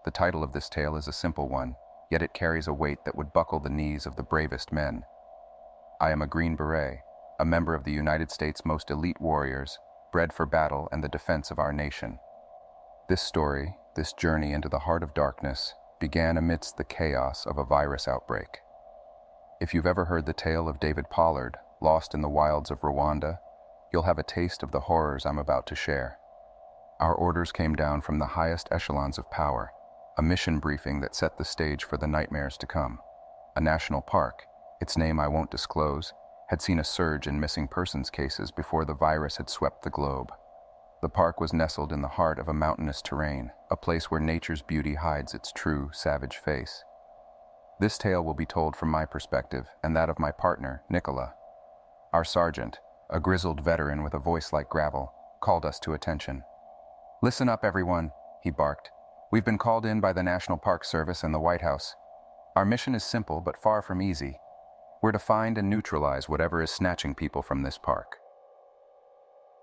The title of this tale is a simple one, yet it carries a weight that would buckle the knees of the bravest men. I am a Green Beret, a member of the United States' most elite warriors, bred for battle and the defense of our nation. This story, this journey into the heart of darkness, began amidst the chaos of a virus outbreak. If you've ever heard the tale of David Pollard, lost in the wilds of Rwanda, you'll have a taste of the horrors I'm about to share. Our orders came down from the highest echelons of power, a mission briefing that set the stage for the nightmares to come. A national park, its name I won't disclose, had seen a surge in missing persons cases before the virus had swept the globe. The park was nestled in the heart of a mountainous terrain, a place where nature's beauty hides its true, savage face. This tale will be told from my perspective and that of my partner, Nicola. Our sergeant, a grizzled veteran with a voice like gravel, called us to attention. "Listen up, everyone," he barked. "We've been called in by the National Park Service and the White House. Our mission is simple but far from easy. We're to find and neutralize whatever is snatching people from this park."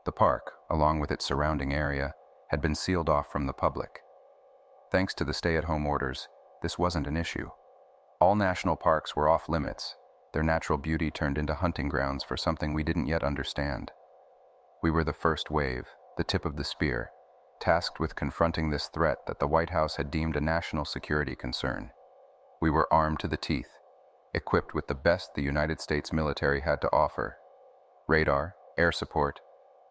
The park, along with its surrounding area, had been sealed off from the public. Thanks to the stay-at-home orders, this wasn't an issue. All national parks were off limits, their natural beauty turned into hunting grounds for something we didn't yet understand. We were the first wave, the tip of the spear, tasked with confronting this threat that the White House had deemed a national security concern. We were armed to the teeth, equipped with the best the United States military had to offer: radar, air support,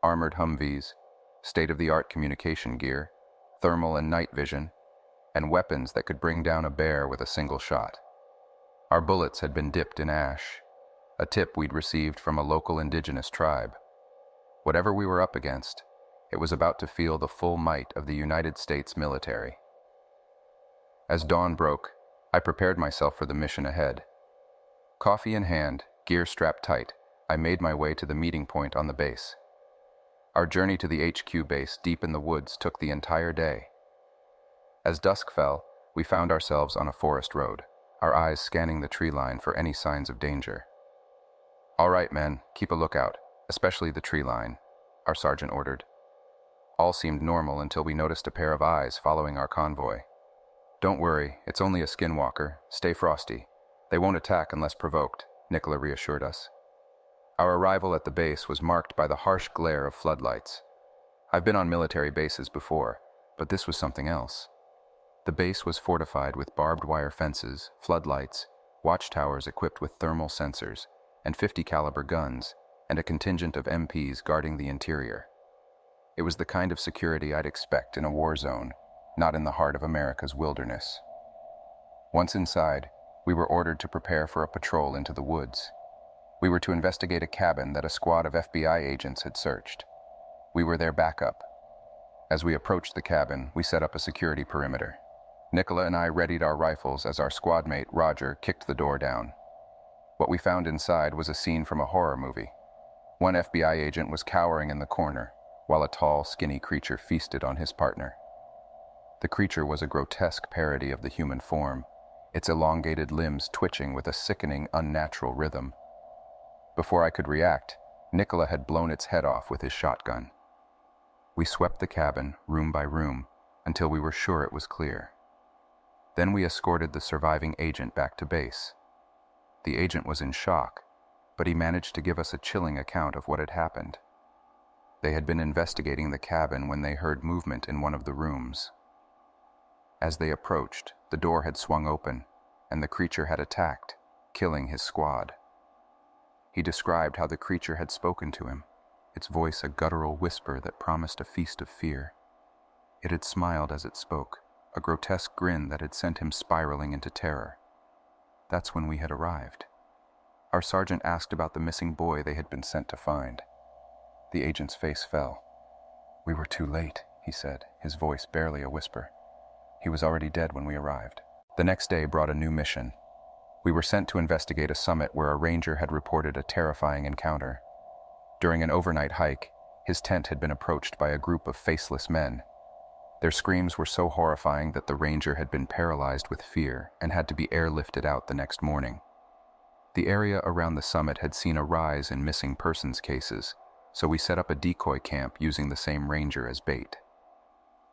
armored Humvees, state-of-the-art communication gear, thermal and night vision, and weapons that could bring down a bear with a single shot. Our bullets had been dipped in ash, a tip we'd received from a local indigenous tribe. Whatever we were up against, it was about to feel the full might of the United States military. As dawn broke, I prepared myself for the mission ahead. Coffee in hand, gear strapped tight, I made my way to the meeting point on the base. Our journey to the HQ base deep in the woods took the entire day. As dusk fell, we found ourselves on a forest road, our eyes scanning the tree line for any signs of danger. "All right, men, keep a lookout, especially the tree line," our sergeant ordered. All seemed normal until we noticed a pair of eyes following our convoy. "Don't worry, it's only a skinwalker. Stay frosty. They won't attack unless provoked," Nicola reassured us. Our arrival at the base was marked by the harsh glare of floodlights. I've been on military bases before, but this was something else. The base was fortified with barbed wire fences, floodlights, watchtowers equipped with thermal sensors, and 50 caliber guns, and a contingent of MPs guarding the interior. It was the kind of security I'd expect in a war zone, not in the heart of America's wilderness. Once inside, we were ordered to prepare for a patrol into the woods. We were to investigate a cabin that a squad of FBI agents had searched. We were their backup. As we approached the cabin, we set up a security perimeter. Nicola and I readied our rifles as our squad mate, Roger, kicked the door down. What we found inside was a scene from a horror movie. One FBI agent was cowering in the corner, while a tall, skinny creature feasted on his partner. The creature was a grotesque parody of the human form, its elongated limbs twitching with a sickening, unnatural rhythm. Before I could react, Nicola had blown its head off with his shotgun. We swept the cabin, room by room, until we were sure it was clear. Then we escorted the surviving agent back to base. The agent was in shock, but he managed to give us a chilling account of what had happened. They had been investigating the cabin when they heard movement in one of the rooms. As they approached, the door had swung open, and the creature had attacked, killing his squad. He described how the creature had spoken to him, its voice a guttural whisper that promised a feast of fear. It had smiled as it spoke, a grotesque grin that had sent him spiraling into terror. That's when we had arrived. Our sergeant asked about the missing boy they had been sent to find. The agent's face fell. "We were too late," he said, his voice barely a whisper. "He was already dead when we arrived." The next day brought a new mission. We were sent to investigate a summit where a ranger had reported a terrifying encounter. During an overnight hike, his tent had been approached by a group of faceless men. Their screams were so horrifying that the ranger had been paralyzed with fear and had to be airlifted out the next morning. The area around the summit had seen a rise in missing persons cases, so we set up a decoy camp using the same ranger as bait.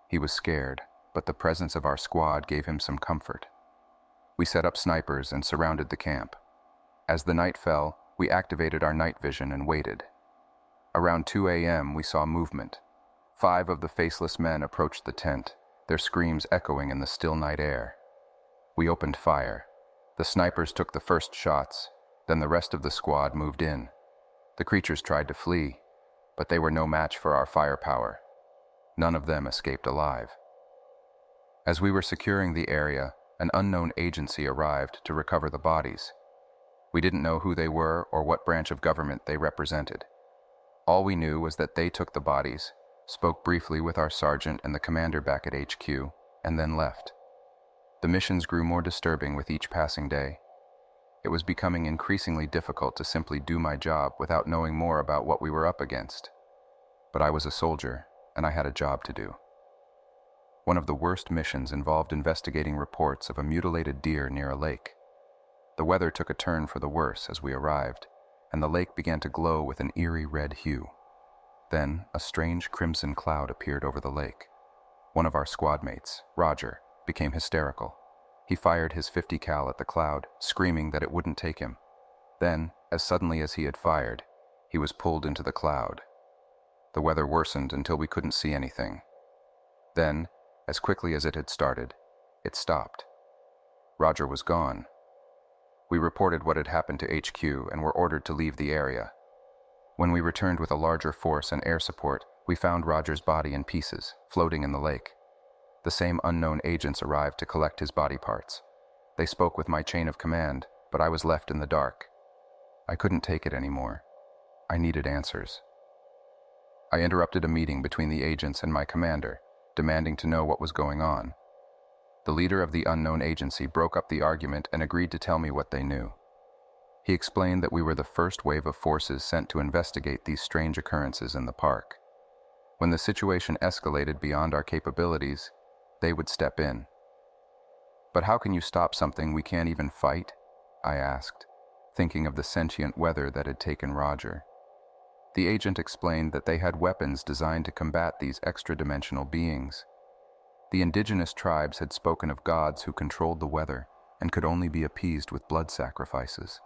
He was scared, but the presence of our squad gave him some comfort. We set up snipers and surrounded the camp. As the night fell, we activated our night vision and waited. Around 2 a.m., we saw movement. 5 of the faceless men approached the tent, their screams echoing in the still night air. We opened fire. The snipers took the first shots, then the rest of the squad moved in. The creatures tried to flee, but they were no match for our firepower. None of them escaped alive. As we were securing the area, an unknown agency arrived to recover the bodies. We didn't know who they were or what branch of government they represented. All we knew was that they took the bodies, spoke briefly with our sergeant and the commander back at HQ, and then left. The missions grew more disturbing with each passing day. It was becoming increasingly difficult to simply do my job without knowing more about what we were up against. But I was a soldier, and I had a job to do. One of the worst missions involved investigating reports of a mutilated deer near a lake. The weather took a turn for the worse as we arrived, and the lake began to glow with an eerie red hue. Then, a strange crimson cloud appeared over the lake. One of our squad mates, Roger, became hysterical. He fired his .50 cal at the cloud, screaming that it wouldn't take him. Then, as suddenly as he had fired, he was pulled into the cloud. The weather worsened until we couldn't see anything. Then, as quickly as it had started, it stopped. Roger was gone. We reported what had happened to HQ and were ordered to leave the area. When we returned with a larger force and air support, we found Roger's body in pieces, floating in the lake. The same unknown agents arrived to collect his body parts. They spoke with my chain of command, but I was left in the dark. I couldn't take it anymore. I needed answers. I interrupted a meeting between the agents and my commander, demanding to know what was going on. The leader of the unknown agency broke up the argument and agreed to tell me what they knew. He explained that we were the first wave of forces sent to investigate these strange occurrences in the park. When the situation escalated beyond our capabilities, they would step in. But how can you stop something we can't even fight? I asked, thinking of the sentient weather that had taken Roger. The agent explained that they had weapons designed to combat these extra-dimensional beings. The indigenous tribes had spoken of gods who controlled the weather and could only be appeased with blood sacrifices.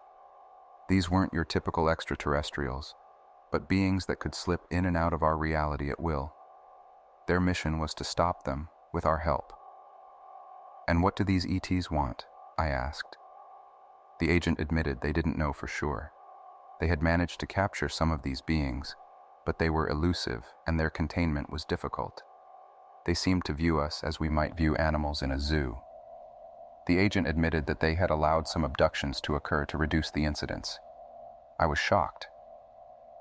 These weren't your typical extraterrestrials, but beings that could slip in and out of our reality at will. Their mission was to stop them with our help. And what do these ETs want? I asked. The agent admitted they didn't know for sure. They had managed to capture some of these beings, but they were elusive and their containment was difficult. They seemed to view us as we might view animals in a zoo. The agent admitted that they had allowed some abductions to occur to reduce the incidents. I was shocked.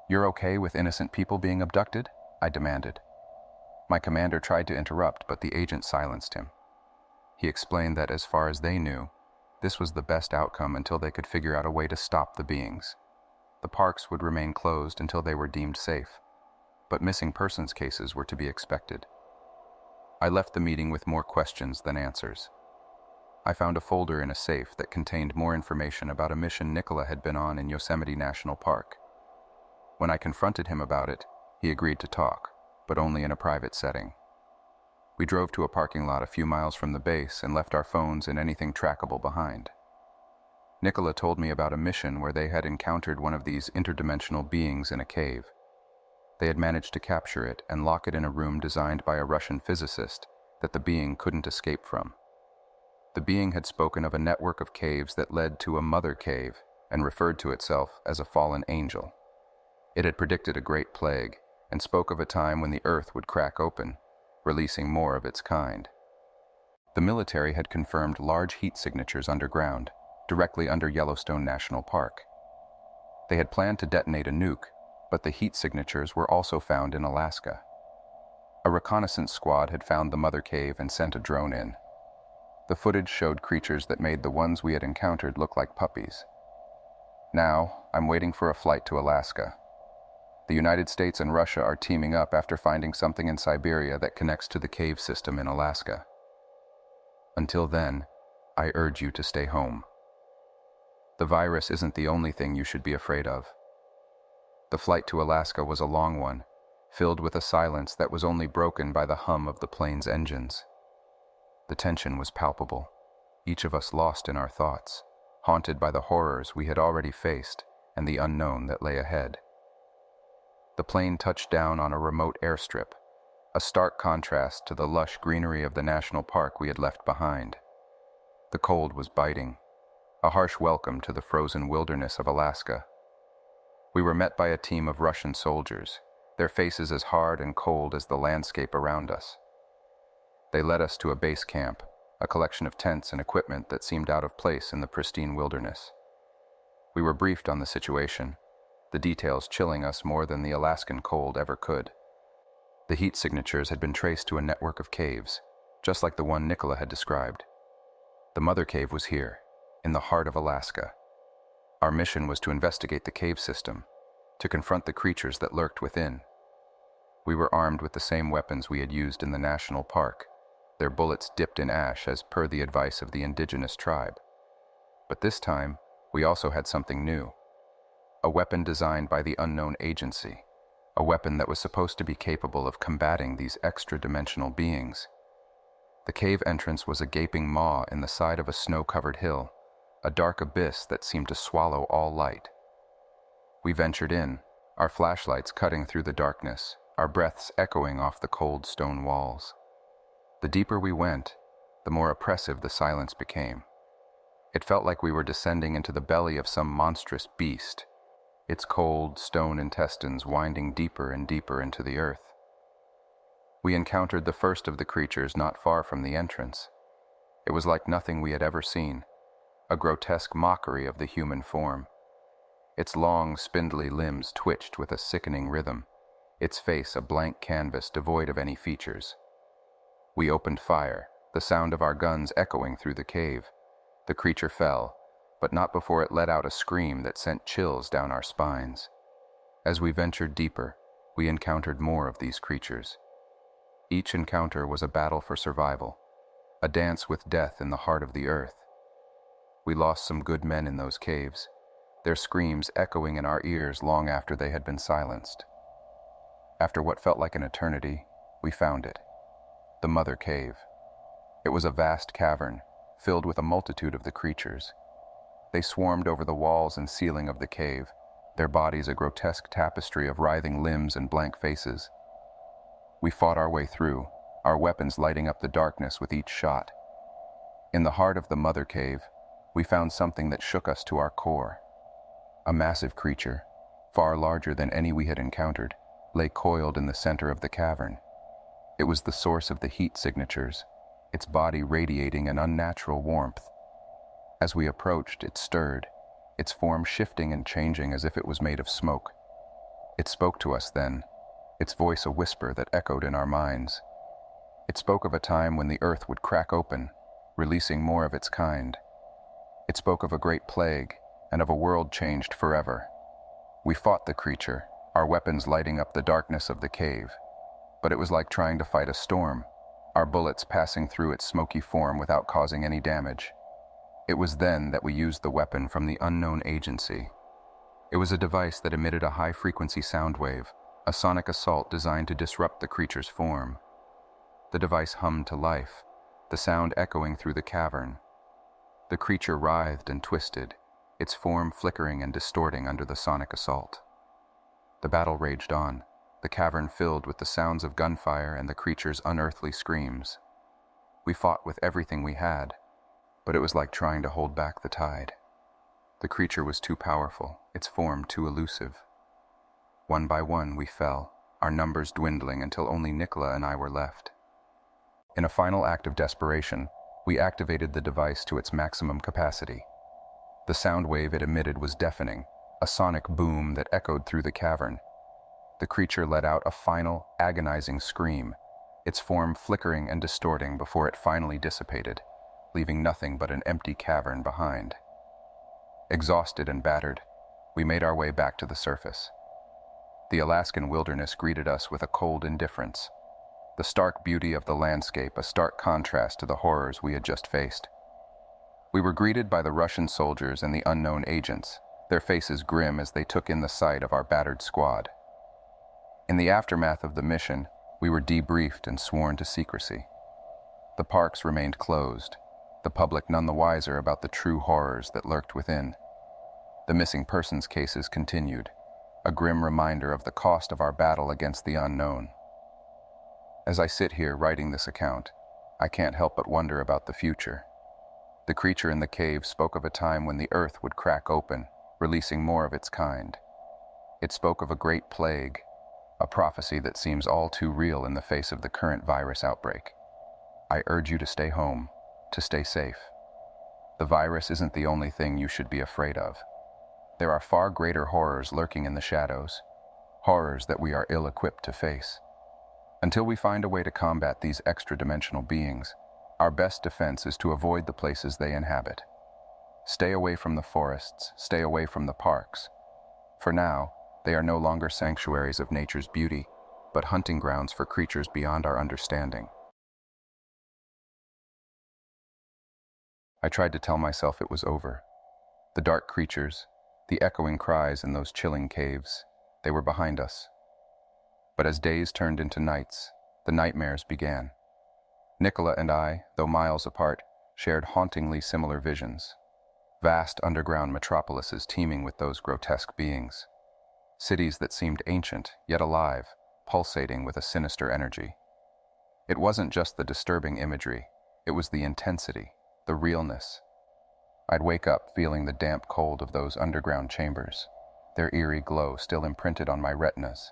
"You're okay with innocent people being abducted?" I demanded. My commander tried to interrupt, but the agent silenced him. He explained that as far as they knew, this was the best outcome until they could figure out a way to stop the beings. The parks would remain closed until they were deemed safe, but missing persons cases were to be expected. I left the meeting with more questions than answers. I found a folder in a safe that contained more information about a mission Nicola had been on in Yosemite National Park. When I confronted him about it, he agreed to talk, but only in a private setting. We drove to a parking lot a few miles from the base and left our phones and anything trackable behind. Nicola told me about a mission where they had encountered one of these interdimensional beings in a cave. They had managed to capture it and lock it in a room designed by a Russian physicist that the being couldn't escape from. The being had spoken of a network of caves that led to a mother cave and referred to itself as a fallen angel. It had predicted a great plague and spoke of a time when the earth would crack open, releasing more of its kind. The military had confirmed large heat signatures underground, directly under Yellowstone National Park. They had planned to detonate a nuke, but the heat signatures were also found in Alaska. A reconnaissance squad had found the mother cave and sent a drone in. The footage showed creatures that made the ones we had encountered look like puppies. Now, I'm waiting for a flight to Alaska. The United States and Russia are teaming up after finding something in Siberia that connects to the cave system in Alaska. Until then, I urge you to stay home. The virus isn't the only thing you should be afraid of. The flight to Alaska was a long one, filled with a silence that was only broken by the hum of the plane's engines. The tension was palpable, each of us lost in our thoughts, haunted by the horrors we had already faced and the unknown that lay ahead. The plane touched down on a remote airstrip, a stark contrast to the lush greenery of the national park we had left behind. The cold was biting, a harsh welcome to the frozen wilderness of Alaska. We were met by a team of Russian soldiers, their faces as hard and cold as the landscape around us. They led us to a base camp, a collection of tents and equipment that seemed out of place in the pristine wilderness. We were briefed on the situation, the details chilling us more than the Alaskan cold ever could. The heat signatures had been traced to a network of caves, just like the one Nicola had described. The mother cave was here, in the heart of Alaska. Our mission was to investigate the cave system, to confront the creatures that lurked within. We were armed with the same weapons we had used in the national park, their bullets dipped in ash as per the advice of the indigenous tribe. But this time, we also had something new. A weapon designed by the unknown agency, a weapon that was supposed to be capable of combating these extra-dimensional beings. The cave entrance was a gaping maw in the side of a snow-covered hill, a dark abyss that seemed to swallow all light. We ventured in, our flashlights cutting through the darkness, our breaths echoing off the cold stone walls. The deeper we went, the more oppressive the silence became. It felt like we were descending into the belly of some monstrous beast, its cold, stone intestines winding deeper and deeper into the earth. We encountered the first of the creatures not far from the entrance. It was like nothing we had ever seen, a grotesque mockery of the human form. Its long, spindly limbs twitched with a sickening rhythm, its face a blank canvas devoid of any features. We opened fire, the sound of our guns echoing through the cave. The creature fell, but not before it let out a scream that sent chills down our spines. As we ventured deeper, we encountered more of these creatures. Each encounter was a battle for survival, a dance with death in the heart of the earth. We lost some good men in those caves, their screams echoing in our ears long after they had been silenced. After what felt like an eternity, we found it. The Mother Cave. It was a vast cavern, filled with a multitude of the creatures. They swarmed over the walls and ceiling of the cave, their bodies a grotesque tapestry of writhing limbs and blank faces. We fought our way through, our weapons lighting up the darkness with each shot. In the heart of the Mother Cave, we found something that shook us to our core. A massive creature, far larger than any we had encountered, lay coiled in the center of the cavern. It was the source of the heat signatures, its body radiating an unnatural warmth. As we approached, it stirred, its form shifting and changing as if it was made of smoke. It spoke to us then, its voice a whisper that echoed in our minds. It spoke of a time when the earth would crack open, releasing more of its kind. It spoke of a great plague and of a world changed forever. We fought the creature, our weapons lighting up the darkness of the cave. But it was like trying to fight a storm, our bullets passing through its smoky form without causing any damage. It was then that we used the weapon from the unknown agency. It was a device that emitted a high-frequency sound wave, a sonic assault designed to disrupt the creature's form. The device hummed to life, the sound echoing through the cavern. The creature writhed and twisted, its form flickering and distorting under the sonic assault. The battle raged on, the cavern filled with the sounds of gunfire and the creature's unearthly screams. We fought with everything we had, but it was like trying to hold back the tide. The creature was too powerful, its form too elusive. One by one we fell, our numbers dwindling until only Nicola and I were left. In a final act of desperation, we activated the device to its maximum capacity. The sound wave it emitted was deafening, a sonic boom that echoed through the cavern. The creature let out a final, agonizing scream, its form flickering and distorting before it finally dissipated, leaving nothing but an empty cavern behind. Exhausted and battered, we made our way back to the surface. The Alaskan wilderness greeted us with a cold indifference, the stark beauty of the landscape a stark contrast to the horrors we had just faced. We were greeted by the Russian soldiers and the unknown agents, their faces grim as they took in the sight of our battered squad. In the aftermath of the mission, we were debriefed and sworn to secrecy. The parks remained closed, the public none the wiser about the true horrors that lurked within. The missing persons cases continued, a grim reminder of the cost of our battle against the unknown. As I sit here writing this account, I can't help but wonder about the future. The creature in the cave spoke of a time when the earth would crack open, releasing more of its kind. It spoke of a great plague, a prophecy that seems all too real in the face of the current virus outbreak. I urge you to stay home, to stay safe. The virus isn't the only thing you should be afraid of. There are far greater horrors lurking in the shadows, horrors that we are ill-equipped to face. Until we find a way to combat these extra-dimensional beings, our best defense is to avoid the places they inhabit. Stay away from the forests, stay away from the parks. For now, they are no longer sanctuaries of nature's beauty, but hunting grounds for creatures beyond our understanding. I tried to tell myself it was over. The dark creatures, the echoing cries in those chilling caves, they were behind us. But as days turned into nights, the nightmares began. Nicola and I, though miles apart, shared hauntingly similar visions. Vast underground metropolises teeming with those grotesque beings. Cities that seemed ancient, yet alive, pulsating with a sinister energy. It wasn't just the disturbing imagery, it was the intensity, the realness. I'd wake up feeling the damp cold of those underground chambers, their eerie glow still imprinted on my retinas.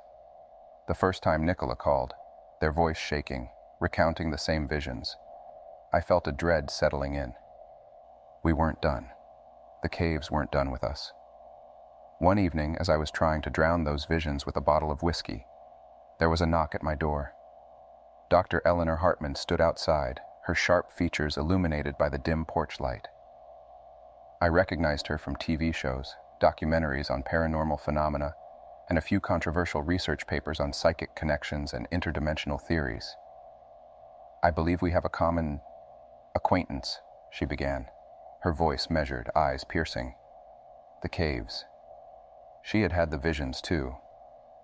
The first time Nicola called, their voice shaking, recounting the same visions, I felt a dread settling in. We weren't done. The caves weren't done with us. One evening, as I was trying to drown those visions with a bottle of whiskey, there was a knock at my door. Dr. Eleanor Hartman stood outside, her sharp features illuminated by the dim porch light. I recognized her from TV shows, documentaries on paranormal phenomena, and a few controversial research papers on psychic connections and interdimensional theories. I believe we have a common acquaintance, she began, her voice measured, eyes piercing. The caves. She had had the visions too,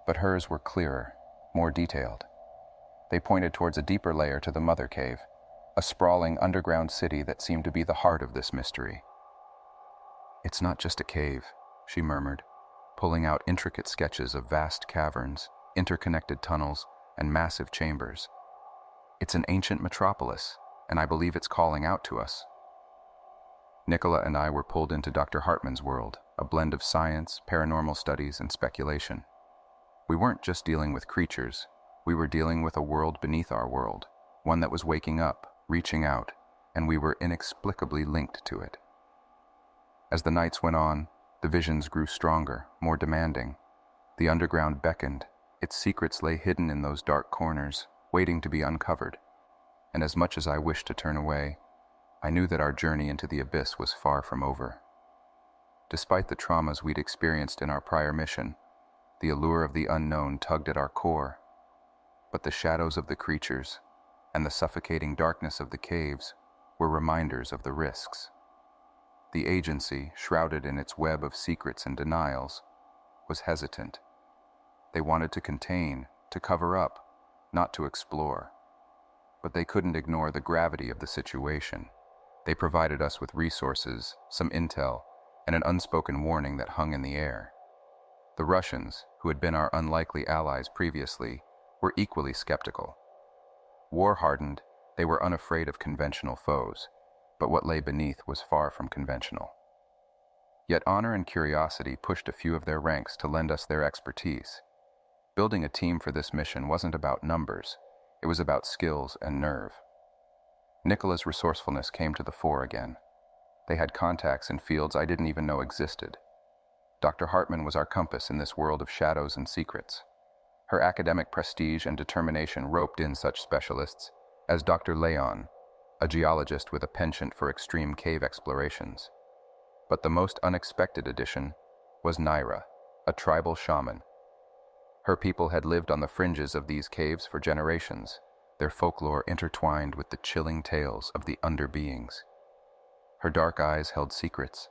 but hers were clearer, more detailed. They pointed towards a deeper layer to the mother cave, a sprawling underground city that seemed to be the heart of this mystery. It's not just a cave, she murmured, pulling out intricate sketches of vast caverns, interconnected tunnels, and massive chambers. It's an ancient metropolis, and I believe it's calling out to us. Nicola and I were pulled into Dr. Hartman's world, a blend of science, paranormal studies, and speculation. We weren't just dealing with creatures, we were dealing with a world beneath our world, one that was waking up, reaching out, and we were inexplicably linked to it. As the nights went on, the visions grew stronger, more demanding. The underground beckoned, its secrets lay hidden in those dark corners, waiting to be uncovered. And as much as I wished to turn away, I knew that our journey into the abyss was far from over. Despite the traumas we'd experienced in our prior mission, the allure of the unknown tugged at our core. But the shadows of the creatures and the suffocating darkness of the caves were reminders of the risks. The agency, shrouded in its web of secrets and denials, was hesitant. They wanted to contain, to cover up, not to explore. But they couldn't ignore the gravity of the situation. They provided us with resources, some intel, and an unspoken warning that hung in the air. The Russians, who had been our unlikely allies previously, were equally skeptical. War-hardened, they were unafraid of conventional foes, but what lay beneath was far from conventional. Yet honor and curiosity pushed a few of their ranks to lend us their expertise. Building a team for this mission wasn't about numbers, it was about skills and nerve. Nicola's resourcefulness came to the fore again. They had contacts in fields I didn't even know existed. Dr. Hartman was our compass in this world of shadows and secrets. Her academic prestige and determination roped in such specialists as Dr. Leon, a geologist with a penchant for extreme cave explorations. But the most unexpected addition was Naira, a tribal shaman. Her people had lived on the fringes of these caves for generations, their folklore intertwined with the chilling tales of the underbeings. Her dark eyes held secrets,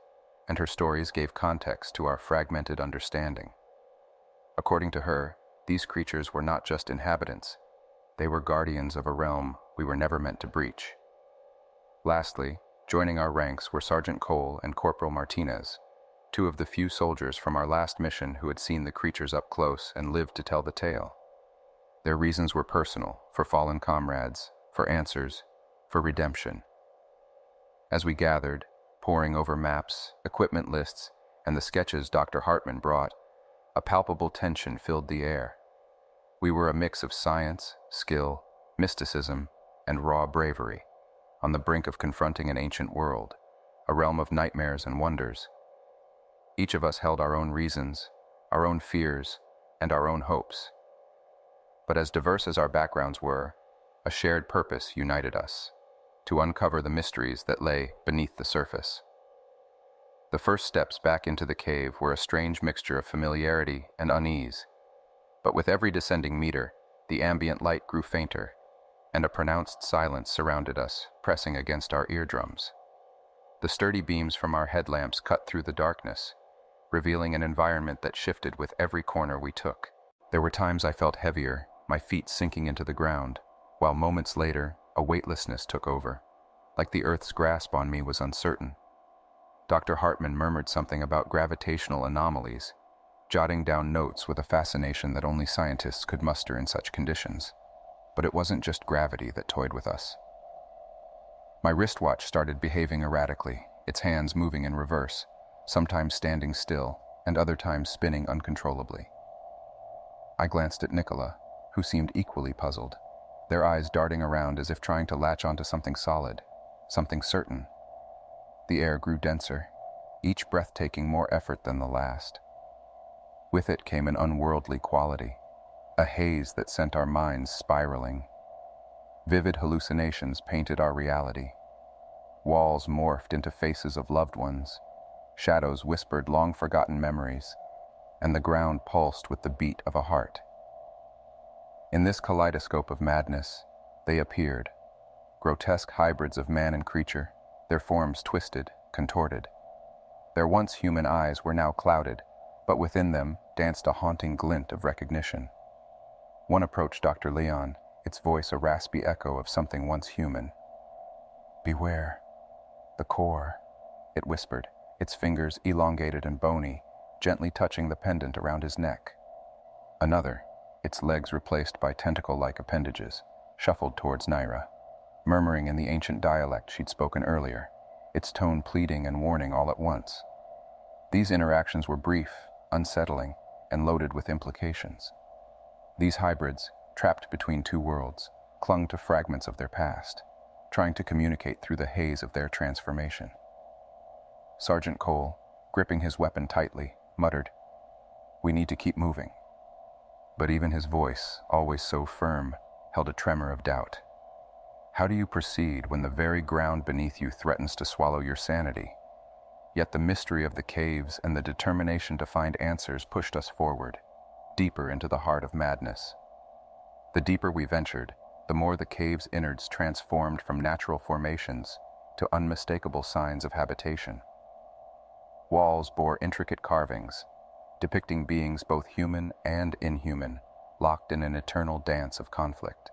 and her stories gave context to our fragmented understanding. According to her, these creatures were not just inhabitants, they were guardians of a realm we were never meant to breach. Lastly, joining our ranks were Sergeant Cole and Corporal Martinez, two of the few soldiers from our last mission who had seen the creatures up close and lived to tell the tale. Their reasons were personal, for fallen comrades, for answers, for redemption. As we gathered, poring over maps, equipment lists, and the sketches Dr. Hartman brought, a palpable tension filled the air. We were a mix of science, skill, mysticism, and raw bravery, on the brink of confronting an ancient world, a realm of nightmares and wonders. Each of us held our own reasons, our own fears, and our own hopes. But as diverse as our backgrounds were, a shared purpose united us, to uncover the mysteries that lay beneath the surface. The first steps back into the cave were a strange mixture of familiarity and unease, but with every descending meter, the ambient light grew fainter, and a pronounced silence surrounded us, pressing against our eardrums. The sturdy beams from our headlamps cut through the darkness, revealing an environment that shifted with every corner we took. There were times I felt heavier, my feet sinking into the ground, while moments later, a weightlessness took over, like the earth's grasp on me was uncertain. Dr. Hartman murmured something about gravitational anomalies, jotting down notes with a fascination that only scientists could muster in such conditions. But it wasn't just gravity that toyed with us. My wristwatch started behaving erratically, its hands moving in reverse, sometimes standing still, and other times spinning uncontrollably. I glanced at Nicola, who seemed equally puzzled, their eyes darting around as if trying to latch onto something solid, something certain. The air grew denser, each breath taking more effort than the last. With it came an unworldly quality, a haze that sent our minds spiraling. Vivid hallucinations painted our reality. Walls morphed into faces of loved ones, shadows whispered long-forgotten memories, and the ground pulsed with the beat of a heart. In this kaleidoscope of madness, they appeared, grotesque hybrids of man and creature, their forms twisted, contorted. Their once human eyes were now clouded, but within them danced a haunting glint of recognition. One approached Dr. Leon, its voice a raspy echo of something once human. "Beware. The core," it whispered, its fingers elongated and bony, gently touching the pendant around his neck. Another, its legs replaced by tentacle-like appendages, shuffled towards Naira, murmuring in the ancient dialect she'd spoken earlier, its tone pleading and warning all at once. These interactions were brief, unsettling, and loaded with implications. These hybrids, trapped between two worlds, clung to fragments of their past, trying to communicate through the haze of their transformation. Sergeant Cole, gripping his weapon tightly, muttered, "We need to keep moving." But even his voice, always so firm, held a tremor of doubt. How do you proceed when the very ground beneath you threatens to swallow your sanity? Yet the mystery of the caves and the determination to find answers pushed us forward, deeper into the heart of madness. The deeper we ventured, the more the cave's innards transformed from natural formations to unmistakable signs of habitation. Walls bore intricate carvings, depicting beings both human and inhuman, locked in an eternal dance of conflict.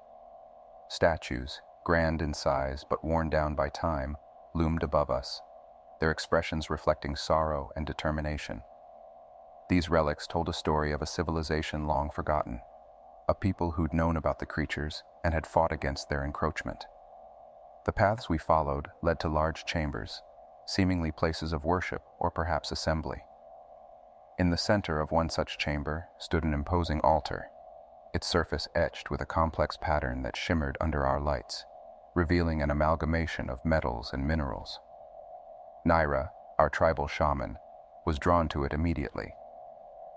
Statues, grand in size but worn down by time, loomed above us, their expressions reflecting sorrow and determination. These relics told a story of a civilization long forgotten, a people who'd known about the creatures and had fought against their encroachment. The paths we followed led to large chambers, seemingly places of worship or perhaps assembly. In the center of one such chamber stood an imposing altar, its surface etched with a complex pattern that shimmered under our lights, revealing an amalgamation of metals and minerals. Naira, our tribal shaman, was drawn to it immediately.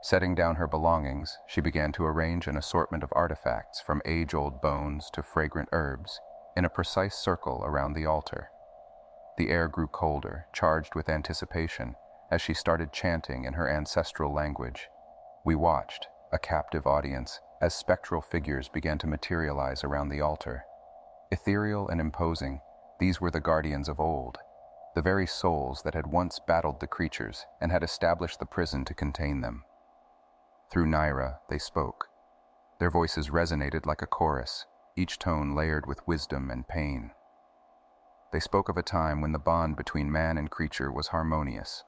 Setting down her belongings, she began to arrange an assortment of artifacts from age-old bones to fragrant herbs in a precise circle around the altar. The air grew colder, charged with anticipation, as she started chanting in her ancestral language. We watched, a captive audience, as spectral figures began to materialize around the altar. Ethereal and imposing, these were the guardians of old, the very souls that had once battled the creatures and had established the prison to contain them. Through Naira, they spoke. Their voices resonated like a chorus, each tone layered with wisdom and pain. They spoke of a time when the bond between man and creature was harmonious.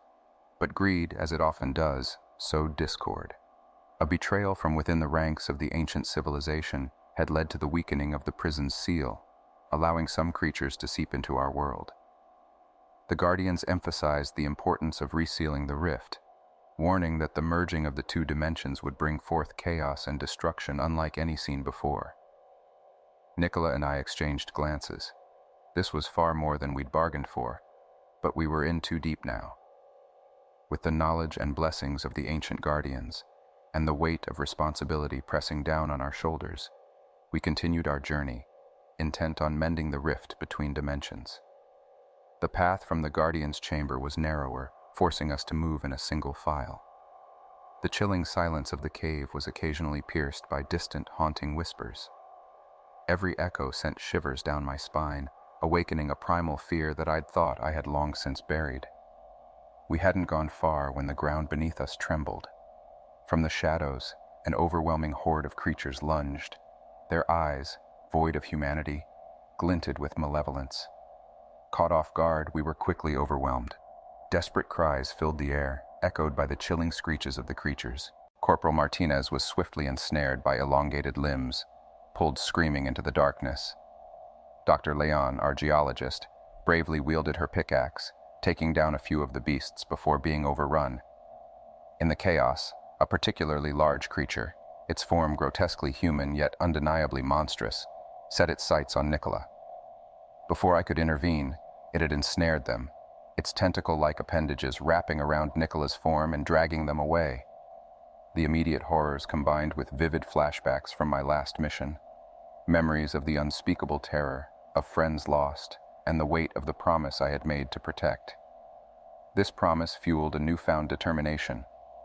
But greed, as it often does, sowed discord. A betrayal from within the ranks of the ancient civilization had led to the weakening of the prison's seal, allowing some creatures to seep into our world. The Guardians emphasized the importance of resealing the rift, warning that the merging of the two dimensions would bring forth chaos and destruction unlike any seen before. Nicola and I exchanged glances. This was far more than we'd bargained for, but we were in too deep now. With the knowledge and blessings of the ancient Guardians, and the weight of responsibility pressing down on our shoulders, we continued our journey, intent on mending the rift between dimensions. The path from the Guardian's chamber was narrower, forcing us to move in a single file. The chilling silence of the cave was occasionally pierced by distant, haunting whispers. Every echo sent shivers down my spine, awakening a primal fear that I'd thought I had long since buried. We hadn't gone far when the ground beneath us trembled. From the shadows, an overwhelming horde of creatures lunged. Their eyes, void of humanity, glinted with malevolence. Caught off guard, we were quickly overwhelmed. Desperate cries filled the air, echoed by the chilling screeches of the creatures. Corporal Martinez was swiftly ensnared by elongated limbs, pulled screaming into the darkness. Dr. Leon, our geologist, bravely wielded her pickaxe, taking down a few of the beasts before being overrun. In the chaos, a particularly large creature, its form grotesquely human yet undeniably monstrous, set its sights on Nicola. Before I could intervene, it had ensnared them, its tentacle-like appendages wrapping around Nicola's form and dragging them away. The immediate horrors combined with vivid flashbacks from my last mission, memories of the unspeakable terror, of friends lost, and the weight of the promise I had made to protect. This promise fueled a newfound determination,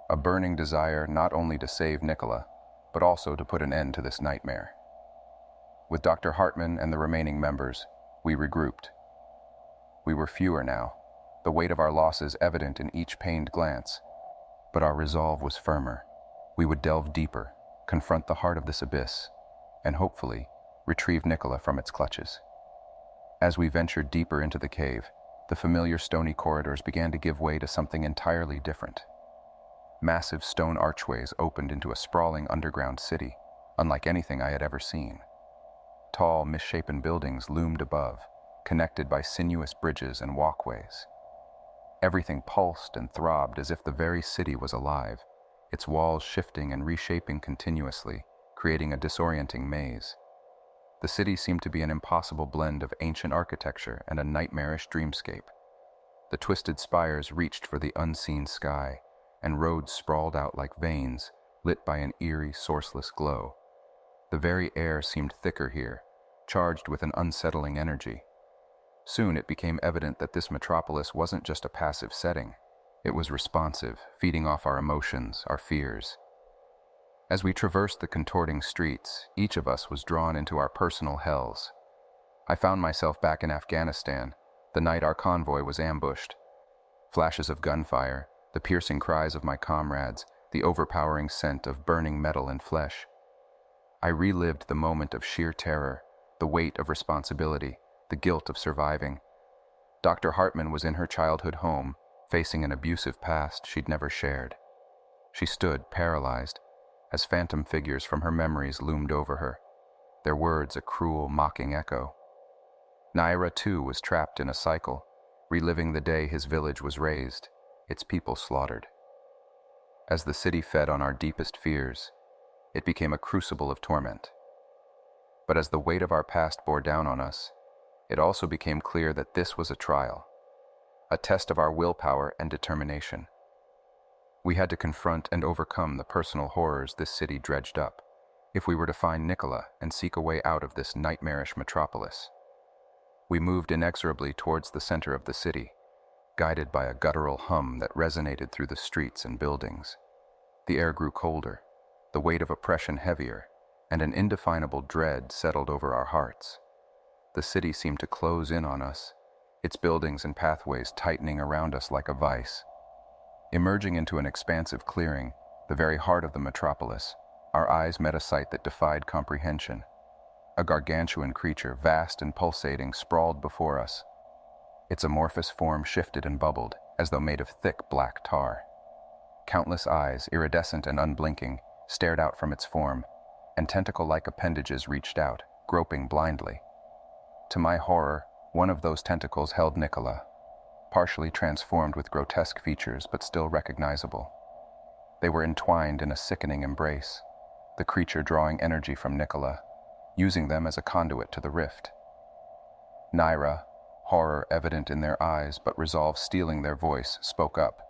a burning desire not only to save Nicola, but also to put an end to this nightmare. With Dr. Hartman and the remaining members, we regrouped. We were fewer now, the weight of our losses evident in each pained glance, but our resolve was firmer. We would delve deeper, confront the heart of this abyss, and hopefully retrieve Nicola from its clutches. As we ventured deeper into the cave, the familiar stony corridors began to give way to something entirely different. Massive stone archways opened into a sprawling underground city, unlike anything I had ever seen. Tall, misshapen buildings loomed above, connected by sinuous bridges and walkways. Everything pulsed and throbbed as if the very city was alive, its walls shifting and reshaping continuously, creating a disorienting maze. The city seemed to be an impossible blend of ancient architecture and a nightmarish dreamscape. The twisted spires reached for the unseen sky, and roads sprawled out like veins, lit by an eerie, sourceless glow. The very air seemed thicker here, charged with an unsettling energy. Soon it became evident that this metropolis wasn't just a passive setting. It was responsive, feeding off our emotions, our fears. As we traversed the contorting streets, each of us was drawn into our personal hells. I found myself back in Afghanistan, the night our convoy was ambushed. Flashes of gunfire, the piercing cries of my comrades, the overpowering scent of burning metal and flesh. I relived the moment of sheer terror, the weight of responsibility, the guilt of surviving. Dr. Hartman was in her childhood home, facing an abusive past she'd never shared. She stood, paralyzed, as phantom figures from her memories loomed over her, their words a cruel, mocking echo. Naira, too, was trapped in a cycle, reliving the day his village was razed, its people slaughtered. As the city fed on our deepest fears, it became a crucible of torment. But as the weight of our past bore down on us, it also became clear that this was a trial, a test of our willpower and determination. We had to confront and overcome the personal horrors this city dredged up, if we were to find Nicola and seek a way out of this nightmarish metropolis. We moved inexorably towards the center of the city, guided by a guttural hum that resonated through the streets and buildings. The air grew colder, the weight of oppression heavier, and an indefinable dread settled over our hearts. The city seemed to close in on us, its buildings and pathways tightening around us like a vice. Emerging into an expansive clearing, the very heart of the metropolis, our eyes met a sight that defied comprehension. A gargantuan creature, vast and pulsating, sprawled before us, Its amorphous form shifted and bubbled, as though made of thick black tar. Countless eyes, iridescent and unblinking, stared out from its form, and tentacle-like appendages reached out, groping blindly. To my horror, one of those tentacles held Nicola, partially transformed with grotesque features but still recognizable. They were entwined in a sickening embrace, the creature drawing energy from Nicola, using them as a conduit to the rift. Naira, horror evident in their eyes but resolve stealing their voice, spoke up.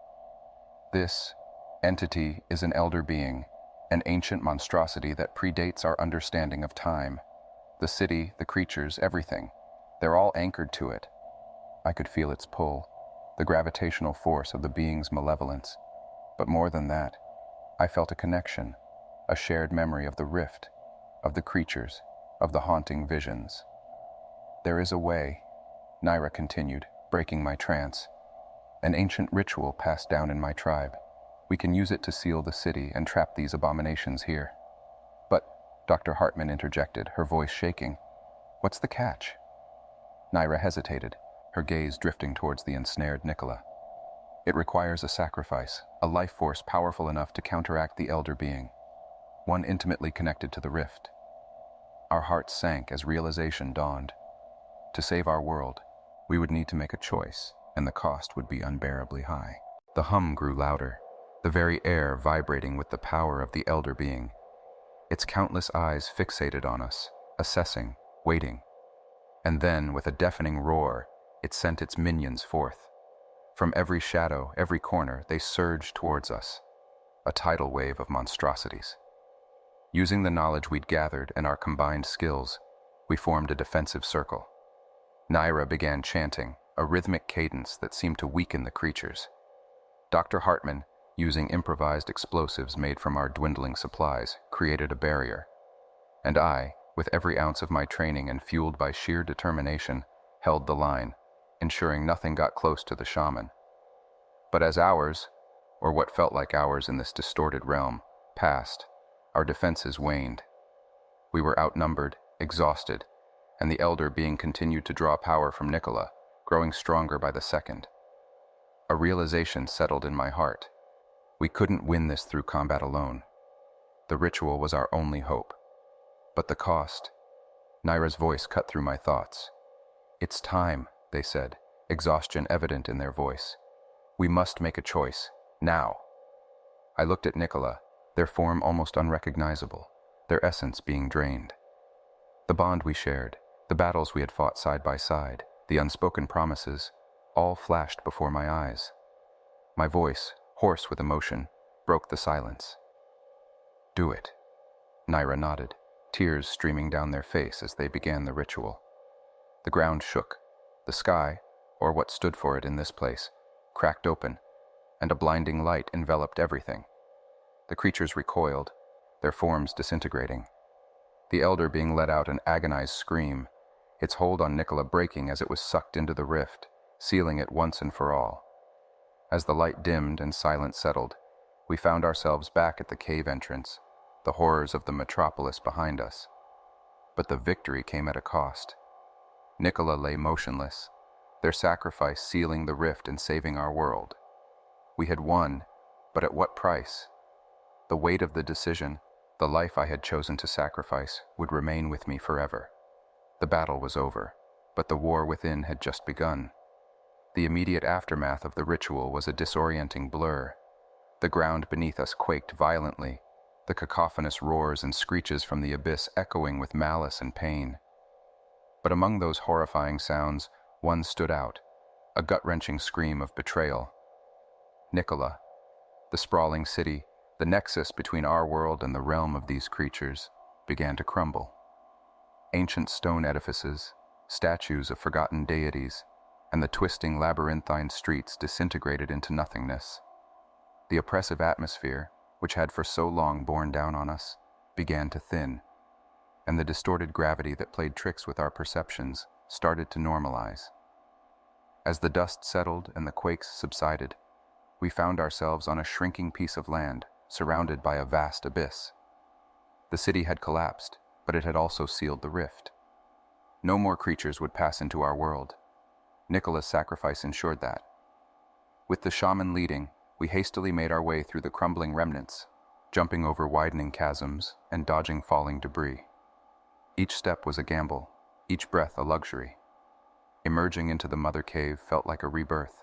"This entity is an elder being, an ancient monstrosity that predates our understanding of time. The city, the creatures, everything. They're all anchored to it." I could feel its pull, the gravitational force of the being's malevolence. But more than that, I felt a connection, a shared memory of the rift, of the creatures, of the haunting visions. "There is a way," Naira continued, breaking my trance. "An ancient ritual passed down in my tribe. We can use it to seal the city and trap these abominations here." "But," Dr. Hartman interjected, her voice shaking, "what's the catch?" Naira hesitated, her gaze drifting towards the ensnared Nicola. "It requires a sacrifice, a life force powerful enough to counteract the elder being, one intimately connected to the rift." Our hearts sank as realization dawned. To save our world, we would need to make a choice, and the cost would be unbearably high. The hum grew louder, the very air vibrating with the power of the elder being. Its countless eyes fixated on us, assessing, waiting. And then, with a deafening roar, it sent its minions forth. From every shadow, every corner, they surged towards us, a tidal wave of monstrosities. Using the knowledge we'd gathered and our combined skills, we formed a defensive circle. Naira began chanting, a rhythmic cadence that seemed to weaken the creatures. Dr. Hartman, using improvised explosives made from our dwindling supplies, created a barrier. And I, with every ounce of my training and fueled by sheer determination, held the line, ensuring nothing got close to the shaman. But as hours, or what felt like hours in this distorted realm, passed, our defenses waned. We were outnumbered, exhausted, and the elder being continued to draw power from Nicola, growing stronger by the second. A realization settled in my heart. We couldn't win this through combat alone. The ritual was our only hope. But the cost. Naira's voice cut through my thoughts. "It's time," they said, exhaustion evident in their voice. "We must make a choice, now." I looked at Nicola, their form almost unrecognizable, their essence being drained. The bond we shared, the battles we had fought side by side, the unspoken promises, all flashed before my eyes. My voice, hoarse with emotion, broke the silence. "Do it." Naira nodded, tears streaming down their face as they began the ritual. The ground shook. The sky, or what stood for it in this place, cracked open, and a blinding light enveloped everything. The creatures recoiled, their forms disintegrating. The elder being let out an agonized scream, its hold on Nicola breaking as it was sucked into the rift, sealing it once and for all. As the light dimmed and silence settled, we found ourselves back at the cave entrance, the horrors of the metropolis behind us. But the victory came at a cost. Nicola lay motionless, their sacrifice sealing the rift and saving our world. We had won, but at what price? The weight of the decision, the life I had chosen to sacrifice, would remain with me forever. The battle was over, but the war within had just begun. The immediate aftermath of the ritual was a disorienting blur. The ground beneath us quaked violently, the cacophonous roars and screeches from the abyss echoing with malice and pain. But among those horrifying sounds, one stood out, a gut-wrenching scream of betrayal. Nicola, the sprawling city, the nexus between our world and the realm of these creatures, began to crumble. Ancient stone edifices, statues of forgotten deities, and the twisting labyrinthine streets disintegrated into nothingness. The oppressive atmosphere, which had for so long borne down on us, began to thin, and the distorted gravity that played tricks with our perceptions started to normalize. As the dust settled and the quakes subsided, we found ourselves on a shrinking piece of land, surrounded by a vast abyss. The city had collapsed, but it had also sealed the rift. No more creatures would pass into our world. Nicola's sacrifice ensured that. With the shaman leading, we hastily made our way through the crumbling remnants, jumping over widening chasms and dodging falling debris. Each step was a gamble, each breath a luxury. Emerging into the mother cave felt like a rebirth.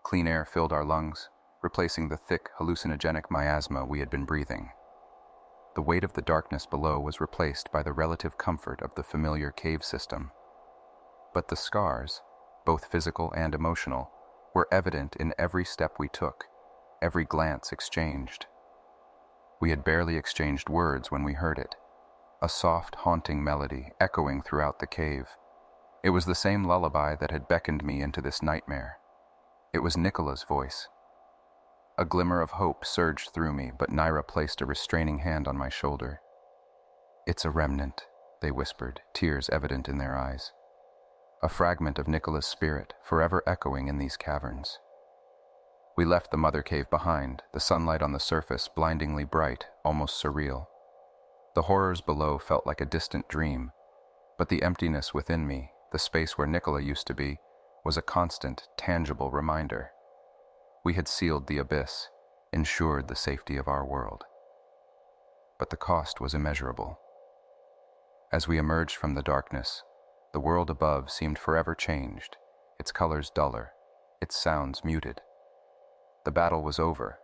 Clean air filled our lungs, replacing the thick, hallucinogenic miasma we had been breathing. The weight of the darkness below was replaced by the relative comfort of the familiar cave system. But the scars, both physical and emotional, were evident in every step we took, every glance exchanged. We had barely exchanged words when we heard it, a soft, haunting melody echoing throughout the cave. It was the same lullaby that had beckoned me into this nightmare. It was Nicola's voice. A glimmer of hope surged through me, but Naira placed a restraining hand on my shoulder. "It's a remnant," they whispered, tears evident in their eyes. A fragment of Nicola's spirit, forever echoing in these caverns. We left the mother cave behind, the sunlight on the surface blindingly bright, almost surreal. The horrors below felt like a distant dream, but the emptiness within me, the space where Nicola used to be, was a constant, tangible reminder. We had sealed the abyss, ensured the safety of our world. But the cost was immeasurable. As we emerged from the darkness, the world above seemed forever changed, its colors duller, its sounds muted. The battle was over,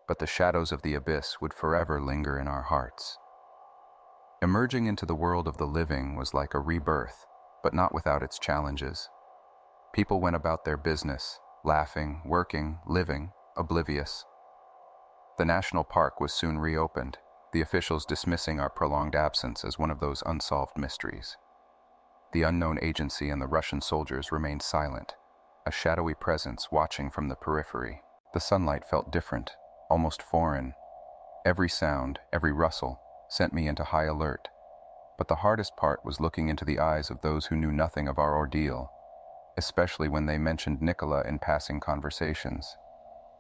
but the shadows of the abyss would forever linger in our hearts. Emerging into the world of the living was like a rebirth, but not without its challenges. People went about their business, laughing, working, living, oblivious. The national park was soon reopened, the officials dismissing our prolonged absence as one of those unsolved mysteries. The unknown agency and the Russian soldiers remained silent, a shadowy presence watching from the periphery. The sunlight felt different, almost foreign. Every sound, every rustle, sent me into high alert. But the hardest part was looking into the eyes of those who knew nothing of our ordeal, especially when they mentioned Nicola in passing conversations.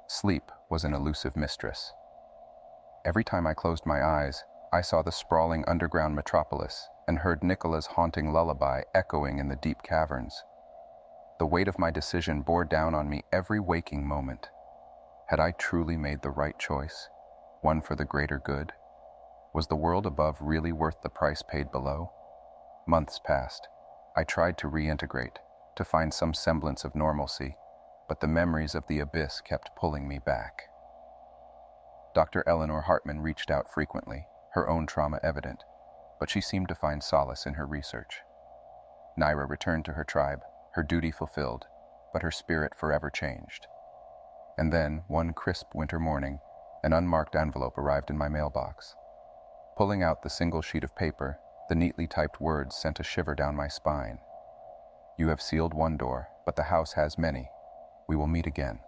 Sleep was an elusive mistress. Every time I closed my eyes, I saw the sprawling underground metropolis and heard Nicola's haunting lullaby echoing in the deep caverns. The weight of my decision bore down on me every waking moment. Had I truly made the right choice, one for the greater good? Was the world above really worth the price paid below? Months passed. I tried to reintegrate, to find some semblance of normalcy, but the memories of the abyss kept pulling me back. Dr. Eleanor Hartman reached out frequently, her own trauma evident, but she seemed to find solace in her research. Naira returned to her tribe, her duty fulfilled, but her spirit forever changed. And then, one crisp winter morning, an unmarked envelope arrived in my mailbox. Pulling out the single sheet of paper, the neatly typed words sent a shiver down my spine. "You have sealed one door, but the house has many. We will meet again."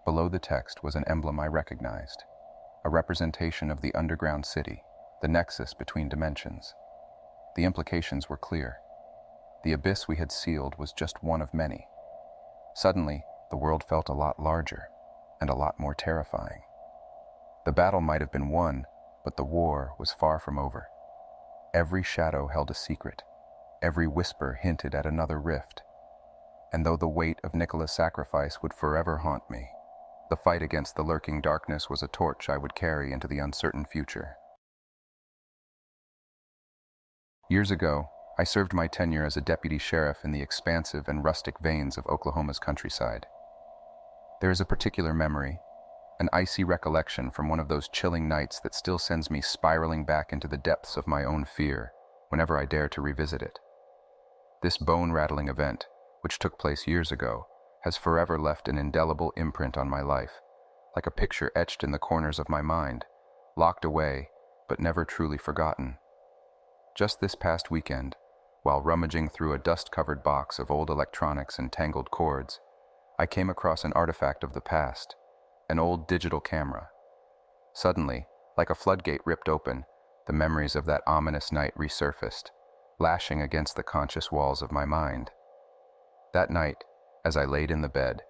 Below the text was an emblem I recognized, a representation of the underground city, the nexus between dimensions. The implications were clear. The abyss we had sealed was just one of many. Suddenly, the world felt a lot larger, and a lot more terrifying. The battle might have been won, but the war was far from over. Every shadow held a secret. Every whisper hinted at another rift. And though the weight of Nicola's sacrifice would forever haunt me, the fight against the lurking darkness was a torch I would carry into the uncertain future. Years ago, I served my tenure as a deputy sheriff in the expansive and rustic veins of Oklahoma's countryside. There is a particular memory, an icy recollection from one of those chilling nights that still sends me spiraling back into the depths of my own fear whenever I dare to revisit it. This bone-rattling event, which took place years ago, has forever left an indelible imprint on my life, like a picture etched in the corners of my mind, locked away, but never truly forgotten. Just this past weekend, while rummaging through a dust-covered box of old electronics and tangled cords, I came across an artifact of the past, an old digital camera. Suddenly, like a floodgate ripped open, the memories of that ominous night resurfaced, lashing against the conscious walls of my mind. That night, as I laid in the bed,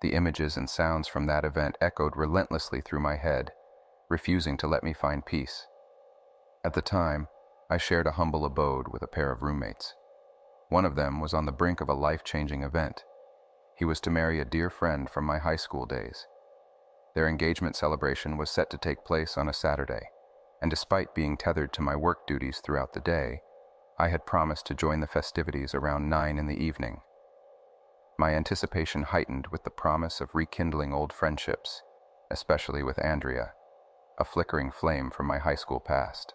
the images and sounds from that event echoed relentlessly through my head, refusing to let me find peace. At the time, I shared a humble abode with a pair of roommates. One of them was on the brink of a life-changing event. He was to marry a dear friend from my high school days. Their engagement celebration was set to take place on a Saturday, and despite being tethered to my work duties throughout the day, I had promised to join the festivities around 9 in the evening. My anticipation heightened with the promise of rekindling old friendships, especially with Andrea, a flickering flame from my high school past.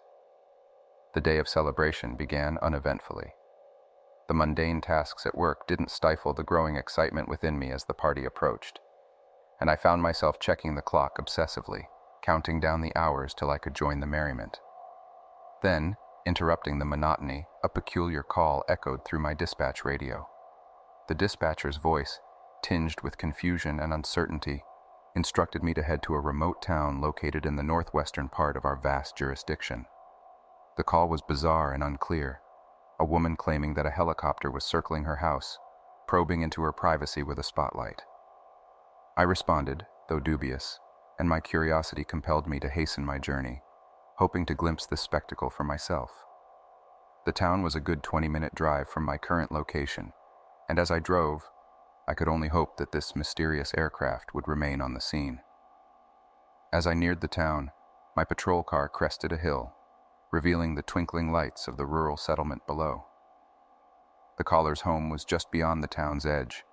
The day of celebration began uneventfully. The mundane tasks at work didn't stifle the growing excitement within me as the party approached, and I found myself checking the clock obsessively, counting down the hours till I could join the merriment. Then, interrupting the monotony, a peculiar call echoed through my dispatch radio. The dispatcher's voice, tinged with confusion and uncertainty, instructed me to head to a remote town located in the northwestern part of our vast jurisdiction. The call was bizarre and unclear, a woman claiming that a helicopter was circling her house, probing into her privacy with a spotlight. I responded, though dubious, and my curiosity compelled me to hasten my journey, hoping to glimpse this spectacle for myself. The town was a good 20-minute drive from my current location, and as I drove, I could only hope that this mysterious aircraft would remain on the scene. As I neared the town, my patrol car crested a hill, revealing the twinkling lights of the rural settlement below. The caller's home was just beyond the town's edge,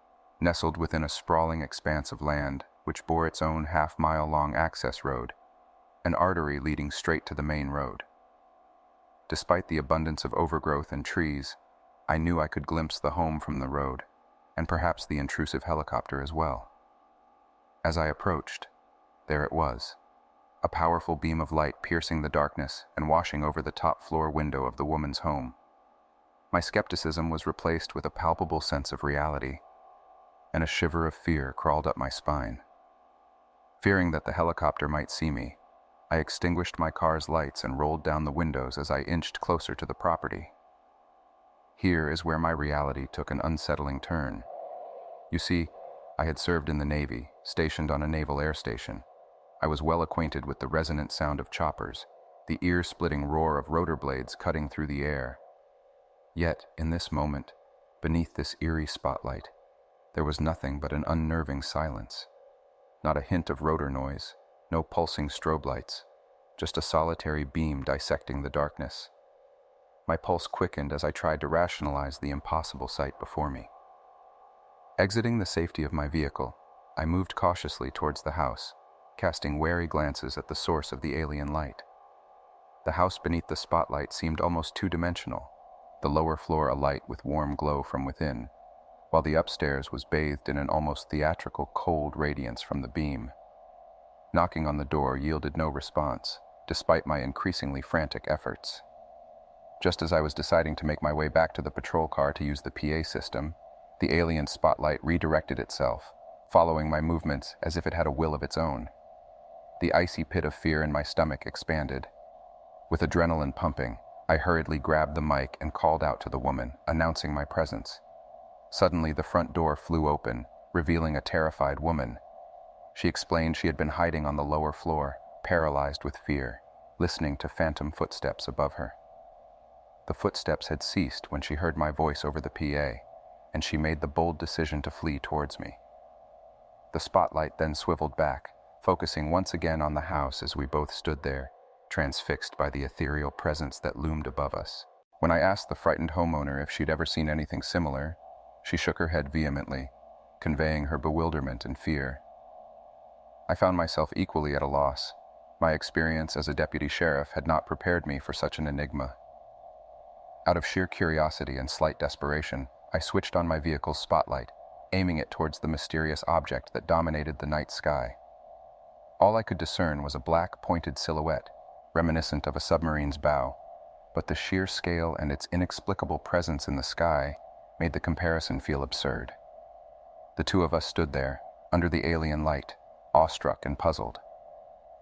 nestled within a sprawling expanse of land which bore its own half-mile-long access road, an artery leading straight to the main road. Despite the abundance of overgrowth and trees, I knew I could glimpse the home from the road, and perhaps the intrusive helicopter as well. As I approached, there it was, a powerful beam of light piercing the darkness and washing over the top-floor window of the woman's home. My skepticism was replaced with a palpable sense of reality, and a shiver of fear crawled up my spine. Fearing that the helicopter might see me, I extinguished my car's lights and rolled down the windows as I inched closer to the property. Here is where my reality took an unsettling turn. You see, I had served in the Navy, stationed on a naval air station. I was well acquainted with the resonant sound of choppers, the ear-splitting roar of rotor blades cutting through the air. Yet, in this moment, beneath this eerie spotlight, there was nothing but an unnerving silence. Not a hint of rotor noise, no pulsing strobe lights, just a solitary beam dissecting the darkness. My pulse quickened as I tried to rationalize the impossible sight before me. Exiting the safety of my vehicle, I moved cautiously towards the house, casting wary glances at the source of the alien light. The house beneath the spotlight seemed almost two-dimensional, the lower floor alight with warm glow from within, while the upstairs was bathed in an almost theatrical cold radiance from the beam. Knocking on the door yielded no response, despite my increasingly frantic efforts. Just as I was deciding to make my way back to the patrol car to use the PA system, the alien spotlight redirected itself, following my movements as if it had a will of its own. The icy pit of fear in my stomach expanded. With adrenaline pumping, I hurriedly grabbed the mic and called out to the woman, announcing my presence. Suddenly, the front door flew open, revealing a terrified woman. She explained she had been hiding on the lower floor, paralyzed with fear, listening to phantom footsteps above her. The footsteps had ceased when she heard my voice over the PA, and she made the bold decision to flee towards me. The spotlight then swiveled back, focusing once again on the house as we both stood there, transfixed by the ethereal presence that loomed above us. When I asked the frightened homeowner if she'd ever seen anything similar, she shook her head vehemently, conveying her bewilderment and fear. I found myself equally at a loss. My experience as a deputy sheriff had not prepared me for such an enigma. Out of sheer curiosity and slight desperation, I switched on my vehicle's spotlight, aiming it towards the mysterious object that dominated the night sky. All I could discern was a black, pointed silhouette, reminiscent of a submarine's bow, but the sheer scale and its inexplicable presence in the sky made the comparison feel absurd. The two of us stood there, under the alien light, awestruck and puzzled.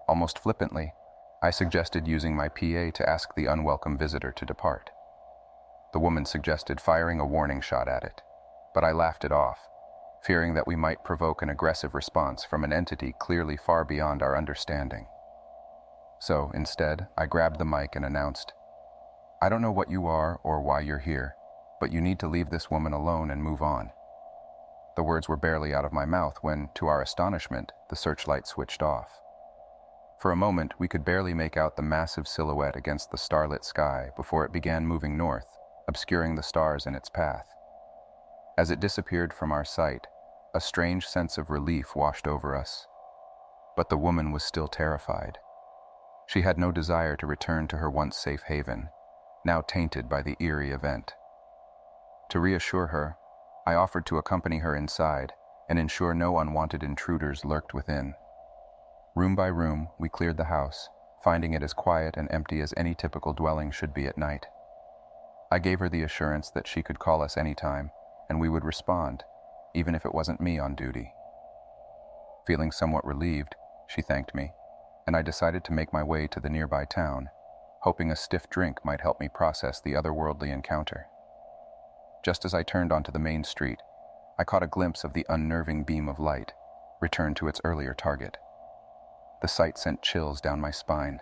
Almost flippantly, I suggested using my PA to ask the unwelcome visitor to depart. The woman suggested firing a warning shot at it, but I laughed it off, fearing that we might provoke an aggressive response from an entity clearly far beyond our understanding. So, instead, I grabbed the mic and announced, "I don't know what you are or why you're here, but you need to leave this woman alone and move on." The words were barely out of my mouth when, to our astonishment, the searchlight switched off. For a moment, we could barely make out the massive silhouette against the starlit sky before it began moving north, obscuring the stars in its path. As it disappeared from our sight, a strange sense of relief washed over us. But the woman was still terrified. She had no desire to return to her once safe haven, now tainted by the eerie event. To reassure her, I offered to accompany her inside and ensure no unwanted intruders lurked within. Room by room, we cleared the house, finding it as quiet and empty as any typical dwelling should be at night. I gave her the assurance that she could call us anytime, and we would respond, even if it wasn't me on duty. Feeling somewhat relieved, she thanked me, and I decided to make my way to the nearby town, hoping a stiff drink might help me process the otherworldly encounter. Just as I turned onto the main street, I caught a glimpse of the unnerving beam of light, returned to its earlier target. The sight sent chills down my spine.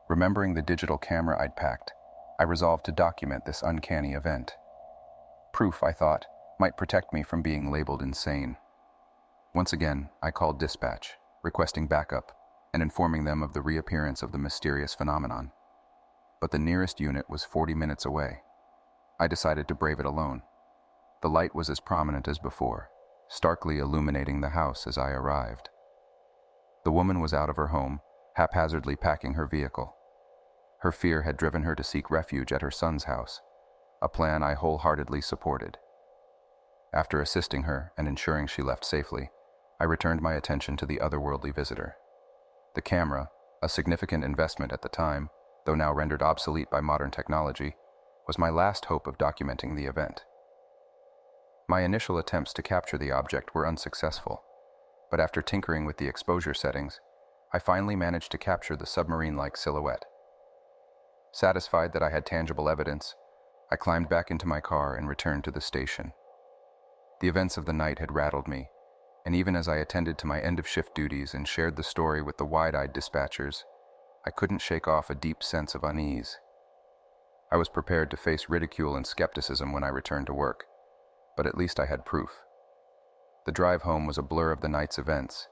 Remembering the digital camera I'd packed, I resolved to document this uncanny event. Proof, I thought, might protect me from being labeled insane. Once again, I called dispatch, requesting backup and informing them of the reappearance of the mysterious phenomenon. But the nearest unit was 40 minutes away. I decided to brave it alone. The light was as prominent as before, starkly illuminating the house as I arrived. The woman was out of her home, haphazardly packing her vehicle. Her fear had driven her to seek refuge at her son's house, a plan I wholeheartedly supported. After assisting her and ensuring she left safely, I returned my attention to the otherworldly visitor. The camera, a significant investment at the time, though now rendered obsolete by modern technology, was my last hope of documenting the event. My initial attempts to capture the object were unsuccessful, but after tinkering with the exposure settings, I finally managed to capture the submarine-like silhouette. Satisfied that I had tangible evidence, I climbed back into my car and returned to the station. The events of the night had rattled me, and even as I attended to my end-of-shift duties and shared the story with the wide-eyed dispatchers, I couldn't shake off a deep sense of unease. I was prepared to face ridicule and skepticism when I returned to work, but at least I had proof. The drive home was a blur of the night's events,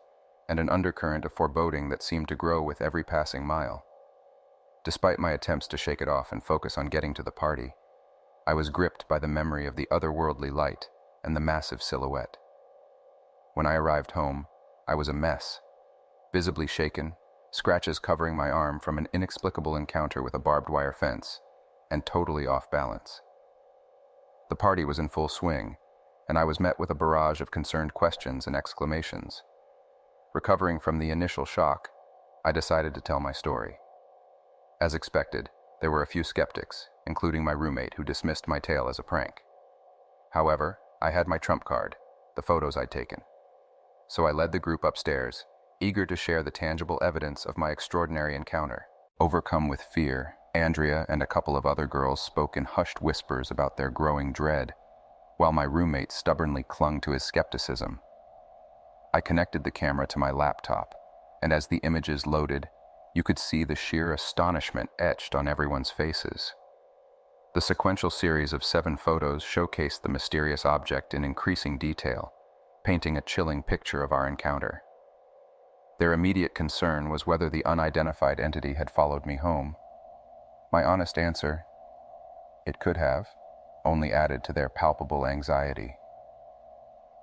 and an undercurrent of foreboding that seemed to grow with every passing mile. Despite my attempts to shake it off and focus on getting to the party, I was gripped by the memory of the otherworldly light and the massive silhouette. When I arrived home, I was a mess, visibly shaken, scratches covering my arm from an inexplicable encounter with a barbed wire fence, and totally off balance. The party was in full swing, and I was met with a barrage of concerned questions and exclamations. Recovering from the initial shock, I decided to tell my story. As expected, there were a few skeptics, including my roommate, who dismissed my tale as a prank. However, I had my trump card, the photos I'd taken. So I led the group upstairs, eager to share the tangible evidence of my extraordinary encounter. Overcome with fear, Andrea and a couple of other girls spoke in hushed whispers about their growing dread, while my roommate stubbornly clung to his skepticism. I connected the camera to my laptop, and as the images loaded, you could see the sheer astonishment etched on everyone's faces. The sequential series of 7 photos showcased the mysterious object in increasing detail, painting a chilling picture of our encounter. Their immediate concern was whether the unidentified entity had followed me home. My honest answer, it could have, only added to their palpable anxiety.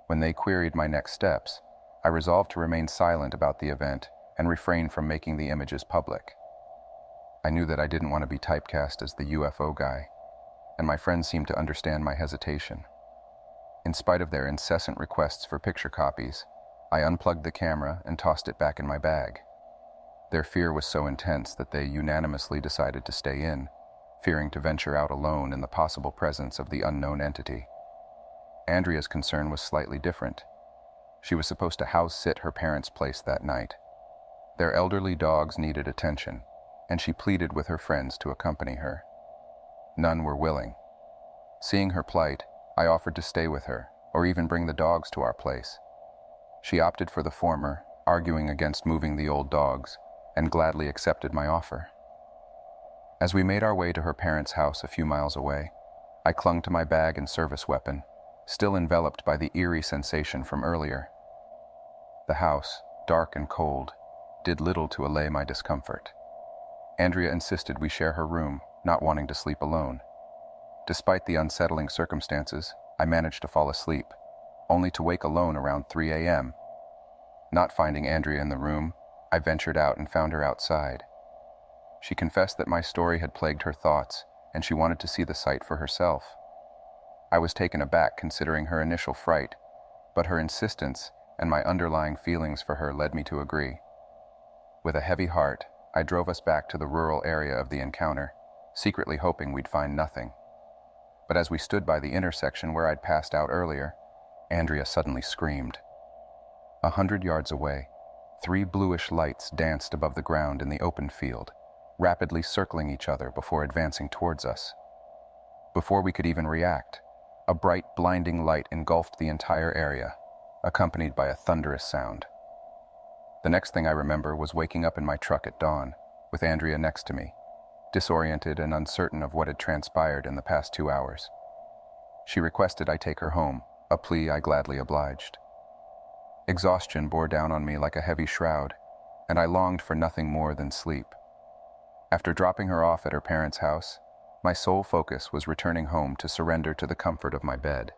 When they queried my next steps, I resolved to remain silent about the event and refrain from making the images public. I knew that I didn't want to be typecast as the UFO guy, and my friends seemed to understand my hesitation. In spite of their incessant requests for picture copies, I unplugged the camera and tossed it back in my bag. Their fear was so intense that they unanimously decided to stay in, fearing to venture out alone in the possible presence of the unknown entity. Andrea's concern was slightly different. She was supposed to house-sit her parents' place that night. Their elderly dogs needed attention, and she pleaded with her friends to accompany her. None were willing. Seeing her plight, I offered to stay with her, or even bring the dogs to our place. She opted for the former, arguing against moving the old dogs, and gladly accepted my offer. As we made our way to her parents' house a few miles away, I clung to my bag and service weapon, still enveloped by the eerie sensation from earlier. The house, dark and cold, did little to allay my discomfort. Andrea insisted we share her room, not wanting to sleep alone. Despite the unsettling circumstances, I managed to fall asleep, only to wake alone around 3 a.m. Not finding Andrea in the room, I ventured out and found her outside. She confessed that my story had plagued her thoughts, and she wanted to see the site for herself. I was taken aback considering her initial fright, but her insistence and my underlying feelings for her led me to agree. With a heavy heart, I drove us back to the rural area of the encounter, secretly hoping we'd find nothing. But as we stood by the intersection where I'd passed out earlier, Andrea suddenly screamed. 100 yards away, 3 bluish lights danced above the ground in the open field, rapidly circling each other before advancing towards us. Before we could even react, a bright, blinding light engulfed the entire area, accompanied by a thunderous sound. The next thing I remember was waking up in my truck at dawn, with Andrea next to me, disoriented and uncertain of what had transpired in the past 2 hours. She requested I take her home, a plea I gladly obliged. Exhaustion bore down on me like a heavy shroud, and I longed for nothing more than sleep. After dropping her off at her parents' house, my sole focus was returning home to surrender to the comfort of my bed.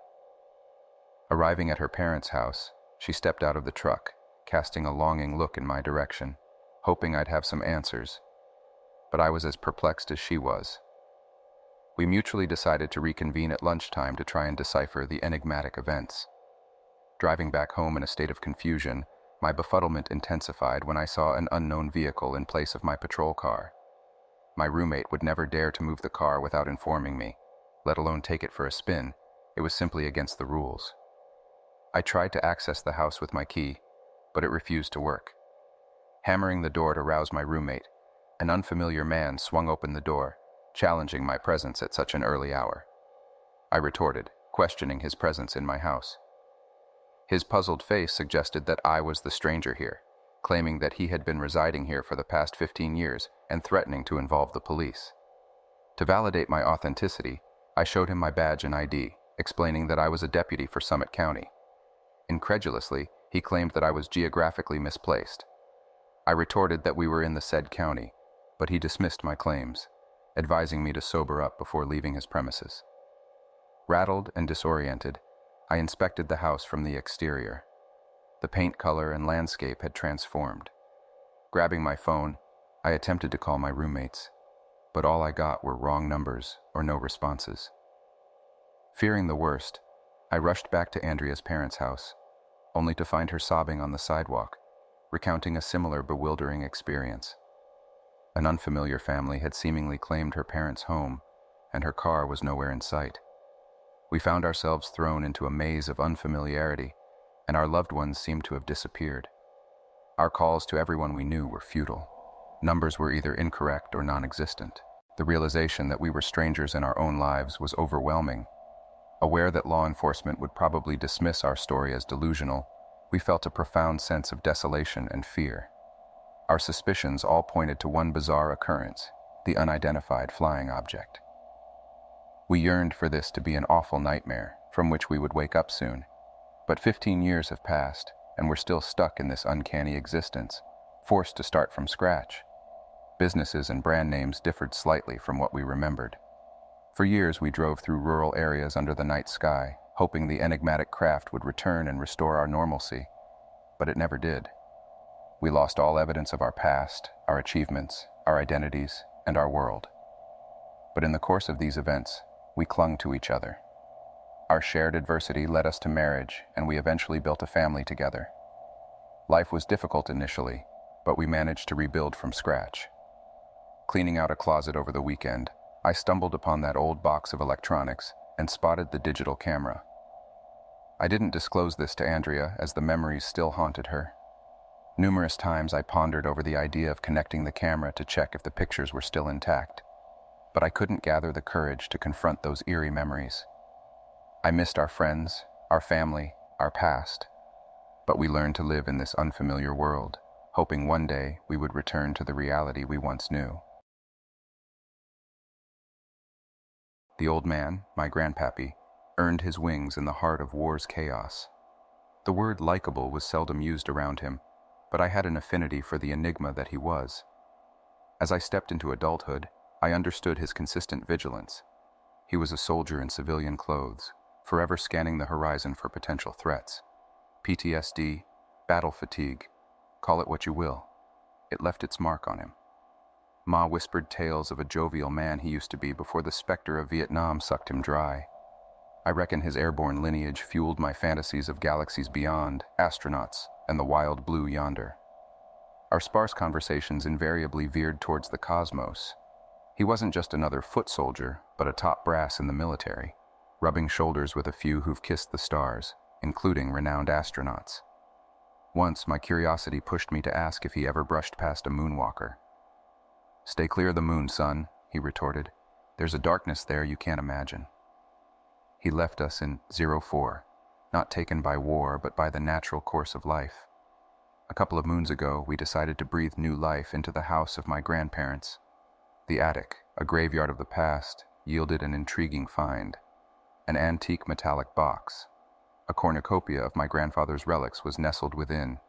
Arriving at her parents' house, she stepped out of the truck, casting a longing look in my direction, hoping I'd have some answers. But I was as perplexed as she was. We mutually decided to reconvene at lunchtime to try and decipher the enigmatic events. Driving back home in a state of confusion, my befuddlement intensified when I saw an unknown vehicle in place of my patrol car. My roommate would never dare to move the car without informing me, let alone take it for a spin. It was simply against the rules. I tried to access the house with my key, but it refused to work. Hammering the door to rouse my roommate, an unfamiliar man swung open the door, challenging my presence at such an early hour. I retorted, questioning his presence in my house. His puzzled face suggested that I was the stranger here, claiming that he had been residing here for the past 15 years and threatening to involve the police. To validate my authenticity, I showed him my badge and ID, explaining that I was a deputy for Summit County. Incredulously, he claimed that I was geographically misplaced. I retorted that we were in the said county, but he dismissed my claims, advising me to sober up before leaving his premises. Rattled and disoriented, I inspected the house from the exterior. The paint color and landscape had transformed. Grabbing my phone, I attempted to call my roommates, but all I got were wrong numbers or no responses. Fearing the worst, I rushed back to Andrea's parents' house, only to find her sobbing on the sidewalk, recounting a similar bewildering experience. An unfamiliar family had seemingly claimed her parents' home, and her car was nowhere in sight. We found ourselves thrown into a maze of unfamiliarity, and our loved ones seemed to have disappeared. Our calls to everyone we knew were futile. Numbers were either incorrect or non-existent. The realization that we were strangers in our own lives was overwhelming. Aware that law enforcement would probably dismiss our story as delusional, we felt a profound sense of desolation and fear. Our suspicions all pointed to one bizarre occurrence, the unidentified flying object. We yearned for this to be an awful nightmare from which we would wake up soon, but 15 years have passed, and we're still stuck in this uncanny existence, forced to start from scratch. Businesses and brand names differed slightly from what we remembered. For years we drove through rural areas under the night sky, hoping the enigmatic craft would return and restore our normalcy, but it never did. We lost all evidence of our past, our achievements, our identities, and our world. But in the course of these events, we clung to each other. Our shared adversity led us to marriage, and we eventually built a family together. Life was difficult initially, but we managed to rebuild from scratch. Cleaning out a closet over the weekend, I stumbled upon that old box of electronics and spotted the digital camera. I didn't disclose this to Andrea as the memories still haunted her. Numerous times I pondered over the idea of connecting the camera to check if the pictures were still intact, but I couldn't gather the courage to confront those eerie memories. I missed our friends, our family, our past, but we learned to live in this unfamiliar world, hoping one day we would return to the reality we once knew. The old man, my grandpappy, earned his wings in the heart of war's chaos. The word likable was seldom used around him, but I had an affinity for the enigma that he was. As I stepped into adulthood, I understood his consistent vigilance. He was a soldier in civilian clothes, forever scanning the horizon for potential threats. PTSD, battle fatigue, call it what you will. It left its mark on him. Ma whispered tales of a jovial man he used to be before the specter of Vietnam sucked him dry. I reckon his airborne lineage fueled my fantasies of galaxies beyond, astronauts, and the wild blue yonder. Our sparse conversations invariably veered towards the cosmos. He wasn't just another foot soldier, but a top brass in the military, rubbing shoulders with a few who've kissed the stars, including renowned astronauts. Once, my curiosity pushed me to ask if he ever brushed past a moonwalker. "Stay clear of the moon, son," he retorted. "There's a darkness there you can't imagine." He left us in 04, not taken by war, but by the natural course of life. A couple of moons ago, we decided to breathe new life into the house of my grandparents. The attic, a graveyard of the past, yielded an intriguing find. An antique metallic box. A cornucopia of my grandfather's relics was nestled within,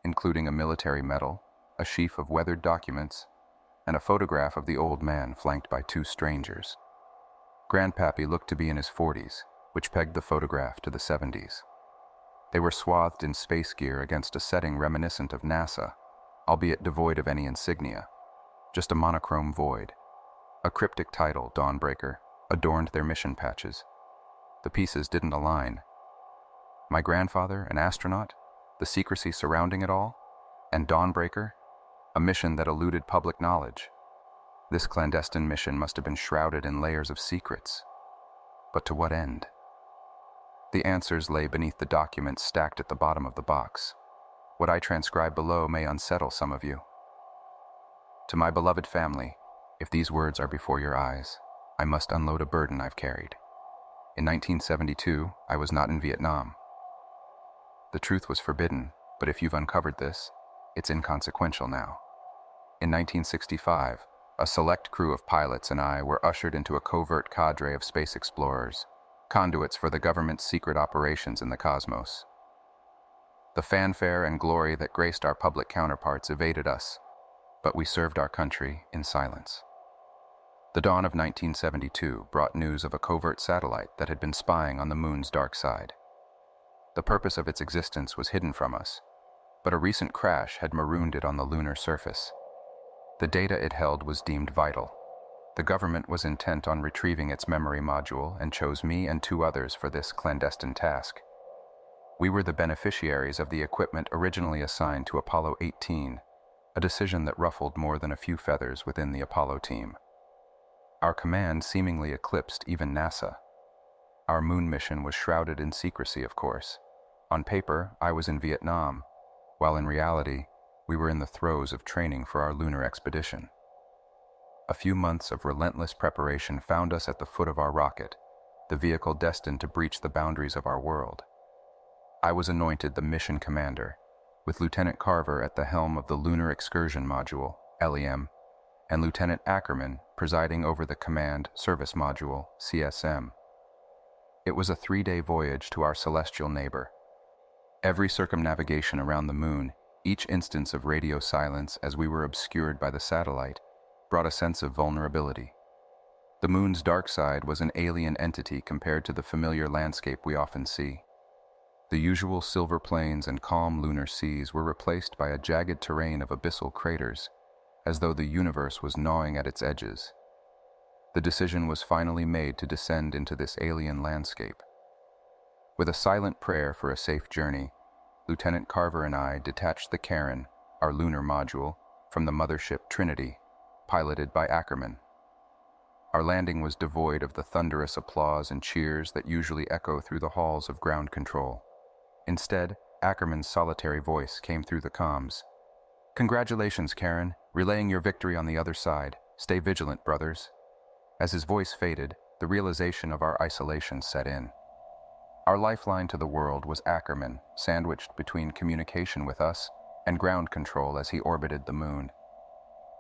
including a military medal, a sheaf of weathered documents, and a photograph of the old man flanked by two strangers. Grandpappy looked to be in his 40s, which pegged the photograph to the 70s. They were swathed in space gear against a setting reminiscent of NASA, albeit devoid of any insignia. Just a monochrome void. A cryptic title, Dawnbreaker, adorned their mission patches. The pieces didn't align. My grandfather, an astronaut, the secrecy surrounding it all, and Dawnbreaker, a mission that eluded public knowledge. This clandestine mission must have been shrouded in layers of secrets. But to what end? The answers lay beneath the documents stacked at the bottom of the box. What I transcribe below may unsettle some of you. To my beloved family, if these words are before your eyes, I must unload a burden I've carried. In 1972, I was not in Vietnam. The truth was forbidden, but if you've uncovered this, it's inconsequential now. In 1965, a select crew of pilots and I were ushered into a covert cadre of space explorers, conduits for the government's secret operations in the cosmos. The fanfare and glory that graced our public counterparts evaded us, but we served our country in silence. The dawn of 1972 brought news of a covert satellite that had been spying on the moon's dark side. The purpose of its existence was hidden from us, but a recent crash had marooned it on the lunar surface. The data it held was deemed vital. The government was intent on retrieving its memory module and chose me and two others for this clandestine task. We were the beneficiaries of the equipment originally assigned to Apollo 18, a decision that ruffled more than a few feathers within the Apollo team. Our command seemingly eclipsed even NASA. Our moon mission was shrouded in secrecy, of course. On paper, I was in Vietnam, while in reality, we were in the throes of training for our lunar expedition. A few months of relentless preparation found us at the foot of our rocket, the vehicle destined to breach the boundaries of our world. I was anointed the mission commander, with Lieutenant Carver at the helm of the Lunar Excursion Module, LEM, and Lieutenant Ackerman presiding over the Command Service Module, CSM. It was a 3-day voyage to our celestial neighbor. Every circumnavigation around the moon, each instance of radio silence as we were obscured by the satellite, brought a sense of vulnerability. The moon's dark side was an alien entity compared to the familiar landscape we often see. The usual silver plains and calm lunar seas were replaced by a jagged terrain of abyssal craters, as though the universe was gnawing at its edges. The decision was finally made to descend into this alien landscape. With a silent prayer for a safe journey, Lieutenant Carver and I detached the Karen, our lunar module, from the mothership Trinity, piloted by Ackerman. Our landing was devoid of the thunderous applause and cheers that usually echo through the halls of ground control. Instead, Ackerman's solitary voice came through the comms. "Congratulations, Karen, relaying your victory on the other side. Stay vigilant, brothers." As his voice faded, the realization of our isolation set in. Our lifeline to the world was Ackerman, sandwiched between communication with us and ground control as he orbited the moon.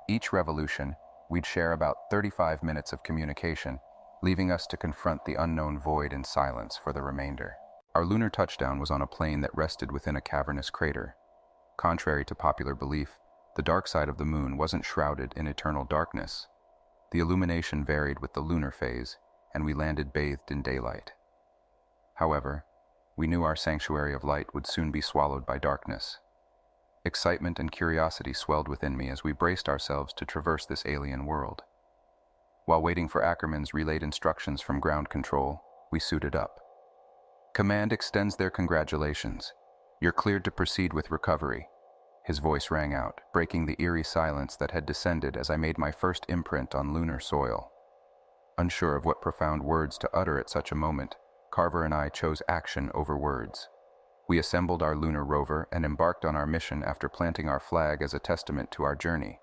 Each revolution, we'd share about 35 minutes of communication, leaving us to confront the unknown void in silence for the remainder. Our lunar touchdown was on a plane that rested within a cavernous crater. Contrary to popular belief, the dark side of the moon wasn't shrouded in eternal darkness. The illumination varied with the lunar phase, and we landed bathed in daylight. However, we knew our sanctuary of light would soon be swallowed by darkness. Excitement and curiosity swelled within me as we braced ourselves to traverse this alien world. While waiting for Ackerman's relayed instructions from ground control, we suited up. "Command extends their congratulations. You're cleared to proceed with recovery." His voice rang out, breaking the eerie silence that had descended as I made my first imprint on lunar soil. Unsure of what profound words to utter at such a moment, Carver and I chose action over words. We assembled our lunar rover and embarked on our mission after planting our flag as a testament to our journey.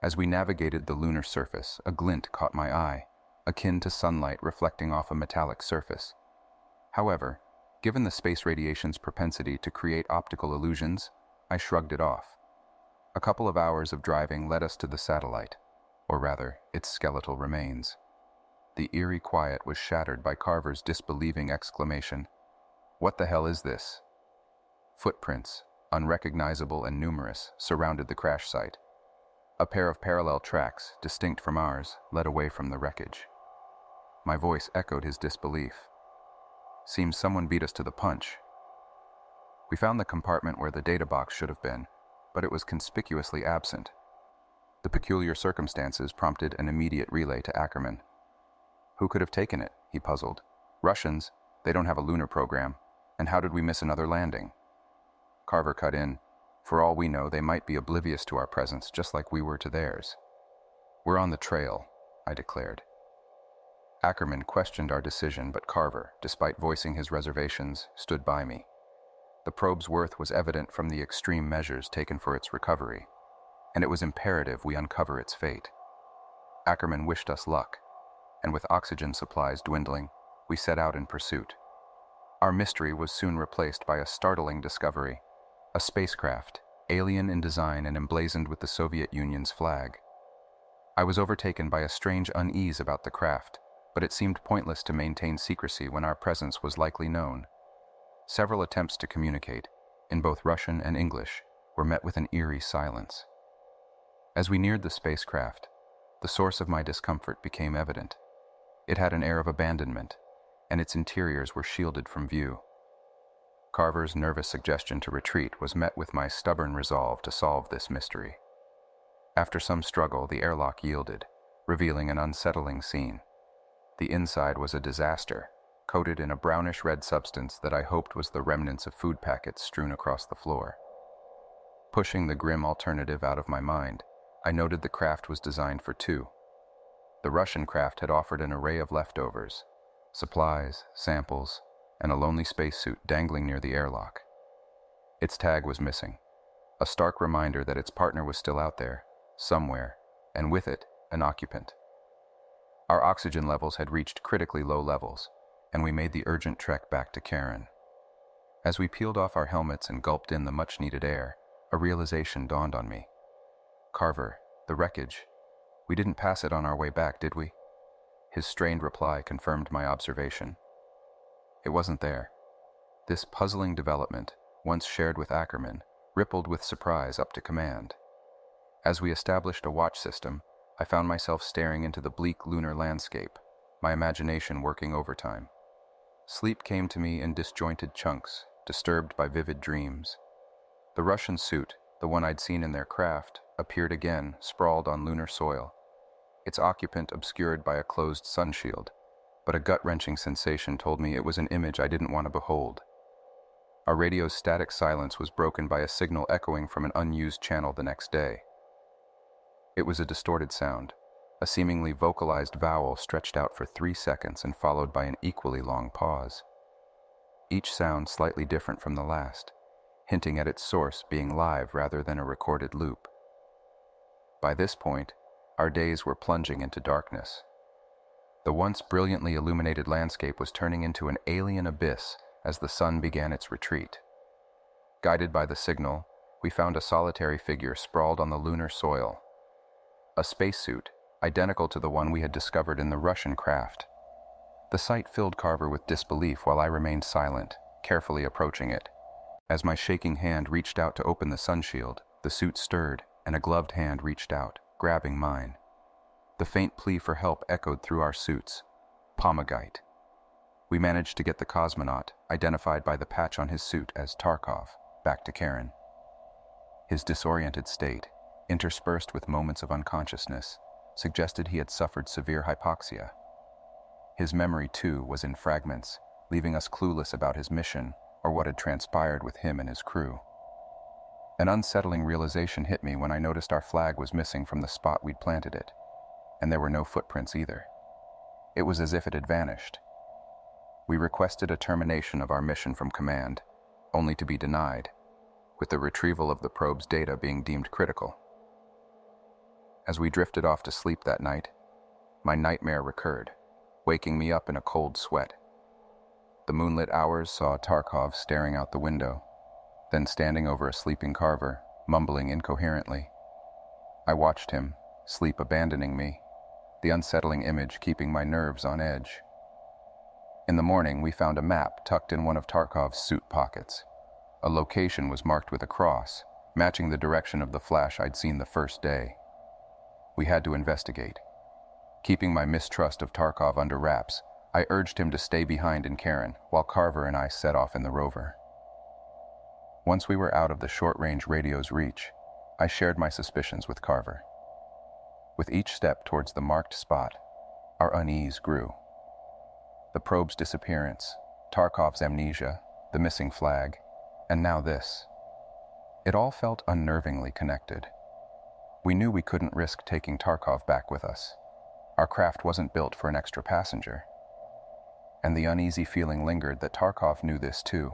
As we navigated the lunar surface, a glint caught my eye, akin to sunlight reflecting off a metallic surface. However, given the space radiation's propensity to create optical illusions, I shrugged it off. A couple of hours of driving led us to the satellite, or rather, its skeletal remains. The eerie quiet was shattered by Carver's disbelieving exclamation, "What the hell is this?" Footprints, unrecognizable and numerous, surrounded the crash site. A pair of parallel tracks, distinct from ours, led away from the wreckage. My voice echoed his disbelief. "Seems someone beat us to the punch." We found the compartment where the data box should have been, but it was conspicuously absent. The peculiar circumstances prompted an immediate relay to Ackerman. "Who could have taken it?" he puzzled. "Russians, they don't have a lunar program, and how did we miss another landing?" Carver cut in. "For all we know, they might be oblivious to our presence, just like we were to theirs." "We're on the trail," I declared. Ackerman questioned our decision, but Carver, despite voicing his reservations, stood by me. The probe's worth was evident from the extreme measures taken for its recovery, and it was imperative we uncover its fate. Ackerman wished us luck, and with oxygen supplies dwindling, we set out in pursuit. Our mystery was soon replaced by a startling discovery: a spacecraft, alien in design and emblazoned with the Soviet Union's flag. I was overtaken by a strange unease about the craft, but it seemed pointless to maintain secrecy when our presence was likely known. Several attempts to communicate, in both Russian and English, were met with an eerie silence. As we neared the spacecraft, the source of my discomfort became evident. It had an air of abandonment, and its interiors were shielded from view. Carver's nervous suggestion to retreat was met with my stubborn resolve to solve this mystery. After some struggle, the airlock yielded, revealing an unsettling scene. The inside was a disaster, coated in a brownish-red substance that I hoped was the remnants of food packets strewn across the floor. Pushing the grim alternative out of my mind, I noted the craft was designed for two. The Russian craft had offered an array of leftovers: supplies, samples, and a lonely spacesuit dangling near the airlock. Its tag was missing, a stark reminder that its partner was still out there, somewhere, and with it, an occupant. Our oxygen levels had reached critically low levels, and we made the urgent trek back to Karen. As we peeled off our helmets and gulped in the much-needed air, a realization dawned on me. "Carver, the wreckage. We didn't pass it on our way back, did we?" His strained reply confirmed my observation. It wasn't there. This puzzling development, once shared with Ackerman, rippled with surprise up to command. As we established a watch system, I found myself staring into the bleak lunar landscape, my imagination working overtime. Sleep came to me in disjointed chunks, disturbed by vivid dreams. The Russian suit, the one I'd seen in their craft, appeared again, sprawled on lunar soil, its occupant obscured by a closed sunshield, but a gut-wrenching sensation told me it was an image I didn't want to behold. Our radio's static silence was broken by a signal echoing from an unused channel the next day. It was a distorted sound, a seemingly vocalized vowel stretched out for 3 seconds and followed by an equally long pause. Each sound slightly different from the last, hinting at its source being live rather than a recorded loop. By this point, our days were plunging into darkness. The once brilliantly illuminated landscape was turning into an alien abyss as the sun began its retreat. Guided by the signal, we found a solitary figure sprawled on the lunar soil. A spacesuit, identical to the one we had discovered in the Russian craft. The sight filled Carver with disbelief while I remained silent, carefully approaching it. As my shaking hand reached out to open the sunshield, the suit stirred, and a gloved hand reached out, grabbing mine. The faint plea for help echoed through our suits. Pomegite. We managed to get the cosmonaut, identified by the patch on his suit as Tarkov, back to Karen. His disoriented state, interspersed with moments of unconsciousness, suggested he had suffered severe hypoxia. His memory, too, was in fragments, leaving us clueless about his mission or what had transpired with him and his crew. An unsettling realization hit me when I noticed our flag was missing from the spot we'd planted it, and there were no footprints either. It was as if it had vanished. We requested a termination of our mission from command, only to be denied, with the retrieval of the probe's data being deemed critical. As we drifted off to sleep that night, my nightmare recurred, waking me up in a cold sweat. The moonlit hours saw Tarkov staring out the window, then standing over a sleeping Carver, mumbling incoherently. I watched him, sleep abandoning me, the unsettling image keeping my nerves on edge. In the morning, we found a map tucked in one of Tarkov's suit pockets. A location was marked with a cross, matching the direction of the flash I'd seen the first day. We had to investigate. Keeping my mistrust of Tarkov under wraps, I urged him to stay behind in Karen, while Carver and I set off in the rover. Once we were out of the short-range radio's reach, I shared my suspicions with Carver. With each step towards the marked spot, our unease grew. The probe's disappearance, Tarkov's amnesia, the missing flag, and now this. It all felt unnervingly connected. We knew we couldn't risk taking Tarkov back with us. Our craft wasn't built for an extra passenger. And the uneasy feeling lingered that Tarkov knew this too.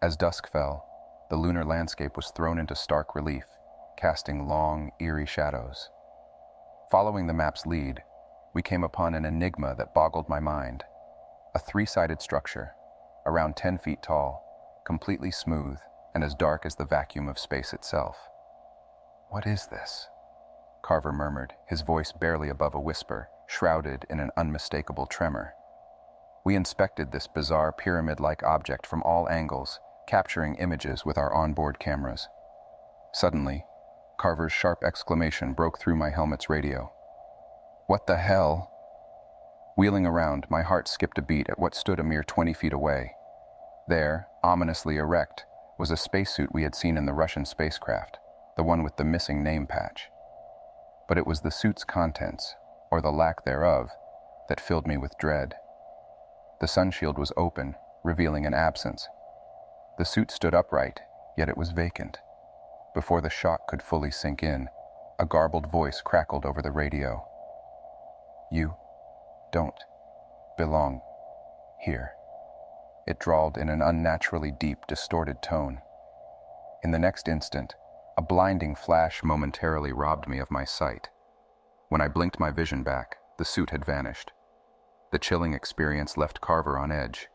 As dusk fell, the lunar landscape was thrown into stark relief, casting long, eerie shadows. Following the map's lead, we came upon an enigma that boggled my mind. A three-sided structure, around 10 feet tall, completely smooth, and as dark as the vacuum of space itself. "What is this?" Carver murmured, his voice barely above a whisper, shrouded in an unmistakable tremor. We inspected this bizarre pyramid-like object from all angles, capturing images with our onboard cameras. Suddenly, Carver's sharp exclamation broke through my helmet's radio. "What the hell?" Wheeling around, my heart skipped a beat at what stood a mere 20 feet away. There, ominously erect, was a spacesuit we had seen in the Russian spacecraft, the one with the missing name patch. But it was the suit's contents, or the lack thereof, that filled me with dread. The sunshield was open, revealing an absence. The suit stood upright, yet it was vacant. Before the shock could fully sink in, a garbled voice crackled over the radio. "You don't belong here." It drawled in an unnaturally deep, distorted tone. In the next instant, a blinding flash momentarily robbed me of my sight. When I blinked my vision back, the suit had vanished. The chilling experience left Carver on edge.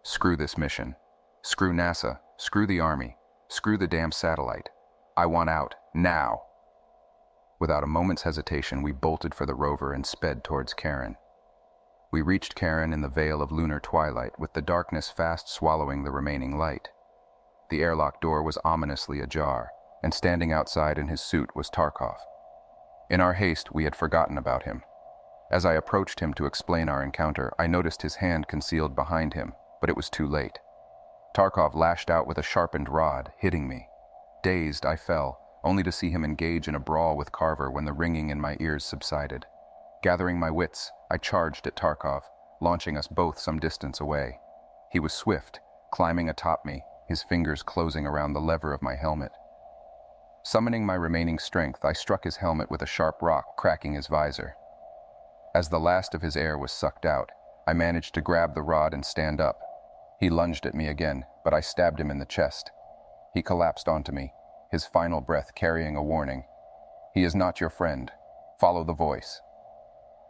Screw this mission. Screw NASA. Screw the Army. Screw the damn satellite. I want out, now. Without a moment's hesitation, we bolted for the rover and sped towards Karen. We reached Karen in the veil of lunar twilight, with the darkness fast swallowing the remaining light. The airlock door was ominously ajar, and standing outside in his suit was Tarkov. In our haste, we had forgotten about him. As I approached him to explain our encounter, I noticed his hand concealed behind him, but it was too late. Tarkov lashed out with a sharpened rod, hitting me. Dazed, I fell, only to see him engage in a brawl with Carver when the ringing in my ears subsided. Gathering my wits, I charged at Tarkov, launching us both some distance away. He was swift, climbing atop me, his fingers closing around the lever of my helmet. Summoning my remaining strength, I struck his helmet with a sharp rock, cracking his visor. As the last of his air was sucked out, I managed to grab the rod and stand up. He lunged at me again, but I stabbed him in the chest. He collapsed onto me, his final breath carrying a warning. "He is not your friend. Follow the voice."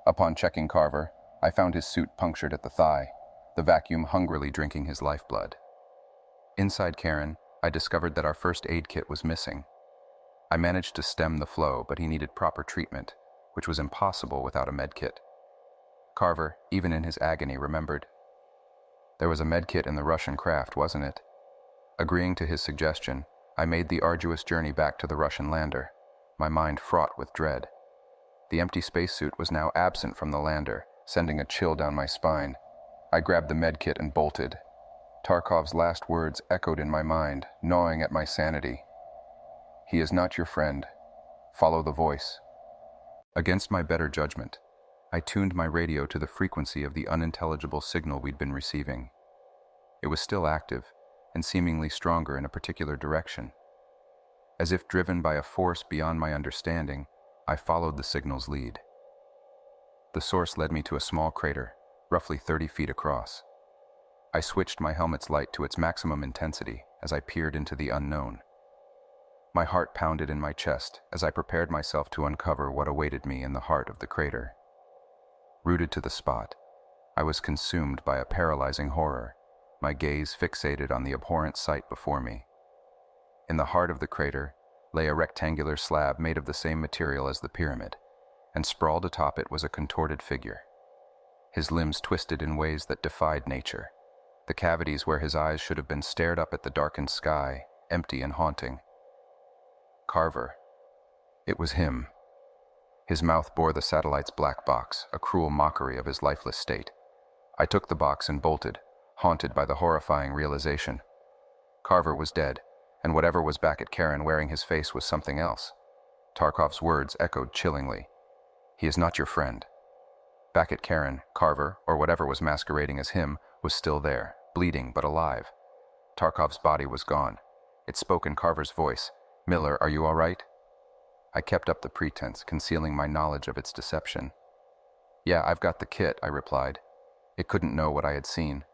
Upon checking Carver, I found his suit punctured at the thigh, the vacuum hungrily drinking his lifeblood. Inside Karen, I discovered that our first aid kit was missing. I managed to stem the flow, but he needed proper treatment, which was impossible without a medkit. Carver, even in his agony, remembered. There was a medkit in the Russian craft, wasn't it? Agreeing to his suggestion, I made the arduous journey back to the Russian lander, my mind fraught with dread. The empty spacesuit was now absent from the lander, sending a chill down my spine. I grabbed the medkit and bolted. Tarkov's last words echoed in my mind, gnawing at my sanity. "He is not your friend. Follow the voice." Against my better judgment, I tuned my radio to the frequency of the unintelligible signal we'd been receiving. It was still active, and seemingly stronger in a particular direction. As if driven by a force beyond my understanding, I followed the signal's lead. The source led me to a small crater, roughly 30 feet across. I switched my helmet's light to its maximum intensity as I peered into the unknown. My heart pounded in my chest as I prepared myself to uncover what awaited me in the heart of the crater. Rooted to the spot, I was consumed by a paralyzing horror, my gaze fixated on the abhorrent sight before me. In the heart of the crater lay a rectangular slab made of the same material as the pyramid, and sprawled atop it was a contorted figure. His limbs twisted in ways that defied nature. The cavities where his eyes should have been stared up at the darkened sky, empty and haunting. Carver. It was him. His mouth bore the satellite's black box, a cruel mockery of his lifeless state. I took the box and bolted, haunted by the horrifying realization. Carver was dead, and whatever was back at Karen wearing his face was something else. Tarkov's words echoed chillingly. "He is not your friend." Back at Karen, Carver, or whatever was masquerading as him, was still there, bleeding but alive. Tarkov's body was gone. It spoke in Carver's voice. "Miller, are you all right?" I kept up the pretense, concealing my knowledge of its deception. "Yeah, I've got the kit," I replied. It couldn't know what I had seen.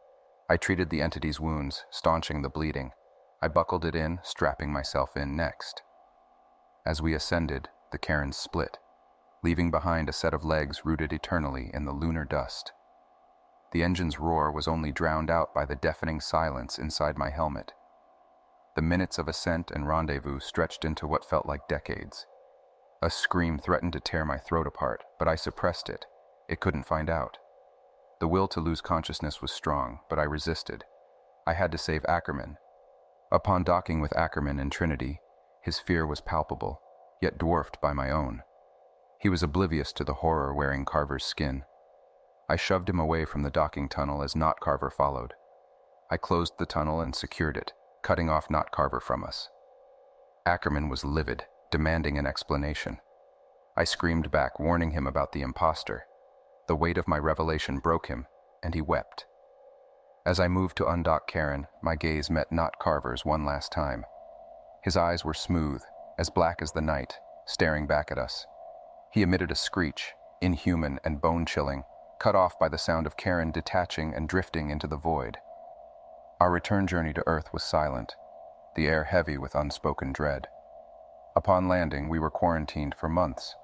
I treated the entity's wounds, staunching the bleeding. I buckled it in, strapping myself in next. As we ascended, the cairn split, leaving behind a set of legs rooted eternally in the lunar dust. The engine's roar was only drowned out by the deafening silence inside my helmet. The minutes of ascent and rendezvous stretched into what felt like decades. A scream threatened to tear my throat apart, but I suppressed it. It couldn't find out. The will to lose consciousness was strong, but I resisted. I had to save Ackerman. Upon docking with Ackerman in Trinity, his fear was palpable, yet dwarfed by my own. He was oblivious to the horror wearing Carver's skin. I shoved him away from the docking tunnel as Not Carver followed. I closed the tunnel and secured it, cutting off Not Carver from us. Ackerman was livid, demanding an explanation. I screamed back, warning him about the imposter. The weight of my revelation broke him, and he wept. As I moved to undock Karen, my gaze met Not Carver's one last time. His eyes were smooth, as black as the night, staring back at us. He emitted a screech, inhuman and bone-chilling, cut off by the sound of Karen detaching and drifting into the void. Our return journey to Earth was silent, the air heavy with unspoken dread. Upon landing, we were quarantined for months.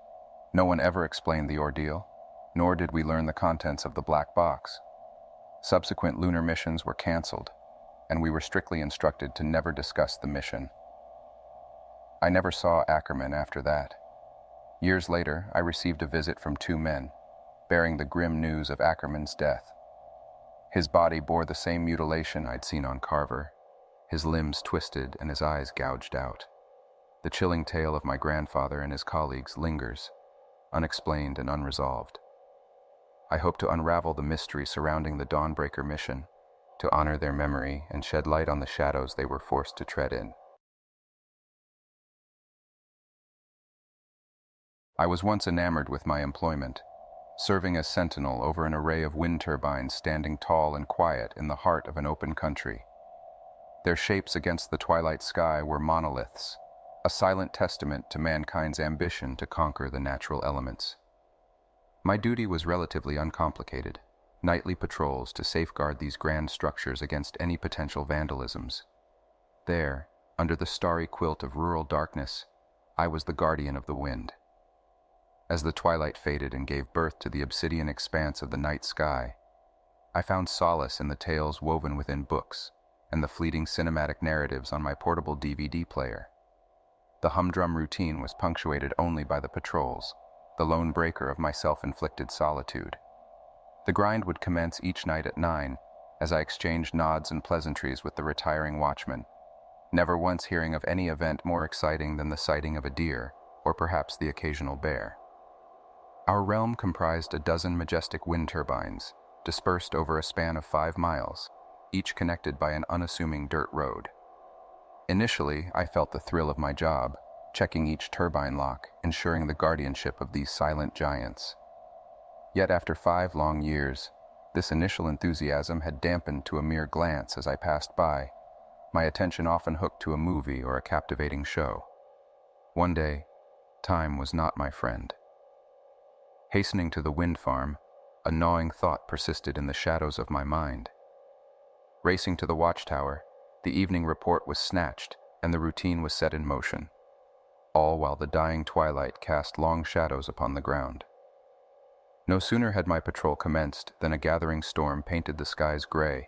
No one ever explained the ordeal, nor did we learn the contents of the black box. Subsequent lunar missions were canceled, and we were strictly instructed to never discuss the mission. I never saw Ackerman after that. Years later, I received a visit from two men, bearing the grim news of Ackerman's death. His body bore the same mutilation I'd seen on Carver, his limbs twisted and his eyes gouged out. The chilling tale of my grandfather and his colleagues lingers, unexplained and unresolved. I hope to unravel the mystery surrounding the Dawnbreaker mission, to honor their memory and shed light on the shadows they were forced to tread in. I was once enamored with my employment, serving as sentinel over an array of wind turbines standing tall and quiet in the heart of an open country. Their shapes against the twilight sky were monoliths, a silent testament to mankind's ambition to conquer the natural elements. My duty was relatively uncomplicated, nightly patrols to safeguard these grand structures against any potential vandalisms. There, under the starry quilt of rural darkness, I was the guardian of the wind. As the twilight faded and gave birth to the obsidian expanse of the night sky, I found solace in the tales woven within books and the fleeting cinematic narratives on my portable DVD player. The humdrum routine was punctuated only by the patrols, the lone breaker of my self-inflicted solitude. The grind would commence each night at 9, as I exchanged nods and pleasantries with the retiring watchman, never once hearing of any event more exciting than the sighting of a deer, or perhaps the occasional bear. Our realm comprised a dozen majestic wind turbines, dispersed over a span of 5 miles, each connected by an unassuming dirt road. Initially, I felt the thrill of my job, checking each turbine lock, ensuring the guardianship of these silent giants. Yet after 5 long years, this initial enthusiasm had dampened to a mere glance as I passed by, my attention often hooked to a movie or a captivating show. One day, time was not my friend. Hastening to the wind farm, a gnawing thought persisted in the shadows of my mind. Racing to the watchtower, the evening report was snatched and the routine was set in motion, all while the dying twilight cast long shadows upon the ground. No sooner had my patrol commenced than a gathering storm painted the skies gray,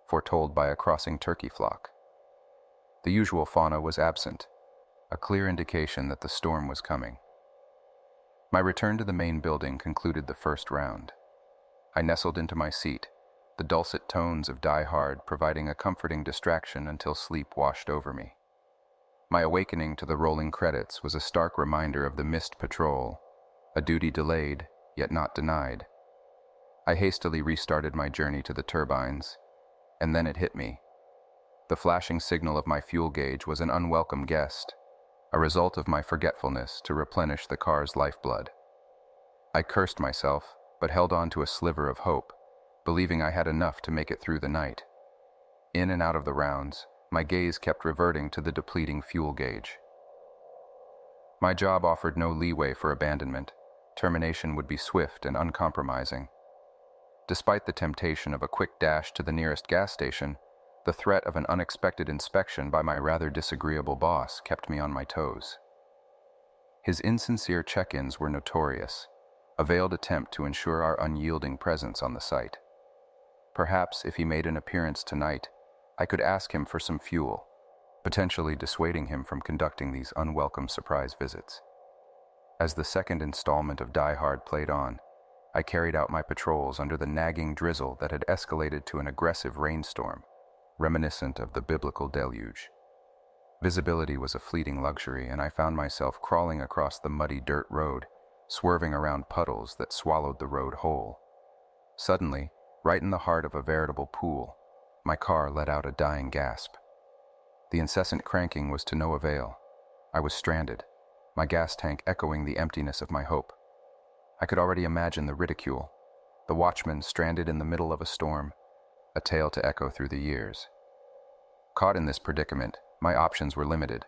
foretold by a crossing turkey flock. The usual fauna was absent, a clear indication that the storm was coming. My return to the main building concluded the first round. I nestled into my seat, the dulcet tones of Die Hard providing a comforting distraction until sleep washed over me. My awakening to the rolling credits was a stark reminder of the missed patrol, a duty delayed, yet not denied. I hastily restarted my journey to the turbines, and then it hit me. The flashing signal of my fuel gauge was an unwelcome guest, a result of my forgetfulness to replenish the car's lifeblood. I cursed myself, but held on to a sliver of hope, believing I had enough to make it through the night. In and out of the rounds, my gaze kept reverting to the depleting fuel gauge. My job offered no leeway for abandonment. Termination would be swift and uncompromising. Despite the temptation of a quick dash to the nearest gas station, the threat of an unexpected inspection by my rather disagreeable boss kept me on my toes. His insincere check-ins were notorious, a veiled attempt to ensure our unyielding presence on the site. Perhaps if he made an appearance tonight, I could ask him for some fuel, potentially dissuading him from conducting these unwelcome surprise visits. As the second installment of Die Hard played on, I carried out my patrols under the nagging drizzle that had escalated to an aggressive rainstorm, reminiscent of the biblical deluge. Visibility was a fleeting luxury, and I found myself crawling across the muddy dirt road, swerving around puddles that swallowed the road whole. Suddenly, right in the heart of a veritable pool, my car let out a dying gasp. The incessant cranking was to no avail. I was stranded, my gas tank echoing the emptiness of my hope. I could already imagine the ridicule, the watchman stranded in the middle of a storm, a tale to echo through the years. Caught in this predicament, my options were limited: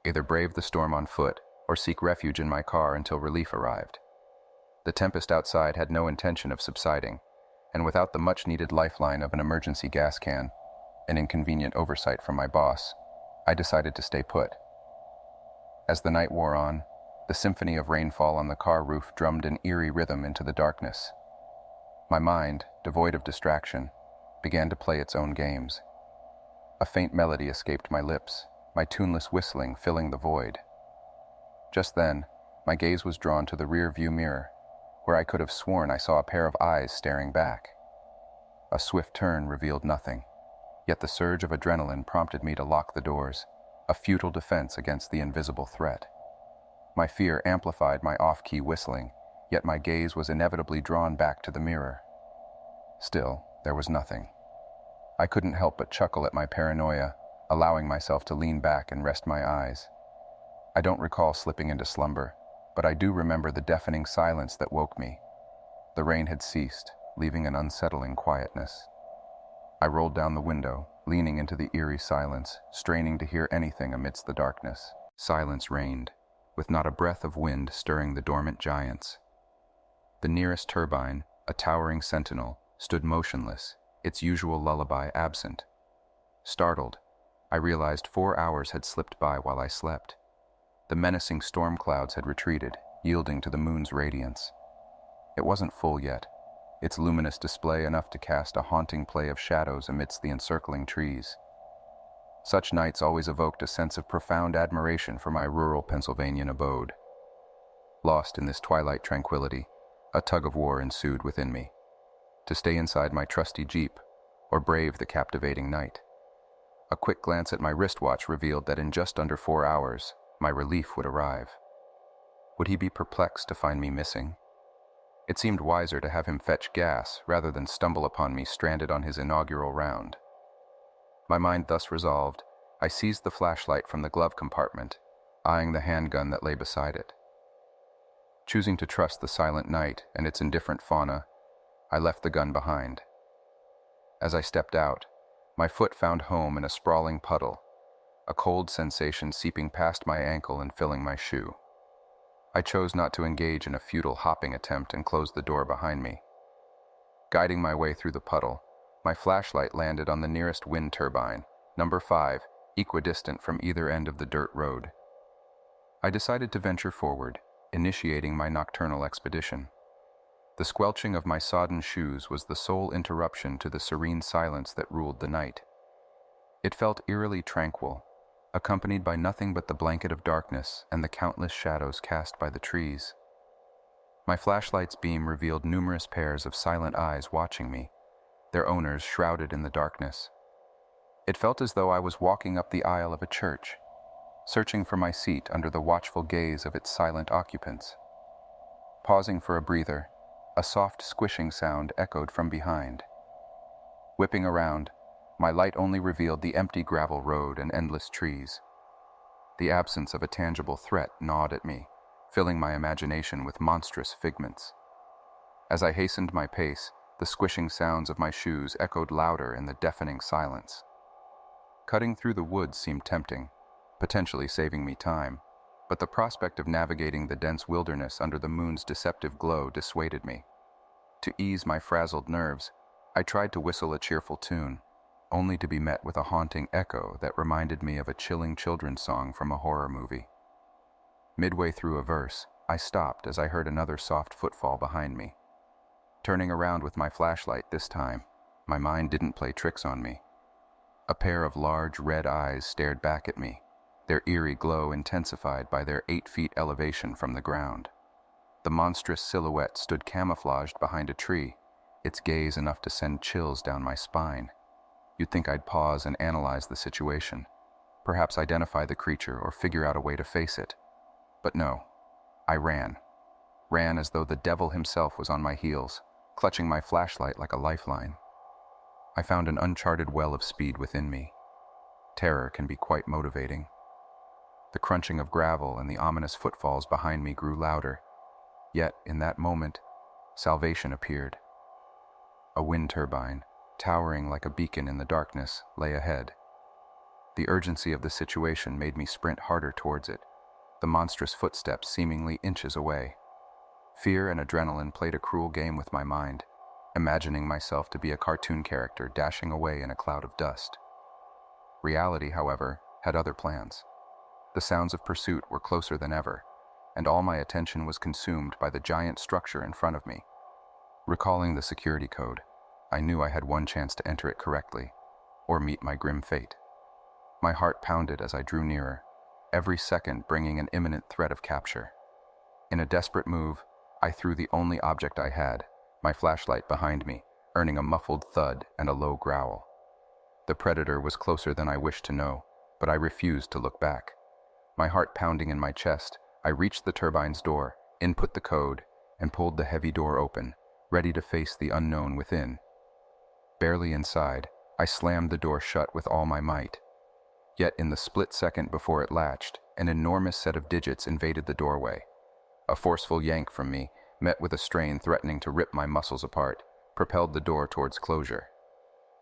either brave the storm on foot or seek refuge in my car until relief arrived. The tempest outside had no intention of subsiding, and without the much-needed lifeline of an emergency gas can, an inconvenient oversight from my boss, I decided to stay put. As the night wore on, the symphony of rainfall on the car roof drummed an eerie rhythm into the darkness. My mind, devoid of distraction, began to play its own games. A faint melody escaped my lips, my tuneless whistling filling the void. Just then, my gaze was drawn to the rear-view mirror, where I could have sworn I saw a pair of eyes staring back. A swift turn revealed nothing, yet the surge of adrenaline prompted me to lock the doors, a futile defense against the invisible threat. My fear amplified my off-key whistling, yet my gaze was inevitably drawn back to the mirror. Still, there was nothing. I couldn't help but chuckle at my paranoia, allowing myself to lean back and rest my eyes. I don't recall slipping into slumber, but I do remember the deafening silence that woke me. The rain had ceased, leaving an unsettling quietness. I rolled down the window, leaning into the eerie silence, straining to hear anything amidst the darkness. Silence reigned, with not a breath of wind stirring the dormant giants. The nearest turbine, a towering sentinel, stood motionless, its usual lullaby absent. Startled, I realized 4 hours had slipped by while I slept. The menacing storm clouds had retreated, yielding to the moon's radiance. It wasn't full yet, its luminous display enough to cast a haunting play of shadows amidst the encircling trees. Such nights always evoked a sense of profound admiration for my rural Pennsylvanian abode. Lost in this twilight tranquility, a tug-of-war ensued within me. To stay inside my trusty Jeep, or brave the captivating night. A quick glance at my wristwatch revealed that in just under 4 hours, my relief would arrive. Would he be perplexed to find me missing? It seemed wiser to have him fetch gas rather than stumble upon me stranded on his inaugural round. My mind thus resolved, I seized the flashlight from the glove compartment, eyeing the handgun that lay beside it. Choosing to trust the silent night and its indifferent fauna, I left the gun behind. As I stepped out, my foot found home in a sprawling puddle, a cold sensation seeping past my ankle and filling my shoe. I chose not to engage in a futile hopping attempt and closed the door behind me. Guiding my way through the puddle, my flashlight landed on the nearest wind turbine, number 5, equidistant from either end of the dirt road. I decided to venture forward, initiating my nocturnal expedition. The squelching of my sodden shoes was the sole interruption to the serene silence that ruled the night. It felt eerily tranquil, accompanied by nothing but the blanket of darkness and the countless shadows cast by the trees. My flashlight's beam revealed numerous pairs of silent eyes watching me, their owners shrouded in the darkness. It felt as though I was walking up the aisle of a church, searching for my seat under the watchful gaze of its silent occupants. Pausing for a breather, a soft squishing sound echoed from behind. Whipping around, my light only revealed the empty gravel road and endless trees. The absence of a tangible threat gnawed at me, filling my imagination with monstrous figments. As I hastened my pace, the squishing sounds of my shoes echoed louder in the deafening silence. Cutting through the woods seemed tempting, potentially saving me time, but the prospect of navigating the dense wilderness under the moon's deceptive glow dissuaded me. To ease my frazzled nerves, I tried to whistle a cheerful tune, only to be met with a haunting echo that reminded me of a chilling children's song from a horror movie. Midway through a verse, I stopped as I heard another soft footfall behind me. Turning around with my flashlight this time, my mind didn't play tricks on me. A pair of large red eyes stared back at me, their eerie glow intensified by their 8 feet elevation from the ground. The monstrous silhouette stood camouflaged behind a tree, its gaze enough to send chills down my spine. You'd think I'd pause and analyze the situation, perhaps identify the creature or figure out a way to face it. But no, I ran as though the devil himself was on my heels, clutching my flashlight like a lifeline. I found an uncharted well of speed within me. Terror can be quite motivating. The crunching of gravel and the ominous footfalls behind me grew louder, yet in that moment, salvation appeared. A wind turbine, towering like a beacon in the darkness, lay ahead. The urgency of the situation made me sprint harder towards it, the monstrous footsteps seemingly inches away. Fear and adrenaline played a cruel game with my mind, imagining myself to be a cartoon character dashing away in a cloud of dust. Reality, however, had other plans. The sounds of pursuit were closer than ever, and all my attention was consumed by the giant structure in front of me. Recalling the security code, I knew I had one chance to enter it correctly, or meet my grim fate. My heart pounded as I drew nearer, every second bringing an imminent threat of capture. In a desperate move, I threw the only object I had, my flashlight, behind me, earning a muffled thud and a low growl. The predator was closer than I wished to know, but I refused to look back. My heart pounding in my chest, I reached the turbine's door, input the code, and pulled the heavy door open, ready to face the unknown within. Barely inside, I slammed the door shut with all my might. Yet in the split second before it latched, an enormous set of digits invaded the doorway. A forceful yank from me, met with a strain threatening to rip my muscles apart, propelled the door towards closure.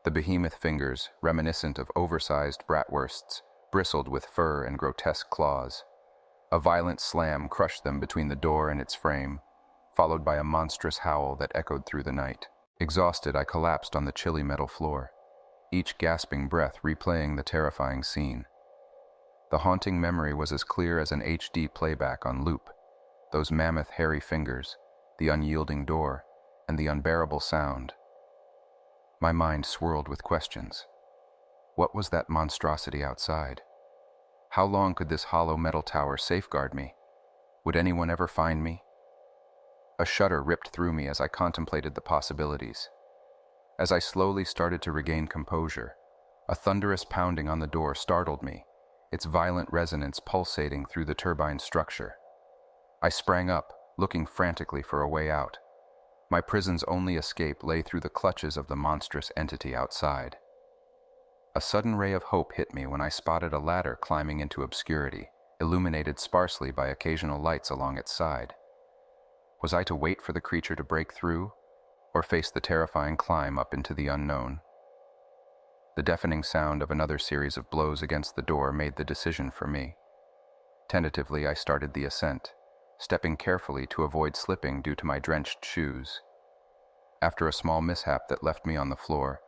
The behemoth fingers, reminiscent of oversized bratwursts, bristled with fur and grotesque claws. A violent slam crushed them between the door and its frame, followed by a monstrous howl that echoed through the night. Exhausted, I collapsed on the chilly metal floor, each gasping breath replaying the terrifying scene. The haunting memory was as clear as an HD playback on loop. Those mammoth hairy fingers, the unyielding door, and the unbearable sound. My mind swirled with questions. What was that monstrosity outside? How long could this hollow metal tower safeguard me? Would anyone ever find me? A shudder ripped through me as I contemplated the possibilities. As I slowly started to regain composure, a thunderous pounding on the door startled me, its violent resonance pulsating through the turbine structure. I sprang up, looking frantically for a way out. My prison's only escape lay through the clutches of the monstrous entity outside. A sudden ray of hope hit me when I spotted a ladder climbing into obscurity, illuminated sparsely by occasional lights along its side. Was I to wait for the creature to break through, or face the terrifying climb up into the unknown? The deafening sound of another series of blows against the door made the decision for me. Tentatively, I started the ascent, stepping carefully to avoid slipping due to my drenched shoes. After a small mishap that left me on the floor,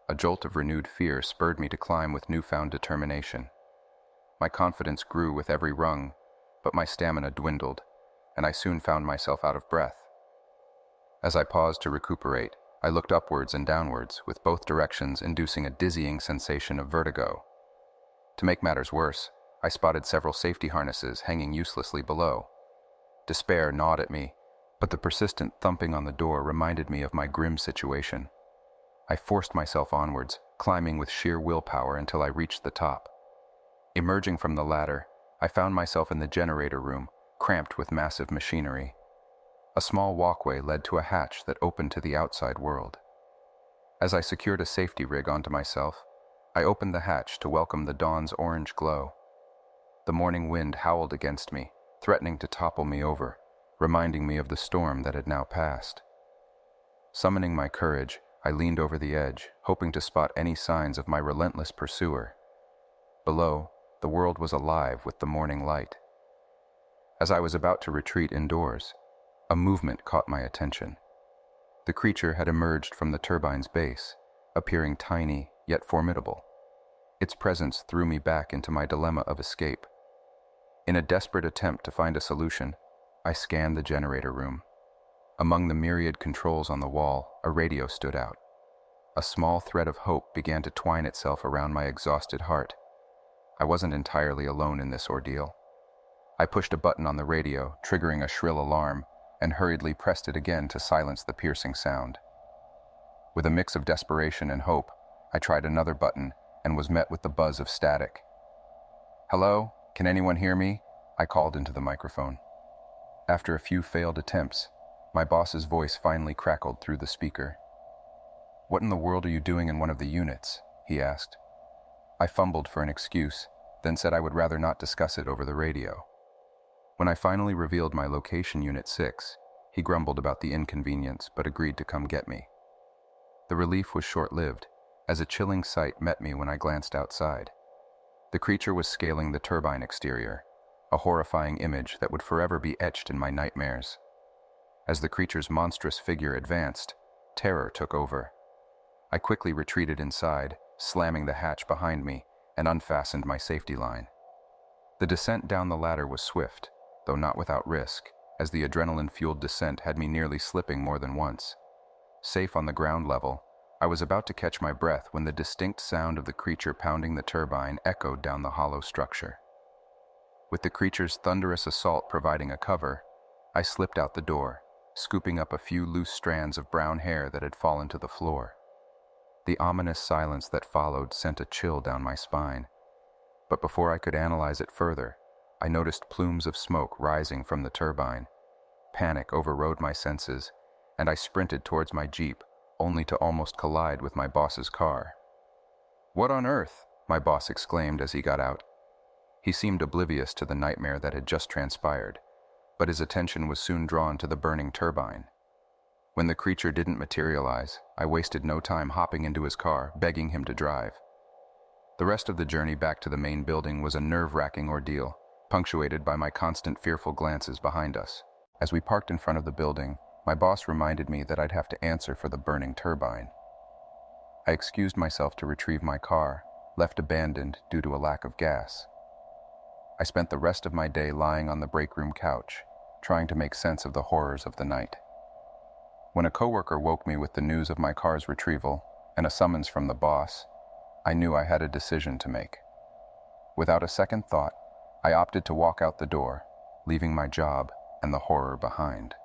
a jolt of renewed fear spurred me to climb with newfound determination. My confidence grew with every rung, but my stamina dwindled, and I soon found myself out of breath. As I paused to recuperate, I looked upwards and downwards, with both directions inducing a dizzying sensation of vertigo. To make matters worse, I spotted several safety harnesses hanging uselessly below. Despair gnawed at me, but the persistent thumping on the door reminded me of my grim situation. I forced myself onwards, climbing with sheer willpower until I reached the top. Emerging from the ladder, I found myself in the generator room, cramped with massive machinery. A small walkway led to a hatch that opened to the outside world. As I secured a safety rig onto myself, I opened the hatch to welcome the dawn's orange glow. The morning wind howled against me, threatening to topple me over, reminding me of the storm that had now passed. Summoning my courage, I leaned over the edge, hoping to spot any signs of my relentless pursuer. Below, the world was alive with the morning light. As I was about to retreat indoors, a movement caught my attention. The creature had emerged from the turbine's base, appearing tiny yet formidable. Its presence threw me back into my dilemma of escape. In a desperate attempt to find a solution, I scanned the generator room. Among the myriad controls on the wall, a radio stood out. A small thread of hope began to twine itself around my exhausted heart. I wasn't entirely alone in this ordeal. I pushed a button on the radio, triggering a shrill alarm, and hurriedly pressed it again to silence the piercing sound. With a mix of desperation and hope, I tried another button and was met with the buzz of static. "Hello? Can anyone hear me?" I called into the microphone. After a few failed attempts, my boss's voice finally crackled through the speaker. "What in the world are you doing in one of the units?" he asked. I fumbled for an excuse, then said I would rather not discuss it over the radio. When I finally revealed my location, Unit 6, he grumbled about the inconvenience but agreed to come get me. The relief was short-lived, as a chilling sight met me when I glanced outside. The creature was scaling the turbine exterior, a horrifying image that would forever be etched in my nightmares. As the creature's monstrous figure advanced, terror took over. I quickly retreated inside, slamming the hatch behind me, and unfastened my safety line. The descent down the ladder was swift, though not without risk, as the adrenaline-fueled descent had me nearly slipping more than once. Safe on the ground level, I was about to catch my breath when the distinct sound of the creature pounding the turbine echoed down the hollow structure. With the creature's thunderous assault providing a cover, I slipped out the door, scooping up a few loose strands of brown hair that had fallen to the floor. The ominous silence that followed sent a chill down my spine. But before I could analyze it further, I noticed plumes of smoke rising from the turbine. Panic overrode my senses, and I sprinted towards my Jeep, only to almost collide with my boss's car. "What on earth?" my boss exclaimed as he got out. He seemed oblivious to the nightmare that had just transpired, but his attention was soon drawn to the burning turbine. When the creature didn't materialize, I wasted no time hopping into his car, begging him to drive. The rest of the journey back to the main building was a nerve-wracking ordeal, punctuated by my constant fearful glances behind us. As we parked in front of the building, my boss reminded me that I'd have to answer for the burning turbine. I excused myself to retrieve my car, left abandoned due to a lack of gas. I spent the rest of my day lying on the break room couch, trying to make sense of the horrors of the night. When a coworker woke me with the news of my car's retrieval and a summons from the boss, I knew I had a decision to make. Without a second thought, I opted to walk out the door, leaving my job and the horror behind.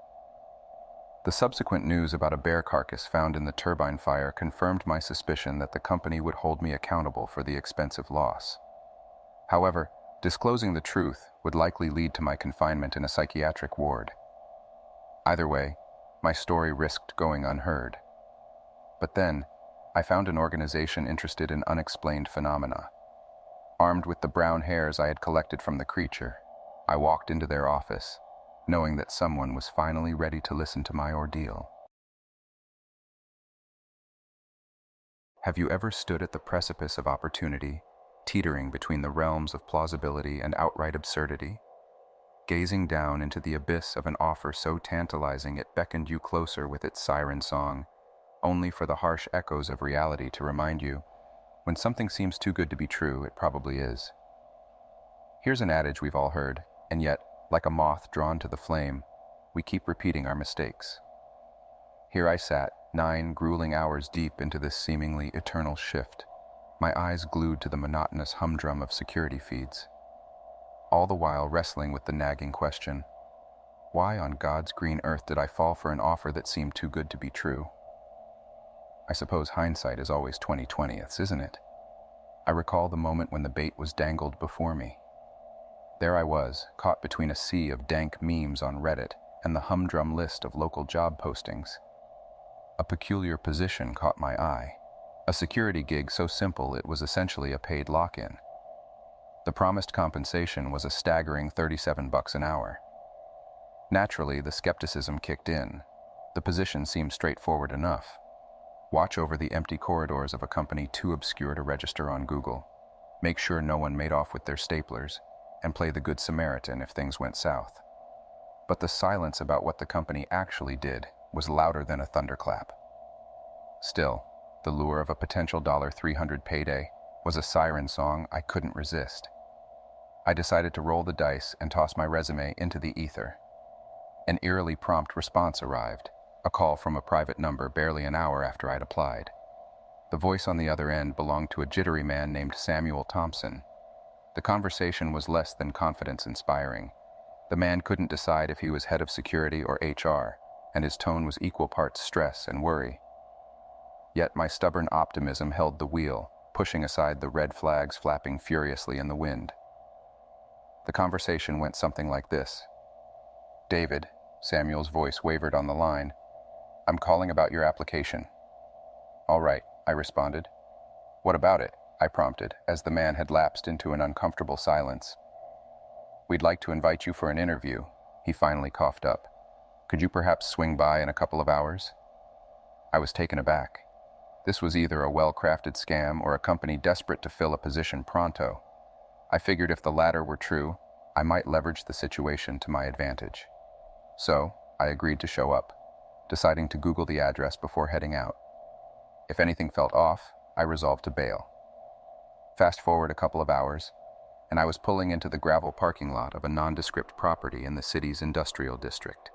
The subsequent news about a bear carcass found in the turbine fire confirmed my suspicion that the company would hold me accountable for the expensive loss. However, disclosing the truth would likely lead to my confinement in a psychiatric ward. Either way, my story risked going unheard. But then, I found an organization interested in unexplained phenomena. Armed with the brown hairs I had collected from the creature, I walked into their office, knowing that someone was finally ready to listen to my ordeal. Have you ever stood at the precipice of opportunity, teetering between the realms of plausibility and outright absurdity? Gazing down into the abyss of an offer so tantalizing it beckoned you closer with its siren song, only for the harsh echoes of reality to remind you, when something seems too good to be true, it probably is. Here's an adage we've all heard, and yet, like a moth drawn to the flame, we keep repeating our mistakes. Here I sat, 9 grueling hours deep into this seemingly eternal shift, my eyes glued to the monotonous humdrum of security feeds, all the while wrestling with the nagging question, why on God's green earth did I fall for an offer that seemed too good to be true? I suppose hindsight is always 20/20ths, isn't it? I recall the moment when the bait was dangled before me. There I was, caught between a sea of dank memes on Reddit and the humdrum list of local job postings. A peculiar position caught my eye, a security gig so simple it was essentially a paid lock-in. The promised compensation was a staggering $37 an hour. Naturally, the skepticism kicked in. The position seemed straightforward enough. Watch over the empty corridors of a company too obscure to register on Google, make sure no one made off with their staplers, and play the Good Samaritan if things went south. But the silence about what the company actually did was louder than a thunderclap. Still, the lure of a potential $300 payday was a siren song I couldn't resist. I decided to roll the dice and toss my resume into the ether. An eerily prompt response arrived, a call from a private number barely an hour after I'd applied. The voice on the other end belonged to a jittery man named Samuel Thompson. The conversation was less than confidence-inspiring. The man couldn't decide if he was head of security or HR, and his tone was equal parts stress and worry. Yet my stubborn optimism held the wheel, pushing aside the red flags flapping furiously in the wind. The conversation went something like this. "David," Samuel's voice wavered on the line, "I'm calling about your application." "All right," I responded. "What about it?" I prompted, as the man had lapsed into an uncomfortable silence. "We'd like to invite you for an interview," he finally coughed up. "Could you perhaps swing by in a couple of hours?" I was taken aback. This was either a well-crafted scam or a company desperate to fill a position pronto. I figured if the latter were true, I might leverage the situation to my advantage. So, I agreed to show up, deciding to Google the address before heading out. If anything felt off, I resolved to bail. Fast forward a couple of hours, and I was pulling into the gravel parking lot of a nondescript property in the city's industrial district.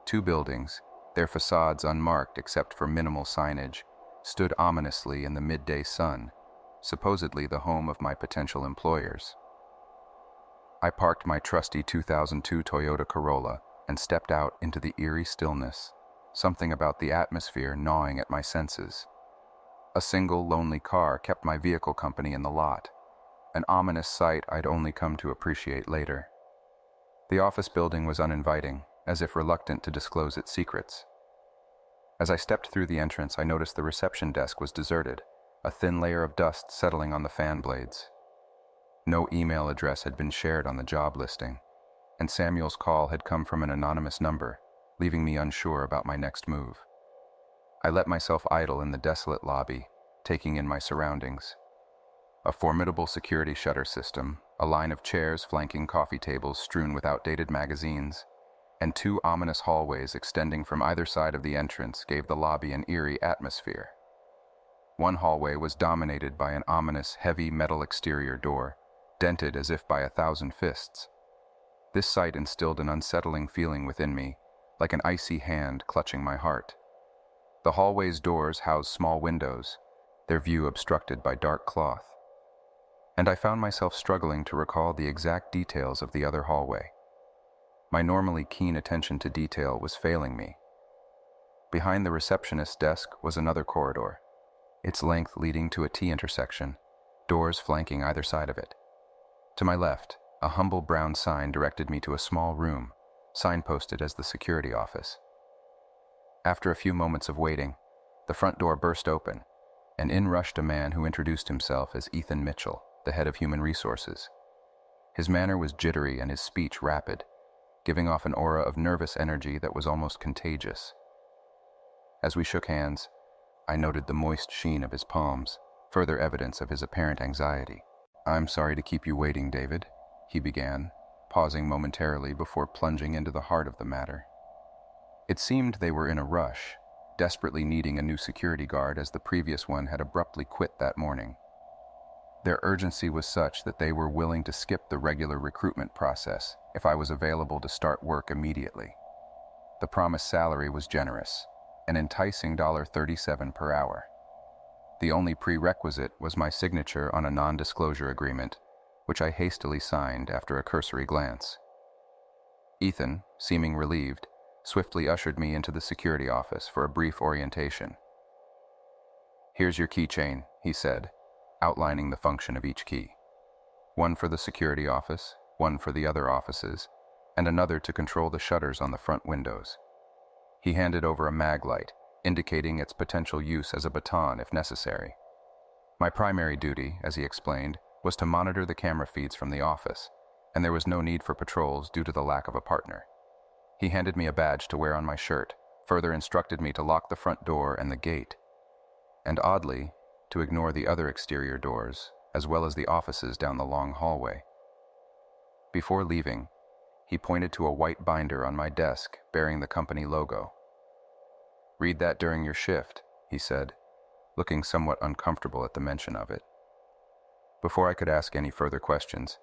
2 buildings, their facades unmarked except for minimal signage, stood ominously in the midday sun, supposedly the home of my potential employers. I parked my trusty 2002 Toyota Corolla and stepped out into the eerie stillness, something about the atmosphere gnawing at my senses. A single lonely car kept my vehicle company in the lot, an ominous sight I'd only come to appreciate later. The office building was uninviting, as if reluctant to disclose its secrets. As I stepped through the entrance, I noticed the reception desk was deserted, a thin layer of dust settling on the fan blades. No email address had been shared on the job listing, and Samuel's call had come from an anonymous number, leaving me unsure about my next move. I let myself idle in the desolate lobby, taking in my surroundings. A formidable security shutter system, a line of chairs flanking coffee tables strewn with outdated magazines, and 2 ominous hallways extending from either side of the entrance gave the lobby an eerie atmosphere. One hallway was dominated by an ominous, heavy metal exterior door, dented as if by 1,000 fists. This sight instilled an unsettling feeling within me, like an icy hand clutching my heart. The hallway's doors housed small windows, their view obstructed by dark cloth. And I found myself struggling to recall the exact details of the other hallway. My normally keen attention to detail was failing me. Behind the receptionist's desk was another corridor, its length leading to a T-intersection, doors flanking either side of it. To my left, a humble brown sign directed me to a small room, signposted as the security office. After a few moments of waiting, the front door burst open, and in rushed a man who introduced himself as Ethan Mitchell, the head of human resources. His manner was jittery and his speech rapid, giving off an aura of nervous energy that was almost contagious. As we shook hands, I noted the moist sheen of his palms, further evidence of his apparent anxiety. "I'm sorry to keep you waiting, David," he began, pausing momentarily before plunging into the heart of the matter. It seemed they were in a rush, desperately needing a new security guard as the previous one had abruptly quit that morning. Their urgency was such that they were willing to skip the regular recruitment process if I was available to start work immediately. The promised salary was generous, an enticing $37 per hour. The only prerequisite was my signature on a non-disclosure agreement, which I hastily signed after a cursory glance. Ethan, seeming relieved, swiftly ushered me into the security office for a brief orientation. "Here's your keychain," he said, outlining the function of each key. One for the security office, one for the other offices, and another to control the shutters on the front windows. He handed over a mag light, indicating its potential use as a baton if necessary. My primary duty, as he explained, was to monitor the camera feeds from the office, and there was no need for patrols due to the lack of a partner. He handed me a badge to wear on my shirt, further instructed me to lock the front door and the gate, and oddly, to ignore the other exterior doors, as well as the offices down the long hallway. Before leaving, he pointed to a white binder on my desk bearing the company logo. "Read that during your shift," he said, looking somewhat uncomfortable at the mention of it. Before I could ask any further questions,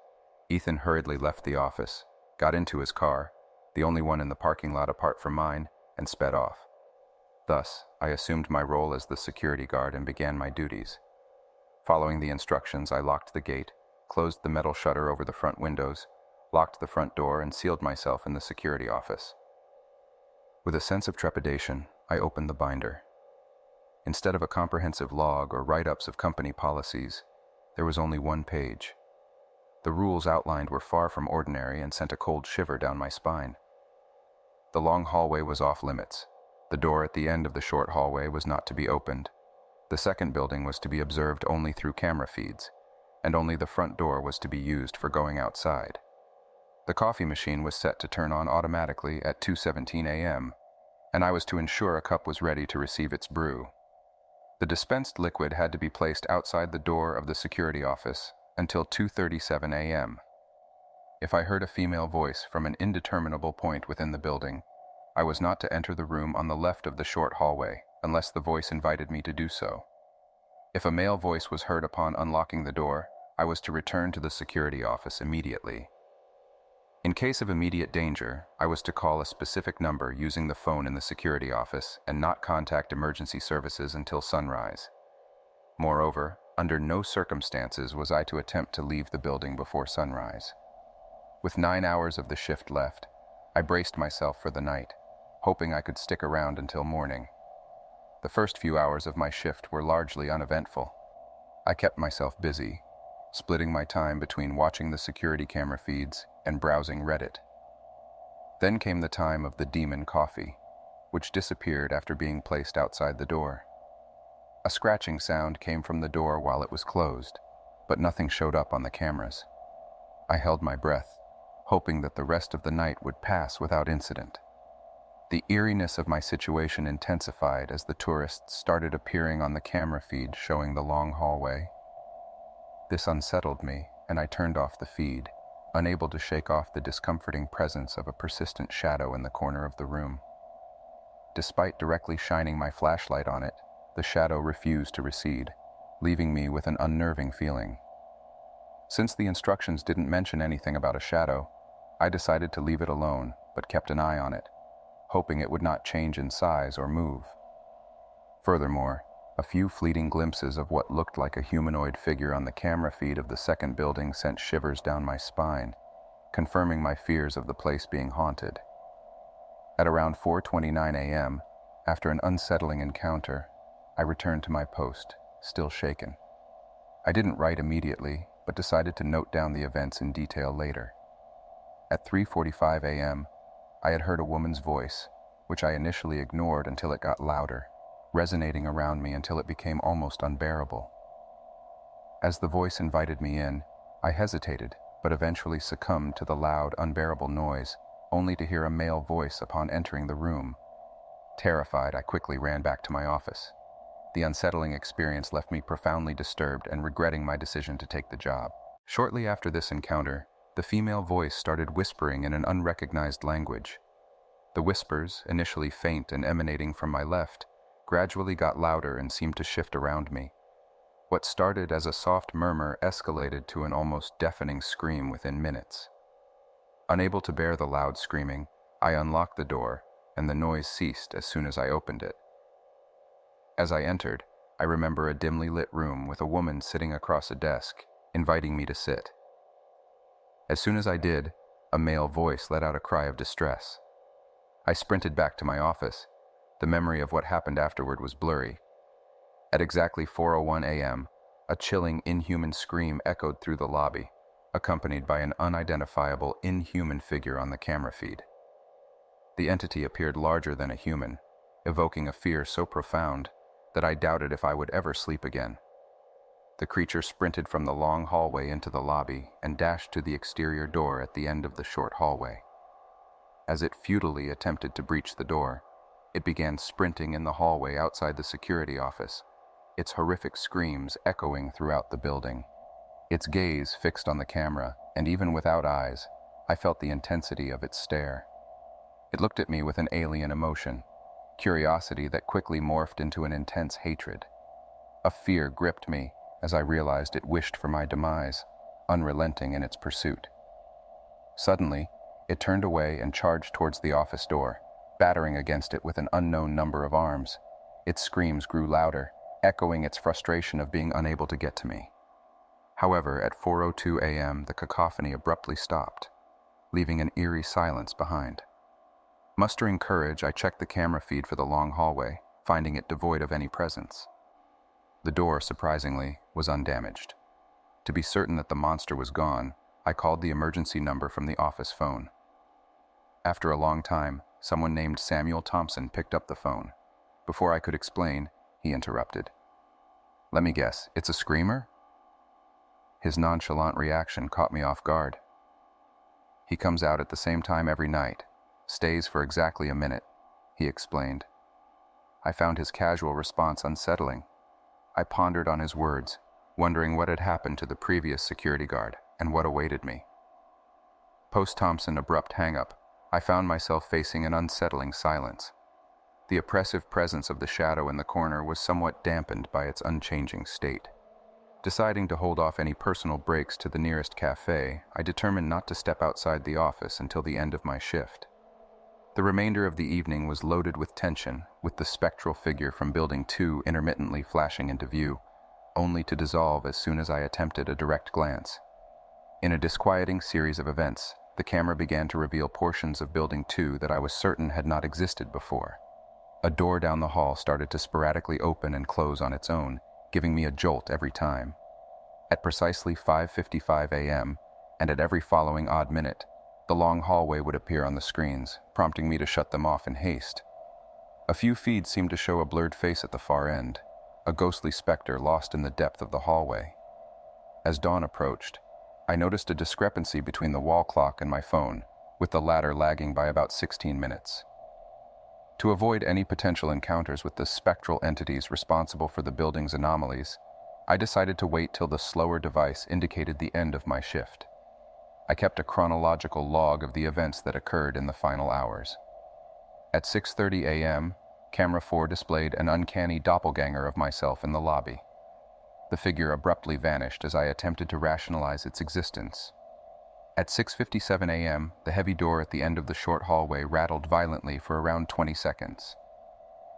Ethan hurriedly left the office, got into his car, the only one in the parking lot apart from mine, and sped off. Thus, I assumed my role as the security guard and began my duties. Following the instructions, I locked the gate, closed the metal shutter over the front windows, locked the front door, and sealed myself in the security office. With a sense of trepidation, I opened the binder. Instead of a comprehensive log or write-ups of company policies, there was only one page. The rules outlined were far from ordinary and sent a cold shiver down my spine. The long hallway was off limits. The door at the end of the short hallway was not to be opened. The second building was to be observed only through camera feeds, and only the front door was to be used for going outside. The coffee machine was set to turn on automatically at 2:17 a.m., and I was to ensure a cup was ready to receive its brew. The dispensed liquid had to be placed outside the door of the security office until 2:37 a.m. If I heard a female voice from an indeterminable point within the building, I was not to enter the room on the left of the short hallway unless the voice invited me to do so. If a male voice was heard upon unlocking the door, I was to return to the security office immediately. In case of immediate danger, I was to call a specific number using the phone in the security office and not contact emergency services until sunrise. Moreover, under no circumstances was I to attempt to leave the building before sunrise. With 9 hours of the shift left, I braced myself for the night, hoping I could stick around until morning. The first few hours of my shift were largely uneventful. I kept myself busy, splitting my time between watching the security camera feeds and browsing Reddit. Then came the time of the demon coffee, which disappeared after being placed outside the door. A scratching sound came from the door while it was closed, but nothing showed up on the cameras. I held my breath, hoping that the rest of the night would pass without incident. The eeriness of my situation intensified as the tourists started appearing on the camera feed showing the long hallway. This unsettled me, and I turned off the feed, unable to shake off the discomforting presence of a persistent shadow in the corner of the room. Despite directly shining my flashlight on it, the shadow refused to recede, leaving me with an unnerving feeling. Since the instructions didn't mention anything about a shadow, I decided to leave it alone, but kept an eye on it, hoping it would not change in size or move. Furthermore, a few fleeting glimpses of what looked like a humanoid figure on the camera feed of the second building sent shivers down my spine, confirming my fears of the place being haunted. At around 4:29 a.m., after an unsettling encounter, I returned to my post, still shaken. I didn't write immediately, but decided to note down the events in detail later. At 3:45 a.m., I had heard a woman's voice, which I initially ignored until it got louder, resonating around me until it became almost unbearable. As the voice invited me in, I hesitated, but eventually succumbed to the loud, unbearable noise, only to hear a male voice upon entering the room. Terrified, I quickly ran back to my office. The unsettling experience left me profoundly disturbed and regretting my decision to take the job. Shortly after this encounter, the female voice started whispering in an unrecognized language. The whispers, initially faint and emanating from my left, gradually got louder and seemed to shift around me. What started as a soft murmur escalated to an almost deafening scream within minutes. Unable to bear the loud screaming, I unlocked the door, and the noise ceased as soon as I opened it. As I entered, I remember a dimly lit room with a woman sitting across a desk, inviting me to sit. As soon as I did, a male voice let out a cry of distress. I sprinted back to my office. The memory of what happened afterward was blurry. At exactly 4:01 a.m., a chilling, inhuman scream echoed through the lobby, accompanied by an unidentifiable, inhuman figure on the camera feed. The entity appeared larger than a human, evoking a fear so profound that I doubted if I would ever sleep again. The creature sprinted from the long hallway into the lobby and dashed to the exterior door at the end of the short hallway. As it futilely attempted to breach the door, it began sprinting in the hallway outside the security office, its horrific screams echoing throughout the building. Its gaze fixed on the camera, and even without eyes, I felt the intensity of its stare. It looked at me with an alien emotion, curiosity that quickly morphed into an intense hatred. A fear gripped me as I realized it wished for my demise, unrelenting in its pursuit. Suddenly, it turned away and charged towards the office door, battering against it with an unknown number of arms. Its screams grew louder, echoing its frustration of being unable to get to me. However, at 4:02 a.m., the cacophony abruptly stopped, leaving an eerie silence behind. Mustering courage, I checked the camera feed for the long hallway, finding it devoid of any presence. The door, surprisingly, was undamaged. To be certain that the monster was gone, I called the emergency number from the office phone. After a long time, someone named Samuel Thompson picked up the phone. Before I could explain, he interrupted. "Let me guess, it's a screamer?" His nonchalant reaction caught me off guard. "He comes out at the same time every night, stays for exactly a minute," he explained. I found his casual response unsettling. I pondered on his words, wondering what had happened to the previous security guard and what awaited me. Post Thompson's abrupt hang-up, I found myself facing an unsettling silence. The oppressive presence of the shadow in the corner was somewhat dampened by its unchanging state. Deciding to hold off any personal breaks to the nearest cafe, I determined not to step outside the office until the end of my shift. The remainder of the evening was loaded with tension, with the spectral figure from Building 2 intermittently flashing into view, only to dissolve as soon as I attempted a direct glance. In a disquieting series of events, the camera began to reveal portions of Building 2 that I was certain had not existed before. A door down the hall started to sporadically open and close on its own, giving me a jolt every time. At precisely 5:55 a.m., and at every following odd minute, the long hallway would appear on the screens, prompting me to shut them off in haste. A few feeds seemed to show a blurred face at the far end, a ghostly specter lost in the depth of the hallway. As dawn approached, I noticed a discrepancy between the wall clock and my phone, with the latter lagging by about 16 minutes. To avoid any potential encounters with the spectral entities responsible for the building's anomalies, I decided to wait till the slower device indicated the end of my shift. I kept a chronological log of the events that occurred in the final hours. At 6:30 a.m., Camera 4 displayed an uncanny doppelganger of myself in the lobby. The figure abruptly vanished as I attempted to rationalize its existence. At 6:57 a.m., the heavy door at the end of the short hallway rattled violently for around 20 seconds.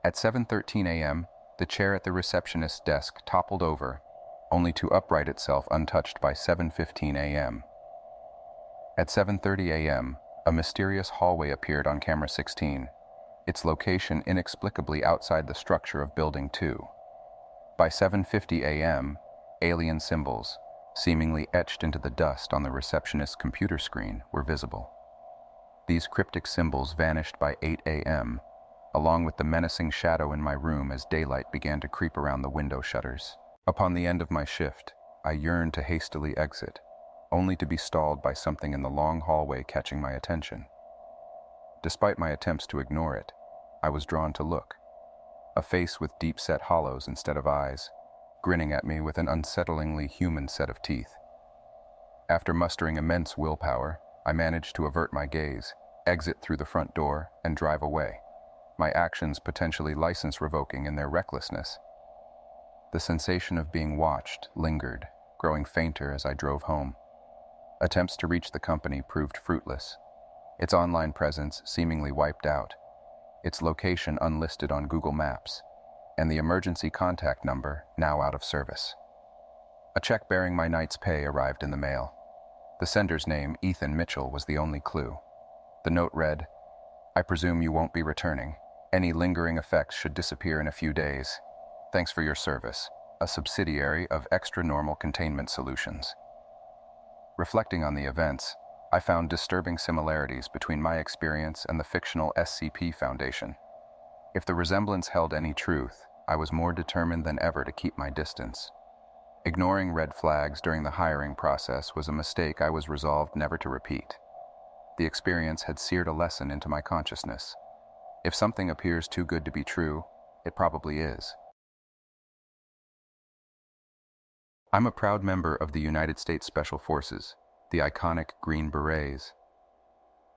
At 7:13 a.m., the chair at the receptionist's desk toppled over, only to upright itself untouched by 7:15 a.m. At 7:30 a.m., a mysterious hallway appeared on camera 16, its location inexplicably outside the structure of Building 2. By 7:50 a.m., alien symbols, seemingly etched into the dust on the receptionist's computer screen, were visible. These cryptic symbols vanished by 8 a.m., along with the menacing shadow in my room as daylight began to creep around the window shutters. Upon the end of my shift, I yearned to hastily exit, only to be stalled by something in the long hallway catching my attention. Despite my attempts to ignore it, I was drawn to look. A face with deep-set hollows instead of eyes, grinning at me with an unsettlingly human set of teeth. After mustering immense willpower, I managed to avert my gaze, exit through the front door, and drive away, my actions potentially license-revoking in their recklessness. The sensation of being watched lingered, growing fainter as I drove home. Attempts to reach the company proved fruitless, its online presence seemingly wiped out, its location unlisted on Google Maps, and the emergency contact number now out of service. A check bearing my night's pay arrived in the mail. The sender's name, Ethan Mitchell, was the only clue. The note read, "I presume you won't be returning. Any lingering effects should disappear in a few days. Thanks for your service. A subsidiary of Extra Normal Containment Solutions." Reflecting on the events, I found disturbing similarities between my experience and the fictional SCP Foundation. If the resemblance held any truth, I was more determined than ever to keep my distance. Ignoring red flags during the hiring process was a mistake I was resolved never to repeat. The experience had seared a lesson into my consciousness. If something appears too good to be true, it probably is. I'm a proud member of the United States Special Forces, the iconic Green Berets.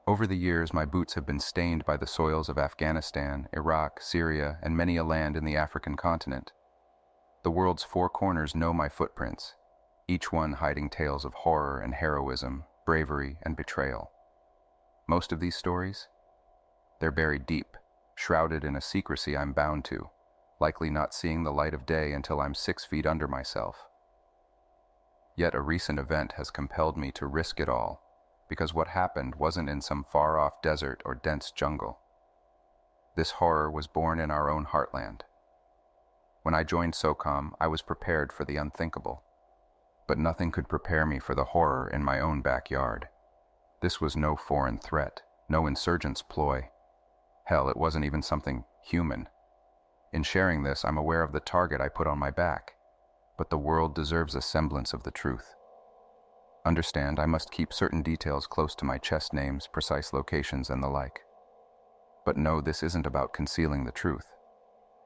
Over the years, my boots have been stained by the soils of Afghanistan, Iraq, Syria, and many a land in the African continent. The world's four corners know my footprints, each one hiding tales of horror and heroism, bravery and betrayal. Most of these stories? They're buried deep, shrouded in a secrecy I'm bound to, likely not seeing the light of day until I'm 6 feet under myself. Yet a recent event has compelled me to risk it all, because what happened wasn't in some far-off desert or dense jungle. This horror was born in our own heartland. When I joined SOCOM, I was prepared for the unthinkable, but nothing could prepare me for the horror in my own backyard. This was no foreign threat, no insurgent's ploy. Hell, it wasn't even something human. In sharing this, I'm aware of the target I put on my back, but the world deserves a semblance of the truth. Understand, I must keep certain details close to my chest names, precise locations, and the like. But no, this isn't about concealing the truth.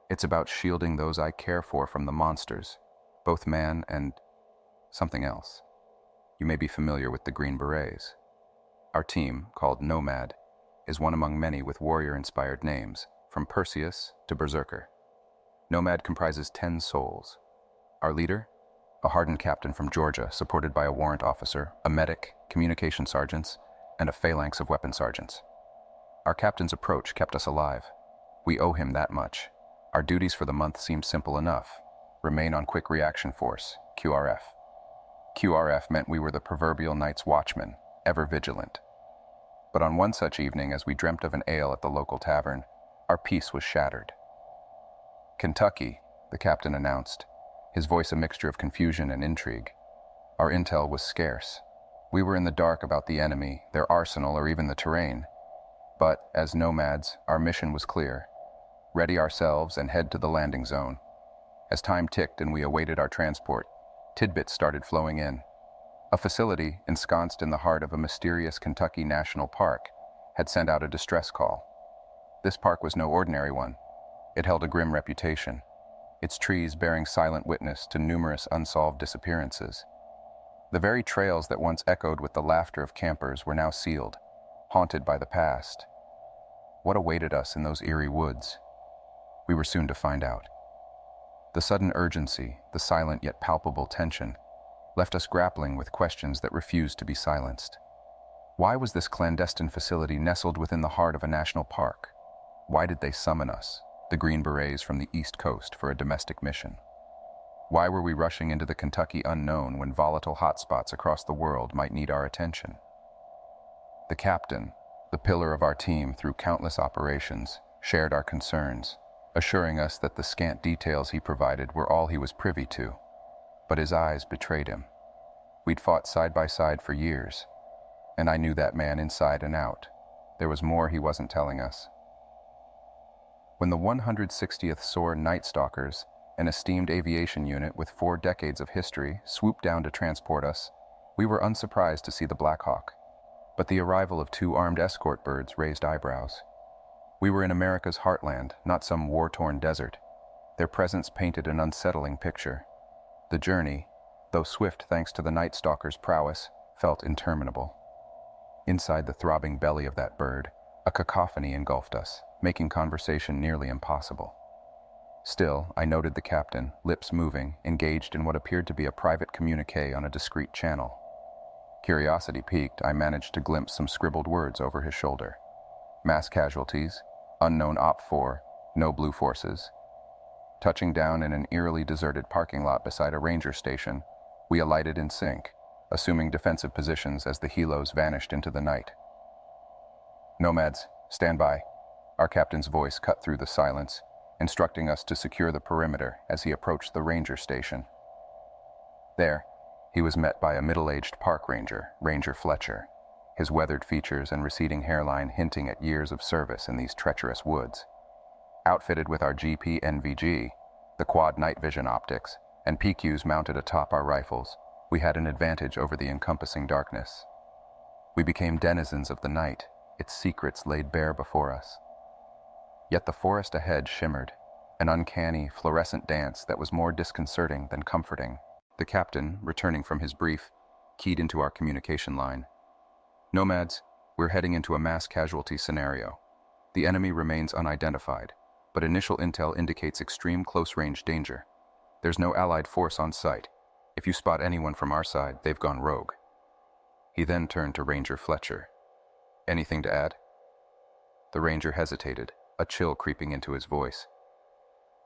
It's about shielding those I care for from the monsters, both man and something else. You may be familiar with the Green Berets. Our team, called Nomad, is one among many with warrior-inspired names, from Perseus to Berserker. Nomad comprises 10 souls. Our leader? A hardened captain from Georgia, supported by a warrant officer, a medic, communication sergeants, and a phalanx of weapon sergeants. Our captain's approach kept us alive. We owe him that much. Our duties for the month seemed simple enough. Remain on Quick Reaction Force, QRF. QRF meant we were the proverbial night's watchmen, ever vigilant. But on one such evening, as we dreamt of an ale at the local tavern, our peace was shattered. "Kentucky," the captain announced, his voice a mixture of confusion and intrigue. Our intel was scarce. We were in the dark about the enemy, their arsenal, or even the terrain. But, as nomads, our mission was clear. Ready ourselves and head to the landing zone. As time ticked and we awaited our transport, tidbits started flowing in. A facility, ensconced in the heart of a mysterious Kentucky National Park, had sent out a distress call. This park was no ordinary one. It held a grim reputation, its trees bearing silent witness to numerous unsolved disappearances. The very trails that once echoed with the laughter of campers were now sealed, haunted by the past. What awaited us in those eerie woods? We were soon to find out. The sudden urgency, the silent yet palpable tension, left us grappling with questions that refused to be silenced. Why was this clandestine facility nestled within the heart of a national park? Why did they summon us, the Green Berets from the East Coast, for a domestic mission? Why were we rushing into the Kentucky unknown when volatile hotspots across the world might need our attention? The captain, the pillar of our team through countless operations, shared our concerns, assuring us that the scant details he provided were all he was privy to. But his eyes betrayed him. We'd fought side by side for years, and I knew that man inside and out. There was more he wasn't telling us. When the 160th SOAR Night Stalkers, an esteemed aviation unit with 4 decades of history, swooped down to transport us, we were unsurprised to see the Black Hawk. But the arrival of 2 armed escort birds raised eyebrows. We were in America's heartland, not some war-torn desert. Their presence painted an unsettling picture. The journey, though swift thanks to the Night Stalker's prowess, felt interminable. Inside the throbbing belly of that bird, a cacophony engulfed us, making conversation nearly impossible. Still, I noted the captain, lips moving, engaged in what appeared to be a private communique on a discreet channel. Curiosity piqued, I managed to glimpse some scribbled words over his shoulder. Mass casualties, unknown OP4, no blue forces. Touching down in an eerily deserted parking lot beside a ranger station, we alighted in sync, assuming defensive positions as the helos vanished into the night. Nomads, stand by. Our captain's voice cut through the silence, instructing us to secure the perimeter as he approached the ranger station. There, he was met by a middle-aged park ranger, Ranger Fletcher, his weathered features and receding hairline hinting at years of service in these treacherous woods. Outfitted with our GP-NVG, the quad night vision optics, and PQs mounted atop our rifles, we had an advantage over the encompassing darkness. We became denizens of the night, its secrets laid bare before us. Yet the forest ahead shimmered, an uncanny, fluorescent dance that was more disconcerting than comforting. The captain, returning from his brief, keyed into our communication line. Nomads, we're heading into a mass casualty scenario. The enemy remains unidentified, but initial intel indicates extreme close-range danger. There's no allied force on site. If you spot anyone from our side, they've gone rogue. He then turned to Ranger Fletcher. Anything to add? The ranger hesitated, a chill creeping into his voice.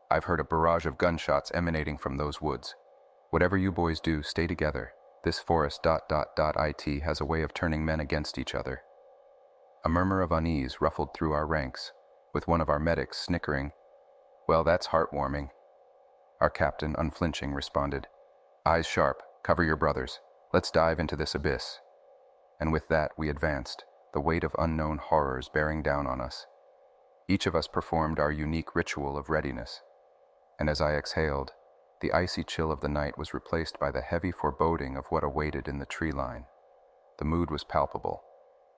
I've heard a barrage of gunshots emanating from those woods. Whatever you boys do, stay together. This forest ... It has a way of turning men against each other. A murmur of unease ruffled through our ranks, with one of our medics snickering, "Well, that's heartwarming." Our captain, unflinching, responded, "Eyes sharp, cover your brothers. Let's dive into this abyss." And with that, we advanced, the weight of unknown horrors bearing down on us. Each of us performed our unique ritual of readiness, and as I exhaled, the icy chill of the night was replaced by the heavy foreboding of what awaited in the tree line. The mood was palpable.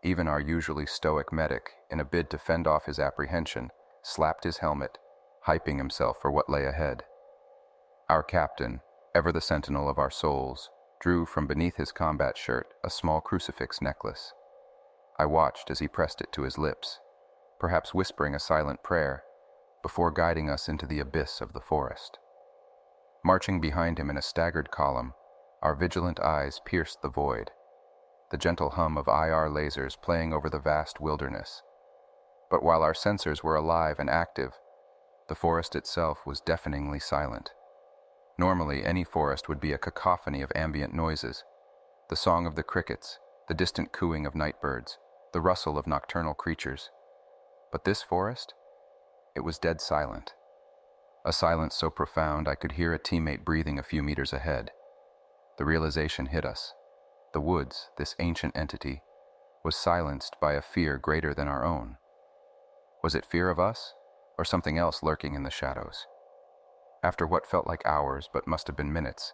Even our usually stoic medic, in a bid to fend off his apprehension, slapped his helmet, hyping himself for what lay ahead. Our captain, ever the sentinel of our souls, drew from beneath his combat shirt a small crucifix necklace. I watched as he pressed it to his lips, perhaps whispering a silent prayer, before guiding us into the abyss of the forest. Marching behind him in a staggered column, our vigilant eyes pierced the void, the gentle hum of IR lasers playing over the vast wilderness. But while our sensors were alive and active, the forest itself was deafeningly silent. Normally, any forest would be a cacophony of ambient noises, the song of the crickets, the distant cooing of night birds, the rustle of nocturnal creatures. But this forest? It was dead silent. A silence so profound I could hear a teammate breathing a few meters ahead. The realization hit us. The woods, this ancient entity, was silenced by a fear greater than our own. Was it fear of us, or something else lurking in the shadows? After what felt like hours but must have been minutes,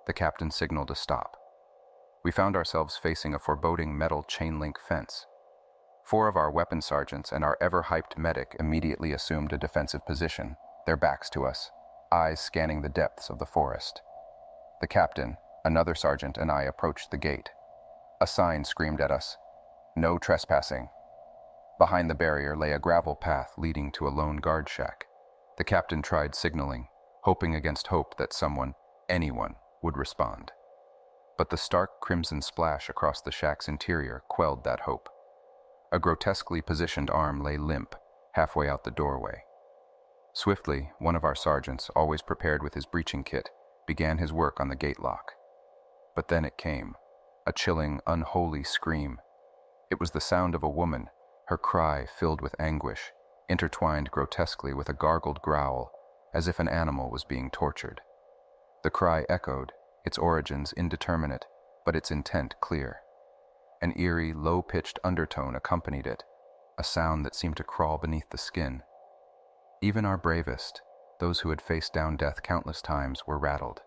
the captain signaled a stop. We found ourselves facing a foreboding metal chain-link fence. 4 of our weapon sergeants and our ever-hyped medic immediately assumed a defensive position, their backs to us, eyes scanning the depths of the forest. The captain, another sergeant, and I approached the gate. A sign screamed at us, "No trespassing." Behind the barrier lay a gravel path leading to a lone guard shack. The captain tried signaling, hoping against hope that someone, anyone, would respond. But the stark crimson splash across the shack's interior quelled that hope. A grotesquely positioned arm lay limp, halfway out the doorway. Swiftly, one of our sergeants, always prepared with his breaching kit, began his work on the gate lock. But then it came, a chilling, unholy scream. It was the sound of a woman, her cry filled with anguish, intertwined grotesquely with a gargled growl, as if an animal was being tortured. The cry echoed, its origins indeterminate, but its intent clear. An eerie, low-pitched undertone accompanied it, a sound that seemed to crawl beneath the skin. Even our bravest, those who had faced down death countless times, were rattled.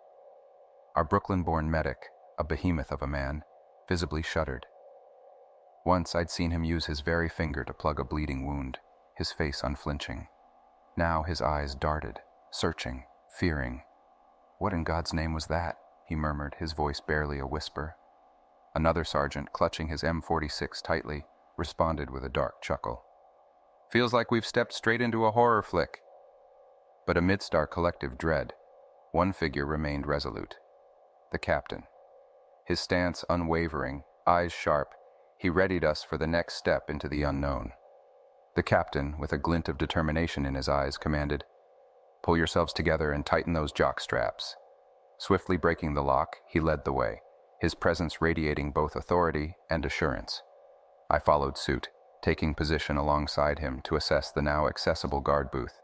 Our Brooklyn-born medic, a behemoth of a man, visibly shuddered. Once I'd seen him use his very finger to plug a bleeding wound, his face unflinching. Now his eyes darted, searching, fearing. "What in God's name was that?" he murmured, his voice barely a whisper. Another sergeant, clutching his M46 tightly, responded with a dark chuckle. "Feels like we've stepped straight into a horror flick." But amidst our collective dread, one figure remained resolute. The captain. His stance unwavering, eyes sharp, he readied us for the next step into the unknown. The captain, with a glint of determination in his eyes, commanded, "Pull yourselves together and tighten those jock straps." Swiftly breaking the lock, he led the way, his presence radiating both authority and assurance. I followed suit, taking position alongside him to assess the now accessible guard booth.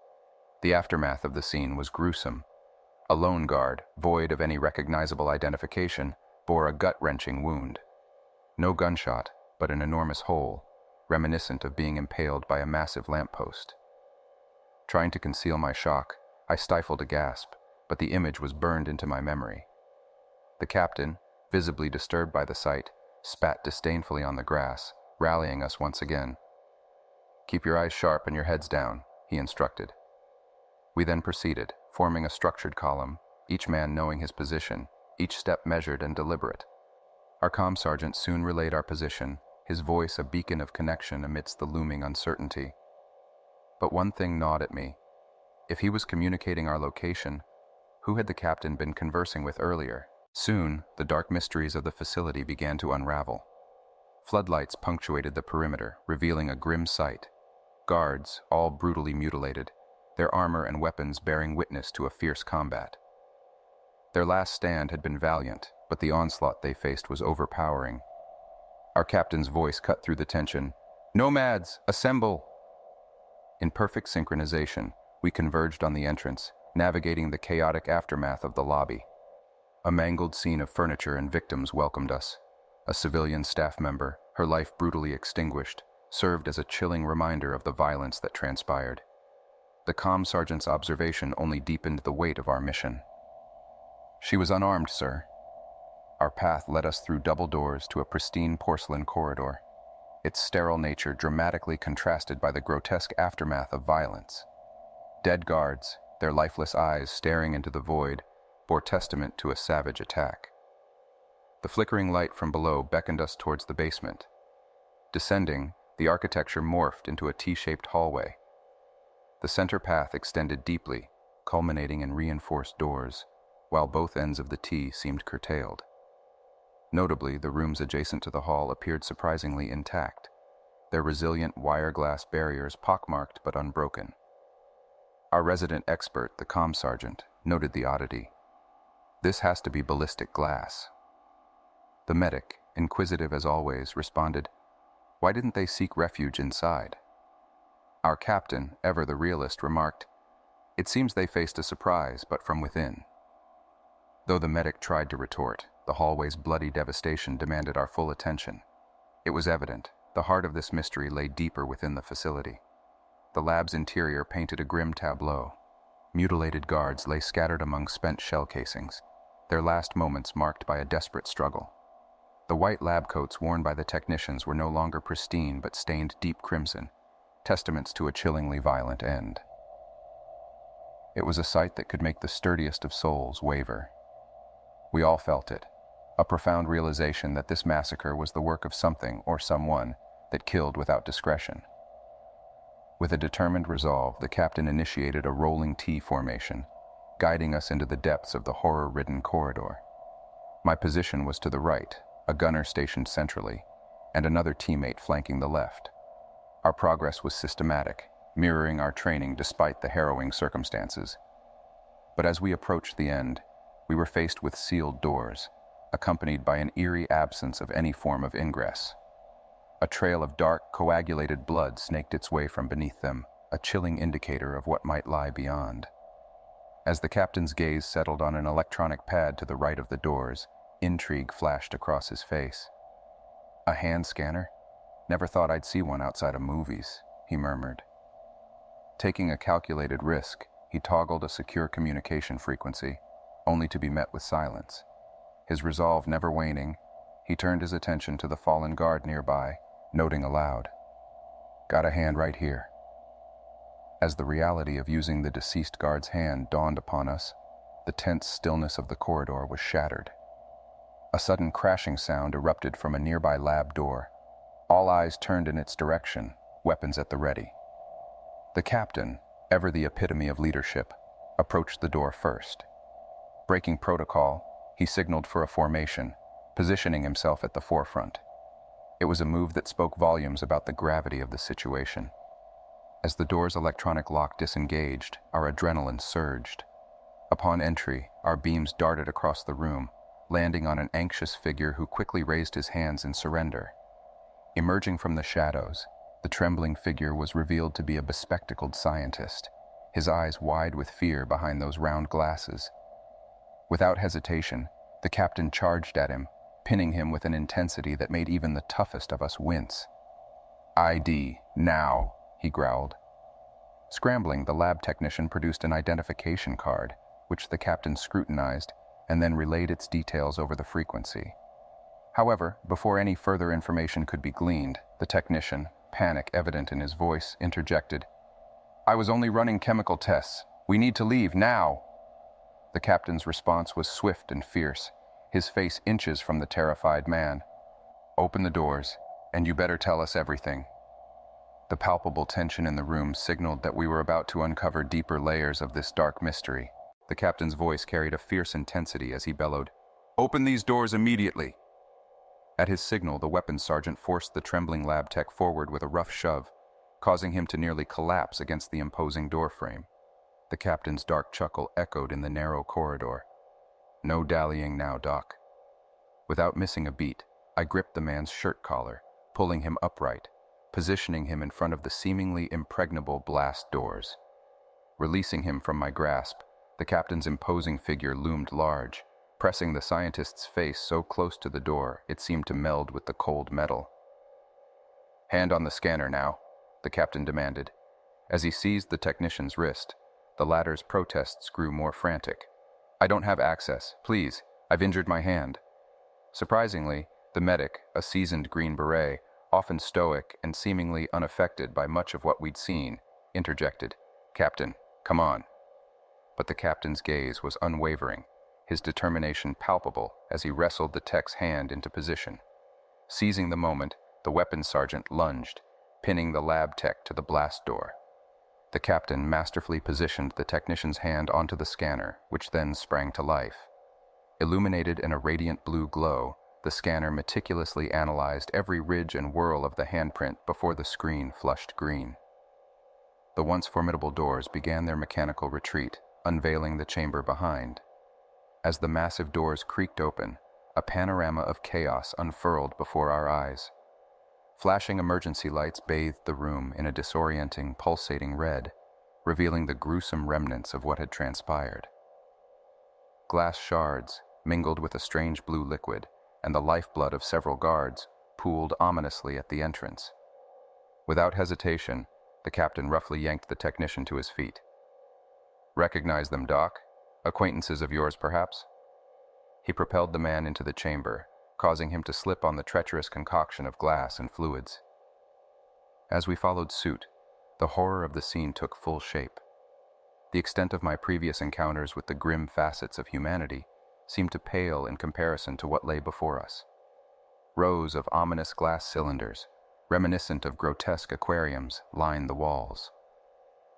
The aftermath of the scene was gruesome. A lone guard, void of any recognizable identification, bore a gut-wrenching wound. No gunshot, but an enormous hole, reminiscent of being impaled by a massive lamppost. Trying to conceal my shock, I stifled a gasp, but the image was burned into my memory. The captain, visibly disturbed by the sight, spat disdainfully on the grass, rallying us once again. "Keep your eyes sharp and your heads down," he instructed. We then proceeded, forming a structured column, each man knowing his position, each step measured and deliberate. Our comm sergeant soon relayed our position, his voice a beacon of connection amidst the looming uncertainty. But one thing gnawed at me. If he was communicating our location, who had the captain been conversing with earlier? Soon, the dark mysteries of the facility began to unravel. Floodlights punctuated the perimeter, revealing a grim sight. Guards, all brutally mutilated, their armor and weapons bearing witness to a fierce combat. Their last stand had been valiant, but the onslaught they faced was overpowering. Our captain's voice cut through the tension. "Nomads, assemble!" In perfect synchronization, we converged on the entrance, navigating the chaotic aftermath of the lobby. A mangled scene of furniture and victims welcomed us. A civilian staff member, her life brutally extinguished, served as a chilling reminder of the violence that transpired. The comm sergeant's observation only deepened the weight of our mission. "She was unarmed, sir." Our path led us through double doors to a pristine porcelain corridor, its sterile nature dramatically contrasted by the grotesque aftermath of violence. Dead guards, their lifeless eyes staring into the void, bore testament to a savage attack. The flickering light from below beckoned us towards the basement. Descending, the architecture morphed into a T-shaped hallway. The center path extended deeply, culminating in reinforced doors, while both ends of the T seemed curtailed. Notably, the rooms adjacent to the hall appeared surprisingly intact, their resilient wire glass barriers pockmarked but unbroken. Our resident expert, the comm sergeant, noted the oddity. "This has to be ballistic glass." The medic, inquisitive as always, responded, "Why didn't they seek refuge inside?" Our captain, ever the realist, remarked, "It seems they faced a surprise, but from within." Though the medic tried to retort, the hallway's bloody devastation demanded our full attention. It was evident, the heart of this mystery lay deeper within the facility. The lab's interior painted a grim tableau. Mutilated guards lay scattered among spent shell casings, their last moments marked by a desperate struggle. The white lab coats worn by the technicians were no longer pristine but stained deep crimson, testaments to a chillingly violent end. It was a sight that could make the sturdiest of souls waver. We all felt it, a profound realization that this massacre was the work of something or someone that killed without discretion. With a determined resolve, the captain initiated a rolling T formation, guiding us into the depths of the horror-ridden corridor. My position was to the right, a gunner stationed centrally, and another teammate flanking the left. Our progress was systematic, mirroring our training despite the harrowing circumstances. But as we approached the end, we were faced with sealed doors, accompanied by an eerie absence of any form of ingress. A trail of dark, coagulated blood snaked its way from beneath them, a chilling indicator of what might lie beyond. As the captain's gaze settled on an electronic pad to the right of the doors, intrigue flashed across his face. "A hand scanner? Never thought I'd see one outside of movies," he murmured. Taking a calculated risk, he toggled a secure communication frequency, only to be met with silence. His resolve never waning, he turned his attention to the fallen guard nearby, noting aloud, "Got a hand right here." As the reality of using the deceased guard's hand dawned upon us, the tense stillness of the corridor was shattered. A sudden crashing sound erupted from a nearby lab door. All eyes turned in its direction, weapons at the ready. The captain, ever the epitome of leadership, approached the door first. Breaking protocol, he signaled for a formation, positioning himself at the forefront. It was a move that spoke volumes about the gravity of the situation. As the door's electronic lock disengaged, our adrenaline surged. Upon entry, our beams darted across the room, landing on an anxious figure who quickly raised his hands in surrender. Emerging from the shadows, the trembling figure was revealed to be a bespectacled scientist, his eyes wide with fear behind those round glasses. Without hesitation, the captain charged at him, pinning him with an intensity that made even the toughest of us wince. "ID, now," he growled. Scrambling, the lab technician produced an identification card, which the captain scrutinized and then relayed its details over the frequency. However, before any further information could be gleaned, the technician, panic evident in his voice, interjected, "I was only running chemical tests. We need to leave now." The captain's response was swift and fierce, his face inches from the terrified man. "Open the doors, and you better tell us everything." The palpable tension in the room signaled that we were about to uncover deeper layers of this dark mystery. The captain's voice carried a fierce intensity as he bellowed, "Open these doors immediately!" At his signal, the weapons sergeant forced the trembling lab tech forward with a rough shove, causing him to nearly collapse against the imposing doorframe. The captain's dark chuckle echoed in the narrow corridor. "No dallying now, Doc." Without missing a beat, I gripped the man's shirt collar, pulling him upright, positioning him in front of the seemingly impregnable blast doors. Releasing him from my grasp, the captain's imposing figure loomed large, pressing the scientist's face so close to the door it seemed to meld with the cold metal. "Hand on the scanner now," the captain demanded. As he seized the technician's wrist, the latter's protests grew more frantic. "I don't have access. Please, I've injured my hand." Surprisingly, the medic, a seasoned Green Beret, often stoic and seemingly unaffected by much of what we'd seen, interjected, "Captain, come on." But the captain's gaze was unwavering, his determination palpable as he wrestled the tech's hand into position. Seizing the moment, the weapons sergeant lunged, pinning the lab tech to the blast door. The captain masterfully positioned the technician's hand onto the scanner, which then sprang to life. Illuminated in a radiant blue glow, the scanner meticulously analyzed every ridge and whorl of the handprint before the screen flushed green. The once formidable doors began their mechanical retreat, unveiling the chamber behind. As the massive doors creaked open, a panorama of chaos unfurled before our eyes. Flashing emergency lights bathed the room in a disorienting, pulsating red, revealing the gruesome remnants of what had transpired. Glass shards, mingled with a strange blue liquid, and the lifeblood of several guards, pooled ominously at the entrance. Without hesitation, the captain roughly yanked the technician to his feet. "Recognize them, Doc? Acquaintances of yours, perhaps?" He propelled the man into the chamber, causing him to slip on the treacherous concoction of glass and fluids. As we followed suit, the horror of the scene took full shape. The extent of my previous encounters with the grim facets of humanity seemed to pale in comparison to what lay before us. Rows of ominous glass cylinders, reminiscent of grotesque aquariums, lined the walls.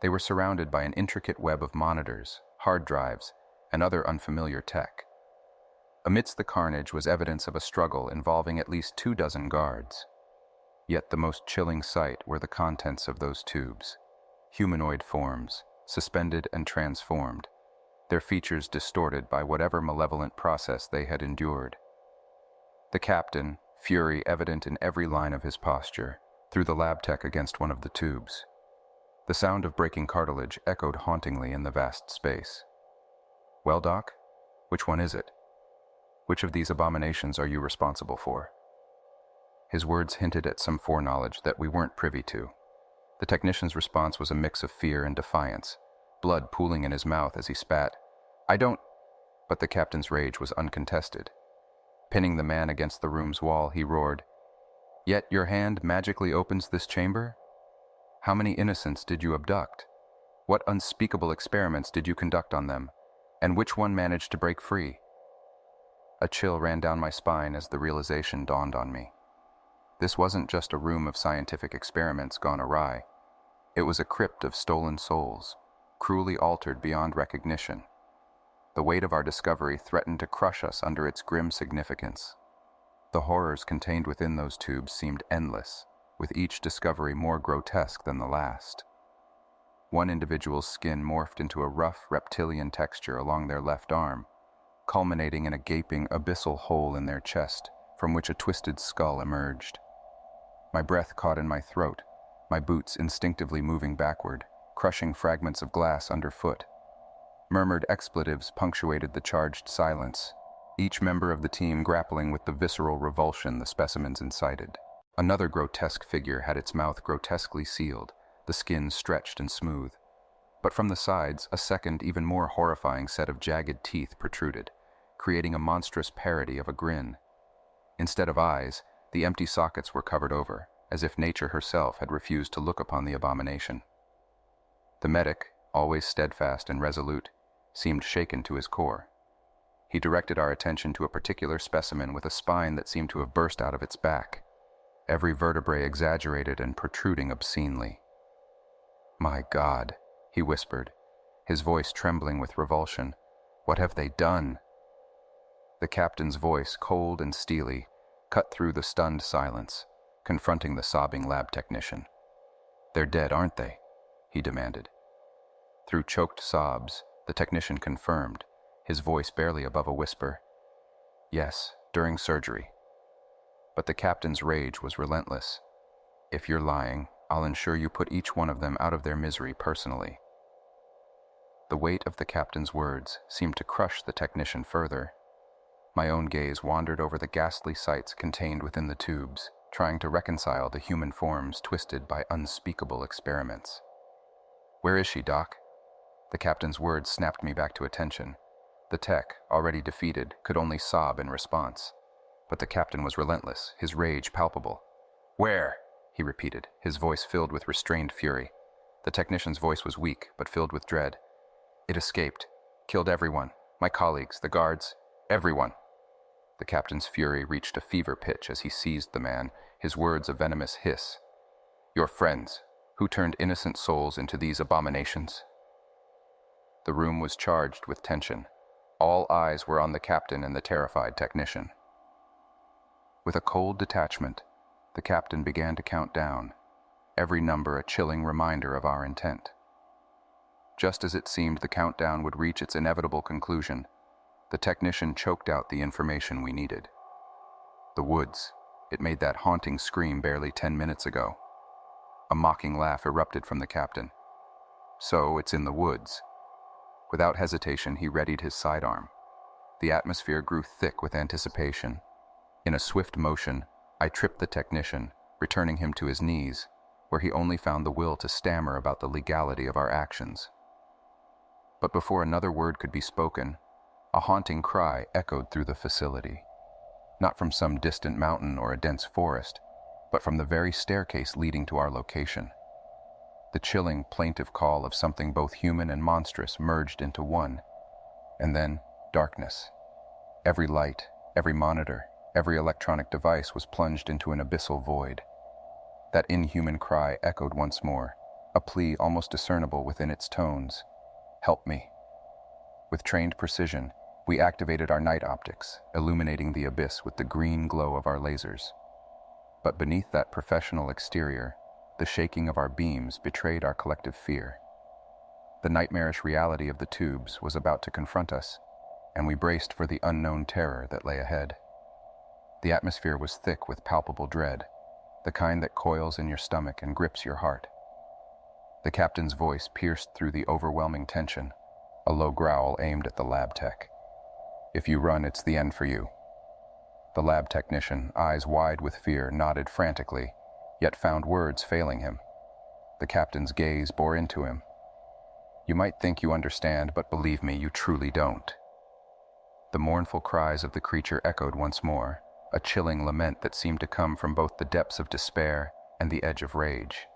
They were surrounded by an intricate web of monitors, hard drives, and other unfamiliar tech. Amidst the carnage was evidence of a struggle involving at least 24 guards. Yet the most chilling sight were the contents of those tubes. Humanoid forms, suspended and transformed, their features distorted by whatever malevolent process they had endured. The captain, fury evident in every line of his posture, threw the lab tech against one of the tubes. The sound of breaking cartilage echoed hauntingly in the vast space. "Well, Doc, which one is it? Which of these abominations are you responsible for?" His words hinted at some foreknowledge that we weren't privy to. The technician's response was a mix of fear and defiance, blood pooling in his mouth as he spat. "I don't—" But the captain's rage was uncontested. Pinning the man against the room's wall, he roared, "Yet your hand magically opens this chamber? How many innocents did you abduct? What unspeakable experiments did you conduct on them? And which one managed to break free?" A chill ran down my spine as the realization dawned on me. This wasn't just a room of scientific experiments gone awry. It was a crypt of stolen souls, cruelly altered beyond recognition. The weight of our discovery threatened to crush us under its grim significance. The horrors contained within those tubes seemed endless, with each discovery more grotesque than the last. One individual's skin morphed into a rough, reptilian texture along their left arm, culminating in a gaping, abyssal hole in their chest, from which a twisted skull emerged. My breath caught in my throat, my boots instinctively moving backward, crushing fragments of glass underfoot. Murmured expletives punctuated the charged silence, each member of the team grappling with the visceral revulsion the specimens incited. Another grotesque figure had its mouth grotesquely sealed, the skin stretched and smooth. But from the sides, a second, even more horrifying set of jagged teeth protruded, creating a monstrous parody of a grin. Instead of eyes, the empty sockets were covered over, as if nature herself had refused to look upon the abomination. The medic, always steadfast and resolute, seemed shaken to his core. He directed our attention to a particular specimen with a spine that seemed to have burst out of its back, every vertebrae exaggerated and protruding obscenely. "My God," he whispered, his voice trembling with revulsion. "What have they done?" The captain's voice, cold and steely, cut through the stunned silence, confronting the sobbing lab technician. "They're dead, aren't they?" he demanded. Through choked sobs, the technician confirmed, his voice barely above a whisper, "Yes, during surgery." But the captain's rage was relentless. "If you're lying, I'll ensure you put each one of them out of their misery personally." The weight of the captain's words seemed to crush the technician further. My own gaze wandered over the ghastly sights contained within the tubes, trying to reconcile the human forms twisted by unspeakable experiments. "Where is she, Doc?" The captain's words snapped me back to attention. The tech, already defeated, could only sob in response. But the captain was relentless, his rage palpable. "Where?" he repeated, his voice filled with restrained fury. The technician's voice was weak, but filled with dread. "It escaped. Killed everyone. My colleagues, the guards, everyone." The captain's fury reached a fever pitch as he seized the man, his words a venomous hiss. "Your friends, who turned innocent souls into these abominations?" The room was charged with tension. All eyes were on the captain and the terrified technician. With a cold detachment, the captain began to count down, every number a chilling reminder of our intent. Just as it seemed the countdown would reach its inevitable conclusion, the technician choked out the information we needed. The woods. It made that haunting scream barely 10 minutes ago. A mocking laugh erupted from the captain. "So it's in the woods." Without hesitation, he readied his sidearm. The atmosphere grew thick with anticipation. In a swift motion, I tripped the technician, returning him to his knees, where he only found the will to stammer about the legality of our actions. But before another word could be spoken, a haunting cry echoed through the facility. Not from some distant mountain or a dense forest, but from the very staircase leading to our location. The chilling, plaintive call of something both human and monstrous merged into one. And then, darkness. Every light, every monitor, every electronic device was plunged into an abyssal void. That inhuman cry echoed once more, a plea almost discernible within its tones. "Help me." With trained precision, we activated our night optics, illuminating the abyss with the green glow of our lasers. But beneath that professional exterior, the shaking of our beams betrayed our collective fear. The nightmarish reality of the tubes was about to confront us, and we braced for the unknown terror that lay ahead. The atmosphere was thick with palpable dread, the kind that coils in your stomach and grips your heart. The captain's voice pierced through the overwhelming tension, a low growl aimed at the lab tech. "If you run, it's the end for you." The lab technician, eyes wide with fear, nodded frantically, yet found words failing him. The captain's gaze bore into him. "You might think you understand, but believe me, you truly don't." The mournful cries of the creature echoed once more, a chilling lament that seemed to come from both the depths of despair and the edge of rage.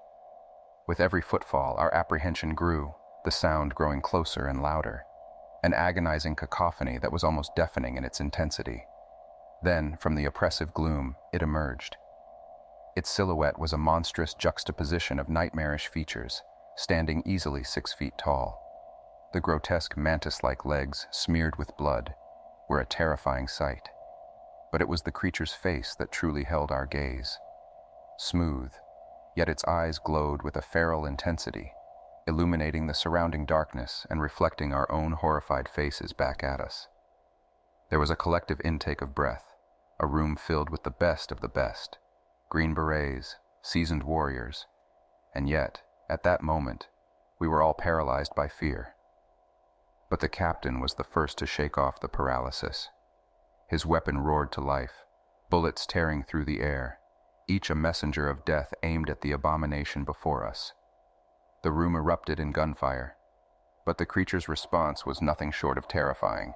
With every footfall, our apprehension grew, the sound growing closer and louder, an agonizing cacophony that was almost deafening in its intensity. Then, from the oppressive gloom, it emerged. Its silhouette was a monstrous juxtaposition of nightmarish features, standing easily 6 feet tall. The grotesque mantis-like legs, smeared with blood, were a terrifying sight. But it was the creature's face that truly held our gaze. Smooth, yet its eyes glowed with a feral intensity, illuminating the surrounding darkness and reflecting our own horrified faces back at us. There was a collective intake of breath, a room filled with the best of the best, Green Berets, seasoned warriors, and yet, at that moment, we were all paralyzed by fear. But the captain was the first to shake off the paralysis. His weapon roared to life, bullets tearing through the air, each a messenger of death aimed at the abomination before us. The room erupted in gunfire, but the creature's response was nothing short of terrifying.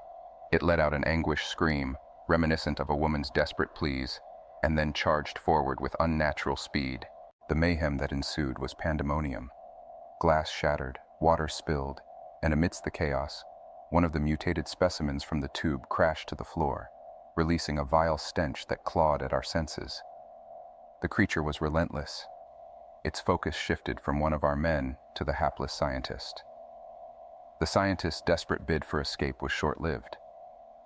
It let out an anguished scream, reminiscent of a woman's desperate pleas, and then charged forward with unnatural speed. The mayhem that ensued was pandemonium. Glass shattered, water spilled, and amidst the chaos, one of the mutated specimens from the tube crashed to the floor, releasing a vile stench that clawed at our senses. The creature was relentless. Its focus shifted from one of our men to the hapless scientist. The scientist's desperate bid for escape was short-lived.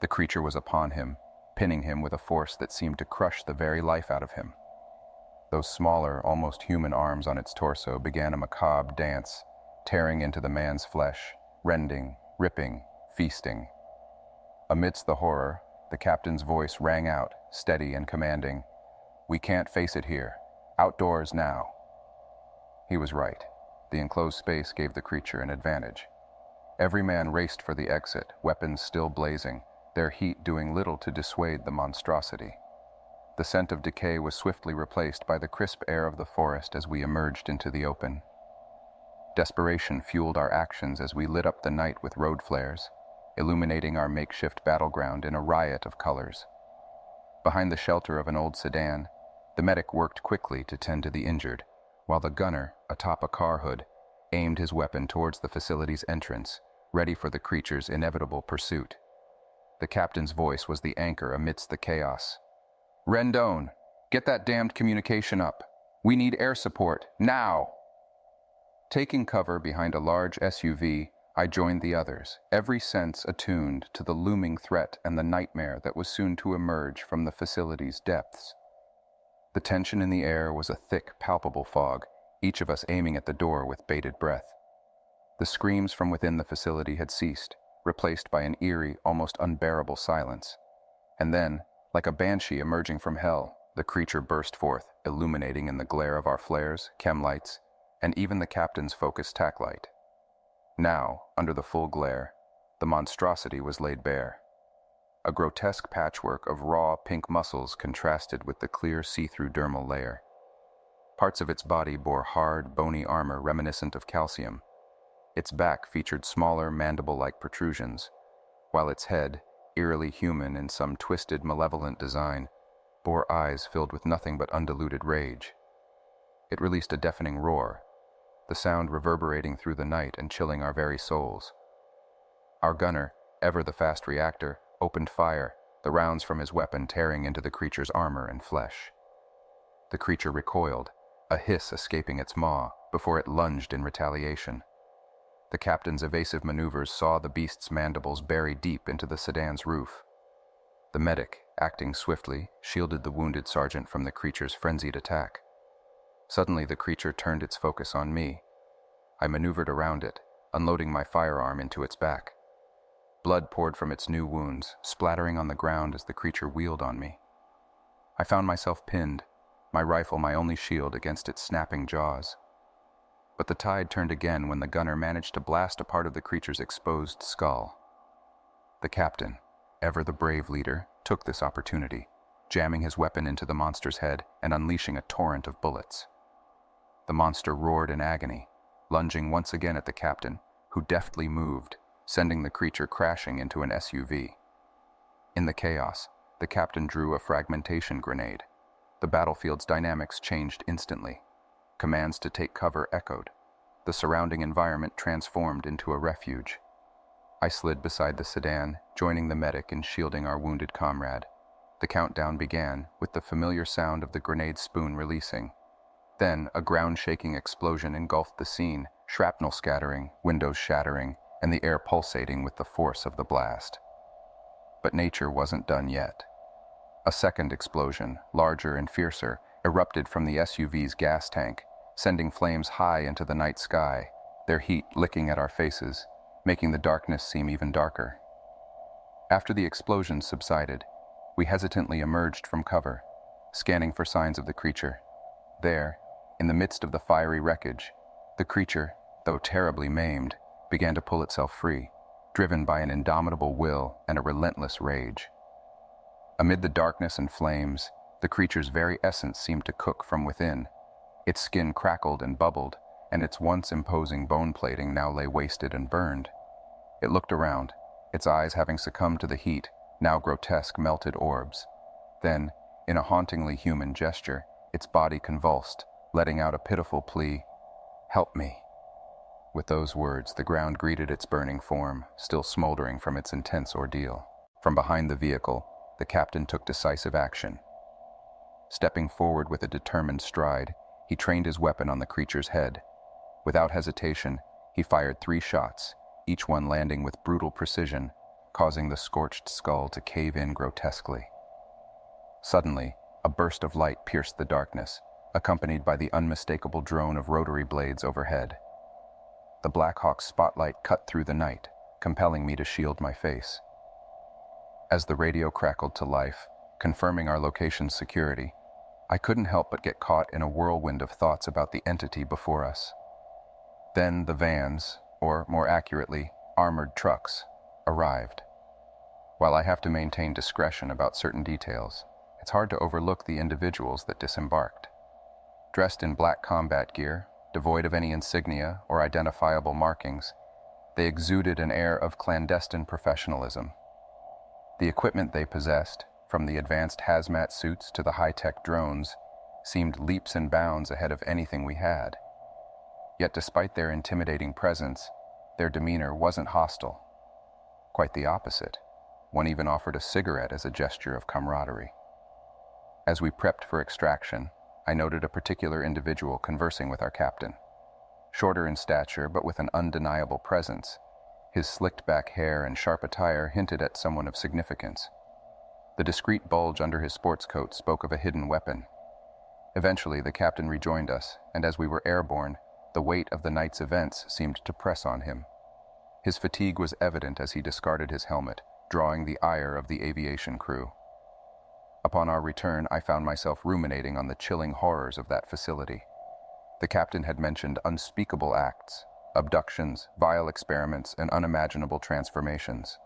The creature was upon him, pinning him with a force that seemed to crush the very life out of him. Those smaller, almost human arms on its torso began a macabre dance, tearing into the man's flesh, rending, ripping, feasting. Amidst the horror, the captain's voice rang out, steady and commanding, "We can't face it here. Outdoors now." He was right. The enclosed space gave the creature an advantage. Every man raced for the exit, weapons still blazing, their heat doing little to dissuade the monstrosity. The scent of decay was swiftly replaced by the crisp air of the forest as we emerged into the open. Desperation fueled our actions as we lit up the night with road flares, illuminating our makeshift battleground in a riot of colors. Behind the shelter of an old sedan, the medic worked quickly to tend to the injured, while the gunner, atop a car hood, aimed his weapon towards the facility's entrance, ready for the creature's inevitable pursuit. The captain's voice was the anchor amidst the chaos. "Rendon, get that damned communication up. We need air support, now!" Taking cover behind a large SUV, I joined the others, every sense attuned to the looming threat and the nightmare that was soon to emerge from the facility's depths. The tension in the air was a thick, palpable fog, each of us aiming at the door with bated breath. The screams from within the facility had ceased, replaced by an eerie, almost unbearable silence. And then, like a banshee emerging from hell, the creature burst forth, illuminating in the glare of our flares, chem lights, and even the captain's focused tack light. Now, under the full glare, the monstrosity was laid bare. A grotesque patchwork of raw pink muscles contrasted with the clear see-through dermal layer. Parts of its body bore hard, bony armor reminiscent of calcium. Its back featured smaller, mandible-like protrusions, while its head, eerily human in some twisted, malevolent design, bore eyes filled with nothing but undiluted rage. It released a deafening roar, the sound reverberating through the night and chilling our very souls. Our gunner, ever the fast reactor, opened fire, the rounds from his weapon tearing into the creature's armor and flesh. The creature recoiled, a hiss escaping its maw, before it lunged in retaliation. The captain's evasive maneuvers saw the beast's mandibles bury deep into the sedan's roof. The medic, acting swiftly, shielded the wounded sergeant from the creature's frenzied attack. Suddenly the creature turned its focus on me. I maneuvered around it, unloading my firearm into its back. Blood poured from its new wounds, splattering on the ground as the creature wheeled on me. I found myself pinned, my rifle my only shield against its snapping jaws. But the tide turned again when the gunner managed to blast a part of the creature's exposed skull. The captain, ever the brave leader, took this opportunity, jamming his weapon into the monster's head and unleashing a torrent of bullets. The monster roared in agony, lunging once again at the captain, who deftly moved, sending the creature crashing into an SUV. In the chaos, the captain drew a fragmentation grenade. The battlefield's dynamics changed instantly. Commands to take cover echoed. The surrounding environment transformed into a refuge. I slid beside the sedan, joining the medic in shielding our wounded comrade. The countdown began, with the familiar sound of the grenade spoon releasing. Then, a ground-shaking explosion engulfed the scene, shrapnel scattering, windows shattering, and the air pulsating with the force of the blast. But nature wasn't done yet. A second explosion, larger and fiercer, erupted from the SUV's gas tank, sending flames high into the night sky, their heat licking at our faces, making the darkness seem even darker. After the explosion subsided, we hesitantly emerged from cover, scanning for signs of the creature. There, in the midst of the fiery wreckage, the creature, though terribly maimed, began to pull itself free, driven by an indomitable will and a relentless rage. Amid the darkness and flames, the creature's very essence seemed to cook from within. Its skin crackled and bubbled, and its once imposing bone plating now lay wasted and burned. It looked around, its eyes having succumbed to the heat, now grotesque melted orbs. Then, in a hauntingly human gesture, its body convulsed, letting out a pitiful plea, "Help me." With those words, the ground greeted its burning form, still smoldering from its intense ordeal. From behind the vehicle, the captain took decisive action. Stepping forward with a determined stride, he trained his weapon on the creature's head. Without hesitation, he fired 3 shots, each one landing with brutal precision, causing the scorched skull to cave in grotesquely. Suddenly, a burst of light pierced the darkness, accompanied by the unmistakable drone of rotary blades overhead. The Black Hawk's spotlight cut through the night, compelling me to shield my face. As the radio crackled to life, confirming our location's security, I couldn't help but get caught in a whirlwind of thoughts about the entity before us. Then the vans, or more accurately, armored trucks, arrived. While I have to maintain discretion about certain details, it's hard to overlook the individuals that disembarked. Dressed in black combat gear, devoid of any insignia or identifiable markings, they exuded an air of clandestine professionalism. The equipment they possessed, from the advanced hazmat suits to the high-tech drones, seemed leaps and bounds ahead of anything we had. Yet despite their intimidating presence, their demeanor wasn't hostile. Quite the opposite. One even offered a cigarette as a gesture of camaraderie. As we prepped for extraction, I noted a particular individual conversing with our captain. Shorter in stature, but with an undeniable presence, his slicked-back hair and sharp attire hinted at someone of significance. The discreet bulge under his sports coat spoke of a hidden weapon. Eventually, the captain rejoined us, and as we were airborne, the weight of the night's events seemed to press on him. His fatigue was evident as he discarded his helmet, drawing the ire of the aviation crew. Upon our return, I found myself ruminating on the chilling horrors of that facility. The captain had mentioned unspeakable acts, abductions, vile experiments, and unimaginable transformations.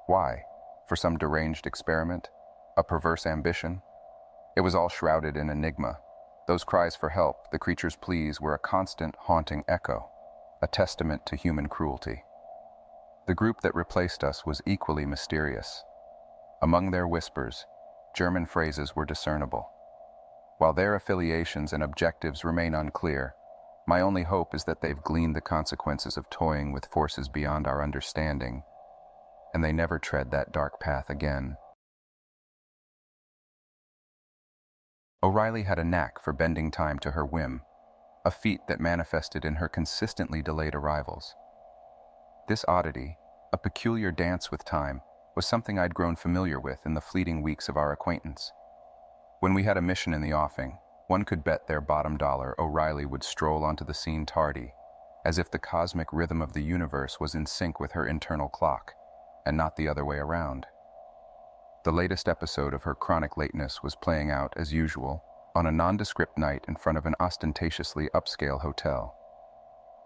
Why? For some deranged experiment? A perverse ambition? It was all shrouded in enigma. Those cries for help, the creature's pleas, were a constant, haunting echo, a testament to human cruelty. The group that replaced us was equally mysterious. Among their whispers, German phrases were discernible. While their affiliations and objectives remain unclear, my only hope is that they've gleaned the consequences of toying with forces beyond our understanding, and they never tread that dark path again. O'Reilly had a knack for bending time to her whim, a feat that manifested in her consistently delayed arrivals. This oddity, a peculiar dance with time, was something I'd grown familiar with in the fleeting weeks of our acquaintance. When we had a mission in the offing, one could bet their bottom dollar O'Reilly would stroll onto the scene tardy, as if the cosmic rhythm of the universe was in sync with her internal clock, and not the other way around. The latest episode of her chronic lateness was playing out, as usual, on a nondescript night in front of an ostentatiously upscale hotel.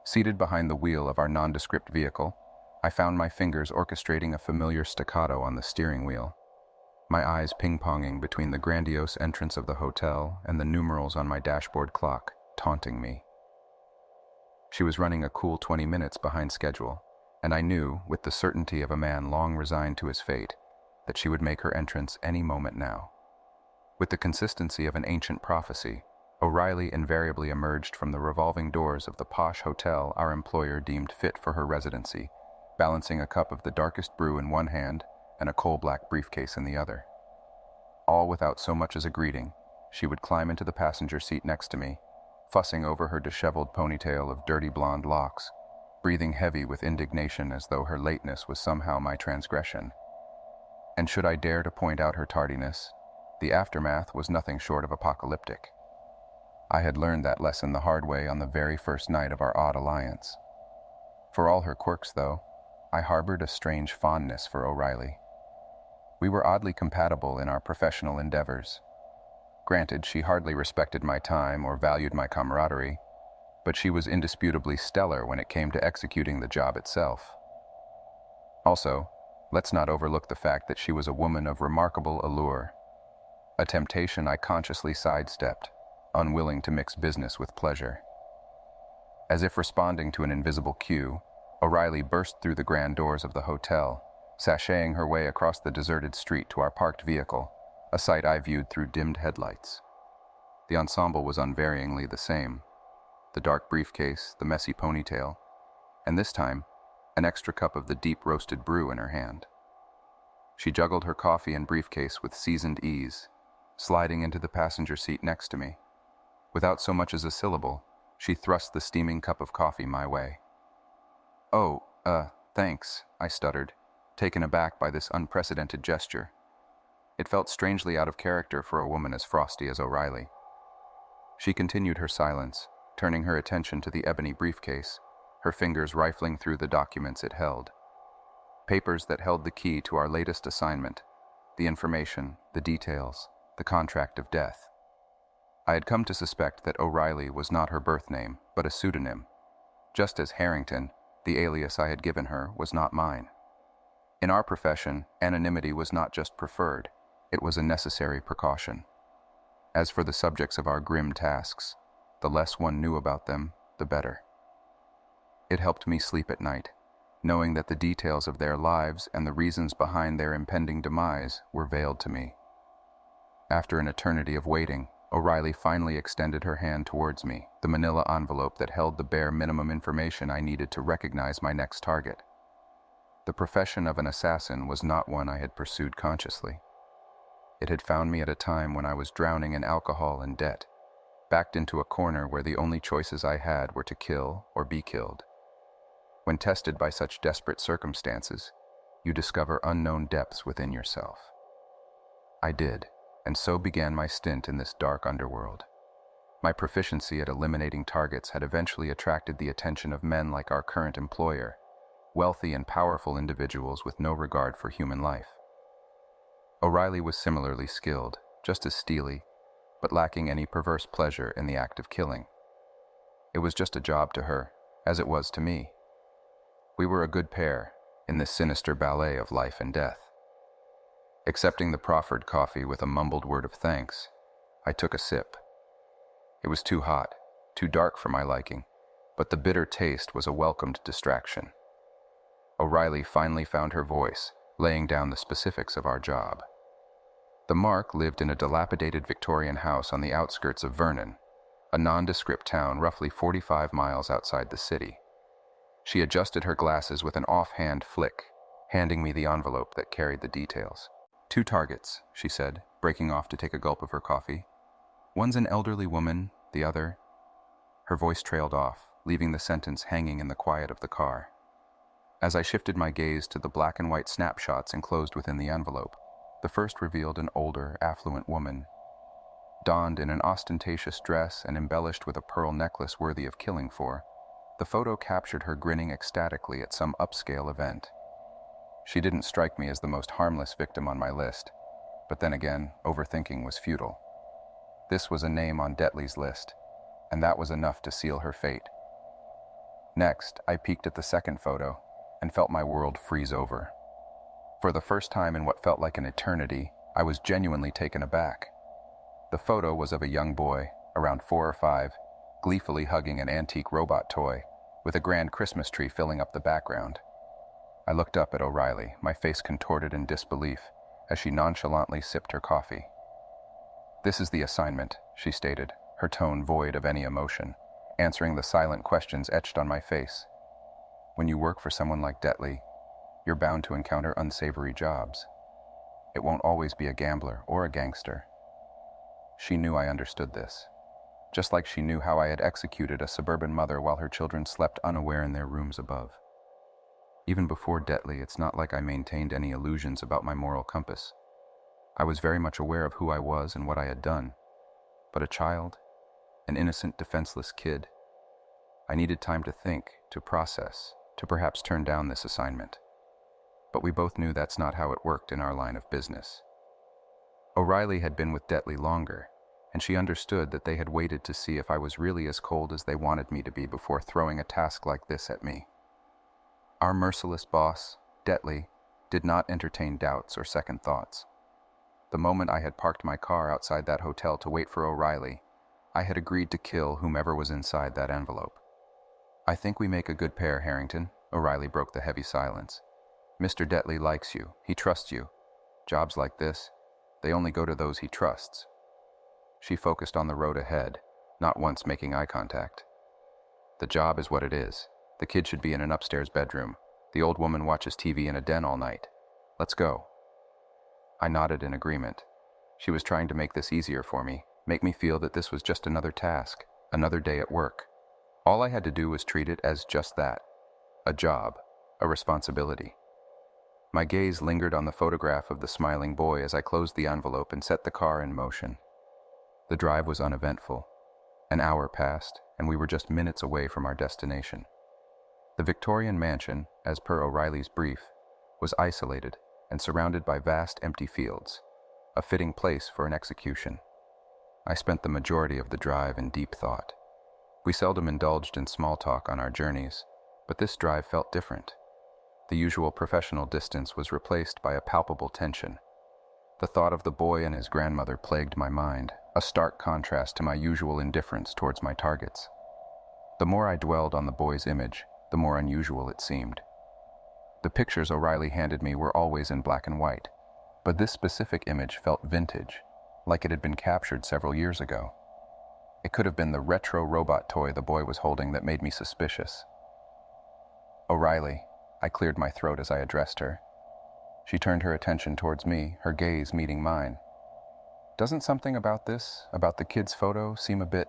Seated behind the wheel of our nondescript vehicle, I found my fingers orchestrating a familiar staccato on the steering wheel, my eyes ping-ponging between the grandiose entrance of the hotel and the numerals on my dashboard clock, taunting me. She was running a cool 20 minutes behind schedule, and I knew, with the certainty of a man long resigned to his fate, that she would make her entrance any moment now. With the consistency of an ancient prophecy, O'Reilly invariably emerged from the revolving doors of the posh hotel our employer deemed fit for her residency, balancing a cup of the darkest brew in one hand and a coal-black briefcase in the other. All without so much as a greeting, she would climb into the passenger seat next to me, fussing over her disheveled ponytail of dirty blonde locks, breathing heavy with indignation as though her lateness was somehow my transgression. And should I dare to point out her tardiness, the aftermath was nothing short of apocalyptic. I had learned that lesson the hard way on the very first night of our odd alliance. For all her quirks, though, I harbored a strange fondness for O'Reilly. We were oddly compatible in our professional endeavors. Granted, she hardly respected my time or valued my camaraderie, but she was indisputably stellar when it came to executing the job itself. Also, let's not overlook the fact that she was a woman of remarkable allure, a temptation I consciously sidestepped, unwilling to mix business with pleasure. As if responding to an invisible cue, O'Reilly burst through the grand doors of the hotel, sashaying her way across the deserted street to our parked vehicle, a sight I viewed through dimmed headlights. The ensemble was unvaryingly the same: the dark briefcase, the messy ponytail, and this time, an extra cup of the deep-roasted brew in her hand. She juggled her coffee and briefcase with seasoned ease, sliding into the passenger seat next to me. Without so much as a syllable, she thrust the steaming cup of coffee my way. "Oh, thanks," I stuttered, taken aback by this unprecedented gesture. It felt strangely out of character for a woman as frosty as O'Reilly. She continued her silence, turning her attention to the ebony briefcase, her fingers rifling through the documents it held. Papers that held the key to our latest assignment, the information, the details, the contract of death. I had come to suspect that O'Reilly was not her birth name, but a pseudonym, just as Harrington, the alias I had given her, was not mine. In our profession, anonymity was not just preferred, it was a necessary precaution. As for the subjects of our grim tasks, the less one knew about them, the better. It helped me sleep at night, knowing that the details of their lives and the reasons behind their impending demise were veiled to me. After an eternity of waiting, O'Reilly finally extended her hand towards me, the manila envelope that held the bare minimum information I needed to recognize my next target. The profession of an assassin was not one I had pursued consciously. It had found me at a time when I was drowning in alcohol and debt, backed into a corner where the only choices I had were to kill or be killed. When tested by such desperate circumstances, you discover unknown depths within yourself. I did, and so began my stint in this dark underworld. My proficiency at eliminating targets had eventually attracted the attention of men like our current employer, wealthy and powerful individuals with no regard for human life. O'Reilly was similarly skilled, just as steely, but lacking any perverse pleasure in the act of killing. It was just a job to her, as it was to me. We were a good pair in this sinister ballet of life and death. Accepting the proffered coffee with a mumbled word of thanks, I took a sip. It was too hot, too dark for my liking, but the bitter taste was a welcomed distraction. O'Reilly finally found her voice, laying down the specifics of our job. The Mark lived in a dilapidated Victorian house on the outskirts of Vernon, a nondescript town roughly 45 miles outside the city. She adjusted her glasses with an offhand flick, handing me the envelope that carried the details. 2 targets, she said, breaking off to take a gulp of her coffee. One's an elderly woman, the other... Her voice trailed off, leaving the sentence hanging in the quiet of the car. As I shifted my gaze to the black and white snapshots enclosed within the envelope, the first revealed an older, affluent woman, donned in an ostentatious dress and embellished with a pearl necklace worthy of killing for. The photo captured her grinning ecstatically at some upscale event. She didn't strike me as the most harmless victim on my list, But then again, overthinking was futile. This was a name on Detley's list, and that was enough to seal her fate. Next, I peeked at the second photo and felt my world freeze over. For the first time in what felt like an eternity, I was genuinely taken aback. The photo was of a young boy, around 4 or 5, gleefully hugging an antique robot toy, with a grand Christmas tree filling up the background. I looked up at O'Reilly, my face contorted in disbelief, as she nonchalantly sipped her coffee. "This is the assignment," she stated, her tone void of any emotion, answering the silent questions etched on my face. "When you work for someone like Detley, you're bound to encounter unsavory jobs. It won't always be a gambler or a gangster." She knew I understood this, just like she knew how I had executed a suburban mother while her children slept unaware in their rooms above. Even before Detley, it's not like I maintained any illusions about my moral compass. I was very much aware of who I was and what I had done. But a child, an innocent, defenseless kid, I needed time to think, to process, to perhaps turn down this assignment. But we both knew that's not how it worked in our line of business. O'Reilly had been with Detley longer, and she understood that they had waited to see if I was really as cold as they wanted me to be before throwing a task like this at me. Our merciless boss, Detley, did not entertain doubts or second thoughts. The moment I had parked my car outside that hotel to wait for O'Reilly, I had agreed to kill whomever was inside that envelope. "I think we make a good pair, Harrington," O'Reilly broke the heavy silence. "Mr. Detley likes you. He trusts you. Jobs like this, they only go to those he trusts." She focused on the road ahead, not once making eye contact. "The job is what it is. The kid should be in an upstairs bedroom. The old woman watches TV in a den all night. Let's go." I nodded in agreement. She was trying to make this easier for me, make me feel that this was just another task, another day at work. All I had to do was treat it as just that, a job, a responsibility. My gaze lingered on the photograph of the smiling boy as I closed the envelope and set the car in motion. The drive was uneventful. An hour passed, and we were just minutes away from our destination. The Victorian mansion, as per O'Reilly's brief, was isolated and surrounded by vast empty fields, a fitting place for an execution. I spent the majority of the drive in deep thought. We seldom indulged in small talk on our journeys, but this drive felt different. The usual professional distance was replaced by a palpable tension. The thought of the boy and his grandmother plagued my mind, a stark contrast to my usual indifference towards my targets. The more I dwelled on the boy's image, the more unusual it seemed. The pictures O'Reilly handed me were always in black and white, but this specific image felt vintage, like it had been captured several years ago. It could have been the retro robot toy the boy was holding that made me suspicious. "O'Reilly," I cleared my throat as I addressed her. She turned her attention towards me, her gaze meeting mine. "Doesn't something about this, about the kid's photo, seem a bit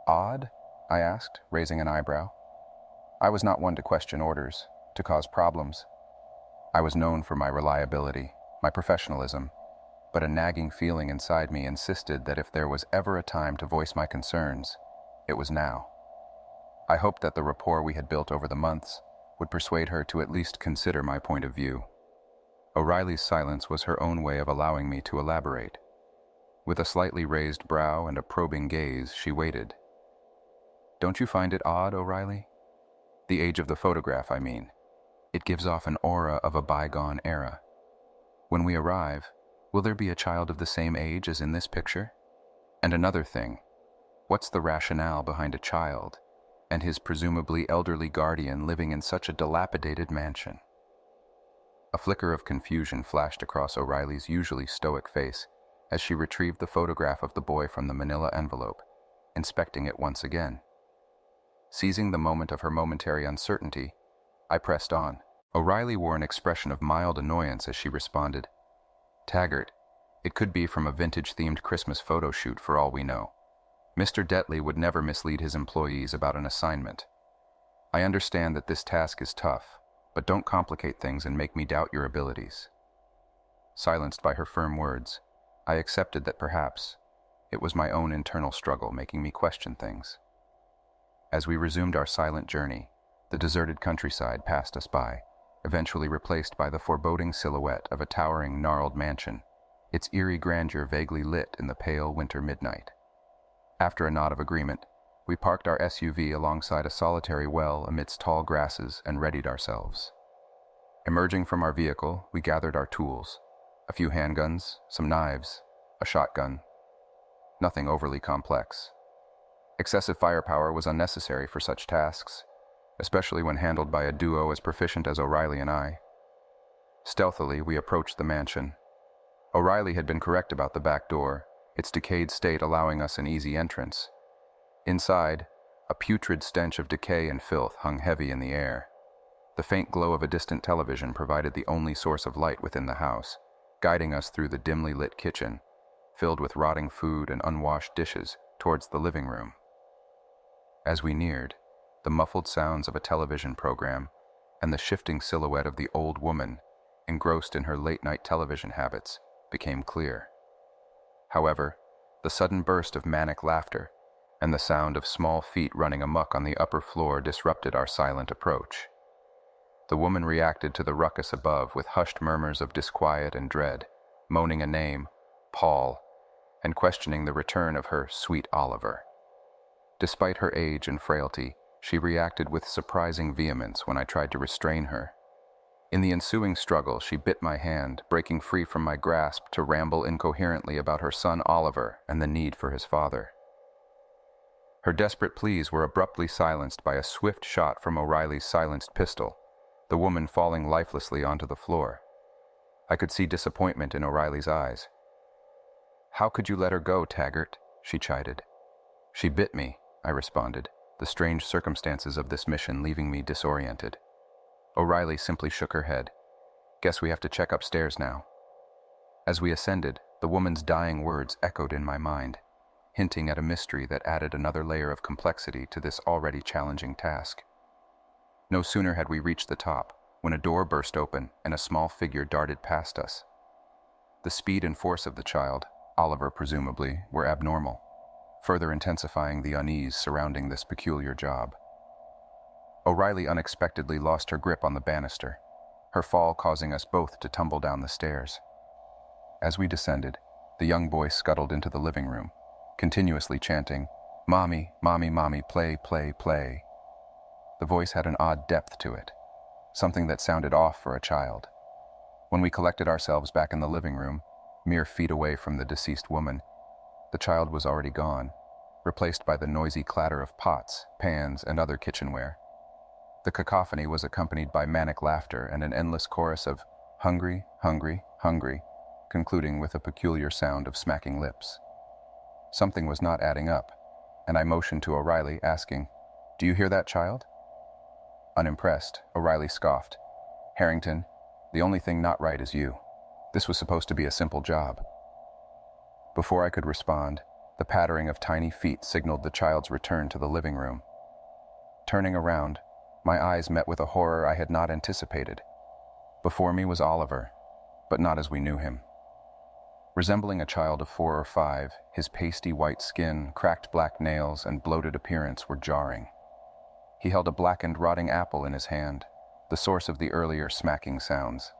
odd?" I asked, raising an eyebrow. I was not one to question orders, to cause problems. I was known for my reliability, my professionalism, but a nagging feeling inside me insisted that if there was ever a time to voice my concerns, it was now. I hoped that the rapport we had built over the months would persuade her to at least consider my point of view. O'Reilly's silence was her own way of allowing me to elaborate. With a slightly raised brow and a probing gaze, she waited. "Don't you find it odd, O'Reilly? The age of the photograph, I mean. It gives off an aura of a bygone era. When we arrive, will there be a child of the same age as in this picture? And another thing, what's the rationale behind a child and his presumably elderly guardian living in such a dilapidated mansion?" A flicker of confusion flashed across O'Reilly's usually stoic face as she retrieved the photograph of the boy from the manila envelope, inspecting it once again. Seizing the moment of her momentary uncertainty, I pressed on. O'Reilly wore an expression of mild annoyance as she responded, "Taggart, it could be from a vintage-themed Christmas photo shoot for all we know. Mr. Detley would never mislead his employees about an assignment. I understand that this task is tough, but don't complicate things and make me doubt your abilities." Silenced by her firm words, I accepted that perhaps it was my own internal struggle making me question things. As we resumed our silent journey, the deserted countryside passed us by, eventually replaced by the foreboding silhouette of a towering, gnarled mansion, its eerie grandeur vaguely lit in the pale winter midnight. After a nod of agreement, we parked our SUV alongside a solitary well amidst tall grasses and readied ourselves. Emerging from our vehicle, we gathered our tools, a few handguns, some knives, a shotgun. Nothing overly complex. Excessive firepower was unnecessary for such tasks, especially when handled by a duo as proficient as O'Reilly and I. Stealthily, we approached the mansion. O'Reilly had been correct about the back door, its decayed state allowing us an easy entrance. Inside, a putrid stench of decay and filth hung heavy in the air. The faint glow of a distant television provided the only source of light within the house, guiding us through the dimly lit kitchen, filled with rotting food and unwashed dishes, towards the living room. As we neared, the muffled sounds of a television program and the shifting silhouette of the old woman, engrossed in her late-night television habits, became clear. However, the sudden burst of manic laughter and the sound of small feet running amok on the upper floor disrupted our silent approach. The woman reacted to the ruckus above with hushed murmurs of disquiet and dread, moaning a name, Paul, and questioning the return of her sweet Oliver. Despite her age and frailty, she reacted with surprising vehemence when I tried to restrain her. In the ensuing struggle, she bit my hand, breaking free from my grasp to ramble incoherently about her son Oliver and the need for his father. Her desperate pleas were abruptly silenced by a swift shot from O'Reilly's silenced pistol, the woman falling lifelessly onto the floor. I could see disappointment in O'Reilly's eyes. "How could you let her go, Taggart?" she chided. "She bit me," I responded, the strange circumstances of this mission leaving me disoriented. O'Reilly simply shook her head. "Guess we have to check upstairs now." As we ascended, the woman's dying words echoed in my mind, hinting at a mystery that added another layer of complexity to this already challenging task. No sooner had we reached the top, when a door burst open and a small figure darted past us. The speed and force of the child, Oliver presumably, were abnormal, further intensifying the unease surrounding this peculiar job. O'Reilly unexpectedly lost her grip on the banister, her fall causing us both to tumble down the stairs. As we descended, the young boy scuttled into the living room, continuously chanting, "Mommy, mommy, mommy, play, play, play." The voice had an odd depth to it, something that sounded off for a child. When we collected ourselves back in the living room, mere feet away from the deceased woman, the child was already gone, replaced by the noisy clatter of pots, pans, and other kitchenware. The cacophony was accompanied by manic laughter and an endless chorus of "hungry, hungry, hungry," concluding with a peculiar sound of smacking lips. Something was not adding up, and I motioned to O'Reilly, asking, "Do you hear that, child?" Unimpressed, O'Reilly scoffed, "Harrington, the only thing not right is you. This was supposed to be a simple job." Before I could respond, the pattering of tiny feet signaled the child's return to the living room. Turning around, my eyes met with a horror I had not anticipated. Before me was Oliver, but not as we knew him. Resembling a child of 4 or 5, his pasty white skin, cracked black nails, and bloated appearance were jarring. He held a blackened, rotting apple in his hand, the source of the earlier smacking sounds.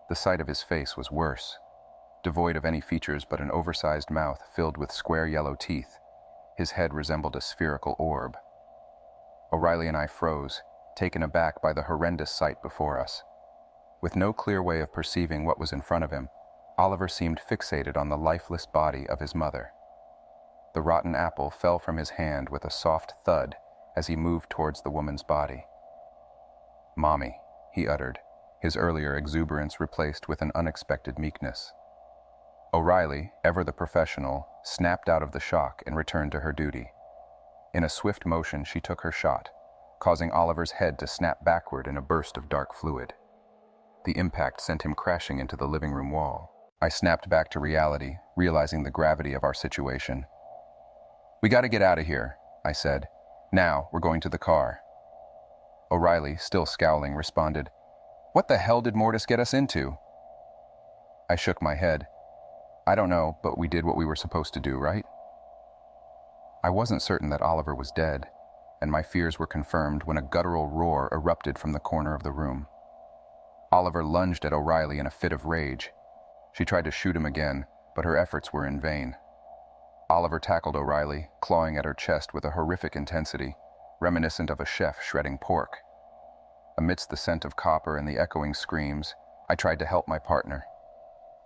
The sight of his face was worse. Devoid of any features but an oversized mouth filled with square yellow teeth, his head resembled a spherical orb. O'Reilly and I froze, taken aback by the horrendous sight before us. With no clear way of perceiving what was in front of him, Oliver seemed fixated on the lifeless body of his mother. The rotten apple fell from his hand with a soft thud as he moved towards the woman's body. "Mommy," he uttered, his earlier exuberance replaced with an unexpected meekness. O'Reilly, ever the professional, snapped out of the shock and returned to her duty. In a swift motion, she took her shot, causing Oliver's head to snap backward in a burst of dark fluid. The impact sent him crashing into the living room wall. I snapped back to reality, realizing the gravity of our situation. "We gotta get out of here," I said. "Now, we're going to the car." O'Reilly, still scowling, responded, "What the hell did Mortis get us into?" I shook my head. "I don't know, but we did what we were supposed to do, right?" I wasn't certain that Oliver was dead, and my fears were confirmed when a guttural roar erupted from the corner of the room. Oliver lunged at O'Reilly in a fit of rage. She tried to shoot him again, but her efforts were in vain. Oliver tackled O'Reilly, clawing at her chest with a horrific intensity, reminiscent of a chef shredding pork. Amidst the scent of copper and the echoing screams, I tried to help my partner.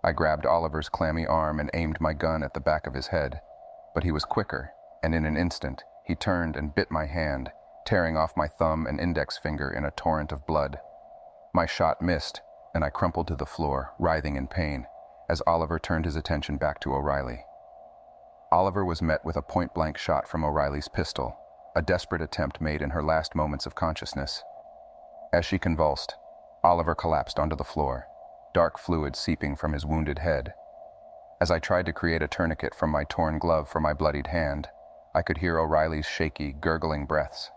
I grabbed Oliver's clammy arm and aimed my gun at the back of his head, but he was quicker, and in an instant, he turned and bit my hand, tearing off my thumb and index finger in a torrent of blood. My shot missed, and I crumpled to the floor, writhing in pain, as Oliver turned his attention back to O'Reilly. Oliver was met with a point-blank shot from O'Reilly's pistol, a desperate attempt made in her last moments of consciousness. As she convulsed, Oliver collapsed onto the floor, dark fluid seeping from his wounded head. As I tried to create a tourniquet from my torn glove for my bloodied hand, I could hear O'Reilly's shaky, gurgling breaths.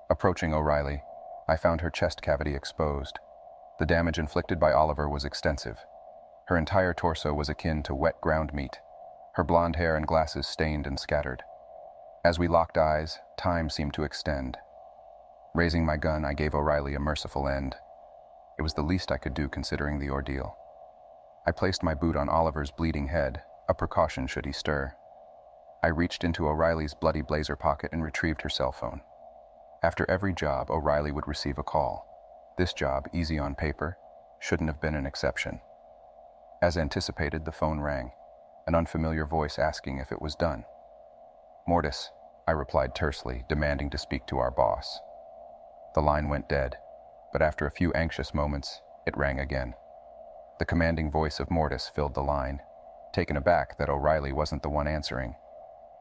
Approaching O'Reilly, I found her chest cavity exposed. The damage inflicted by Oliver was extensive. Her entire torso was akin to wet ground meat, her blonde hair and glasses stained and scattered. As we locked eyes, time seemed to extend. Raising my gun, I gave O'Reilly a merciful end. It was the least I could do considering the ordeal. I placed my boot on Oliver's bleeding head, a precaution should he stir. I reached into O'Reilly's bloody blazer pocket and retrieved her cell phone. After every job, O'Reilly would receive a call. This job, easy on paper, shouldn't have been an exception. As anticipated, the phone rang, an unfamiliar voice asking if it was done. "Mortis," I replied tersely, demanding to speak to our boss. The line went dead, but after a few anxious moments, it rang again. The commanding voice of Mortis filled the line, taken aback that O'Reilly wasn't the one answering.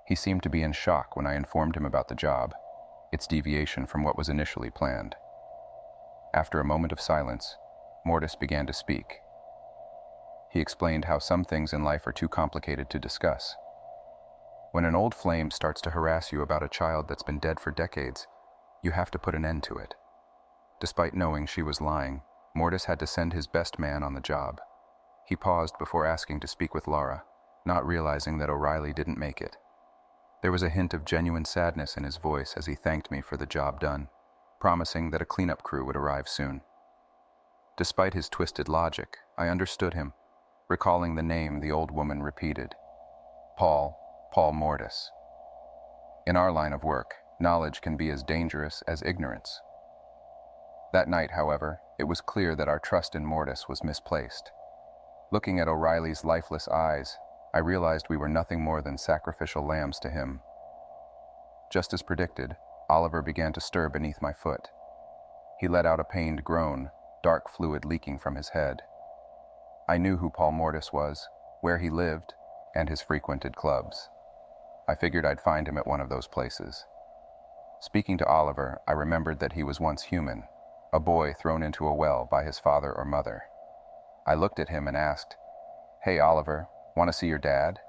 He seemed to be in shock when I informed him about the job, its deviation from what was initially planned. After a moment of silence, Mortis began to speak. He explained how some things in life are too complicated to discuss. When an old flame starts to harass you about a child that's been dead for decades, you have to put an end to it. Despite knowing she was lying, Mortis had to send his best man on the job. He paused before asking to speak with Laura, not realizing that O'Reilly didn't make it. There was a hint of genuine sadness in his voice as he thanked me for the job done, promising that a cleanup crew would arrive soon. Despite his twisted logic, I understood him, recalling the name the old woman repeated. Paul Mortis. In our line of work, knowledge can be as dangerous as ignorance. That night, however, it was clear that our trust in Mortis was misplaced. Looking at O'Reilly's lifeless eyes, I realized we were nothing more than sacrificial lambs to him. Just as predicted, Oliver began to stir beneath my foot. He let out a pained groan, dark fluid leaking from his head. I knew who Paul Mortis was, where he lived, and his frequented clubs. I figured I'd find him at one of those places. Speaking to Oliver, I remembered that he was once human, a boy thrown into a well by his father or mother. I looked at him and asked, "Hey, Oliver, want to see your dad?"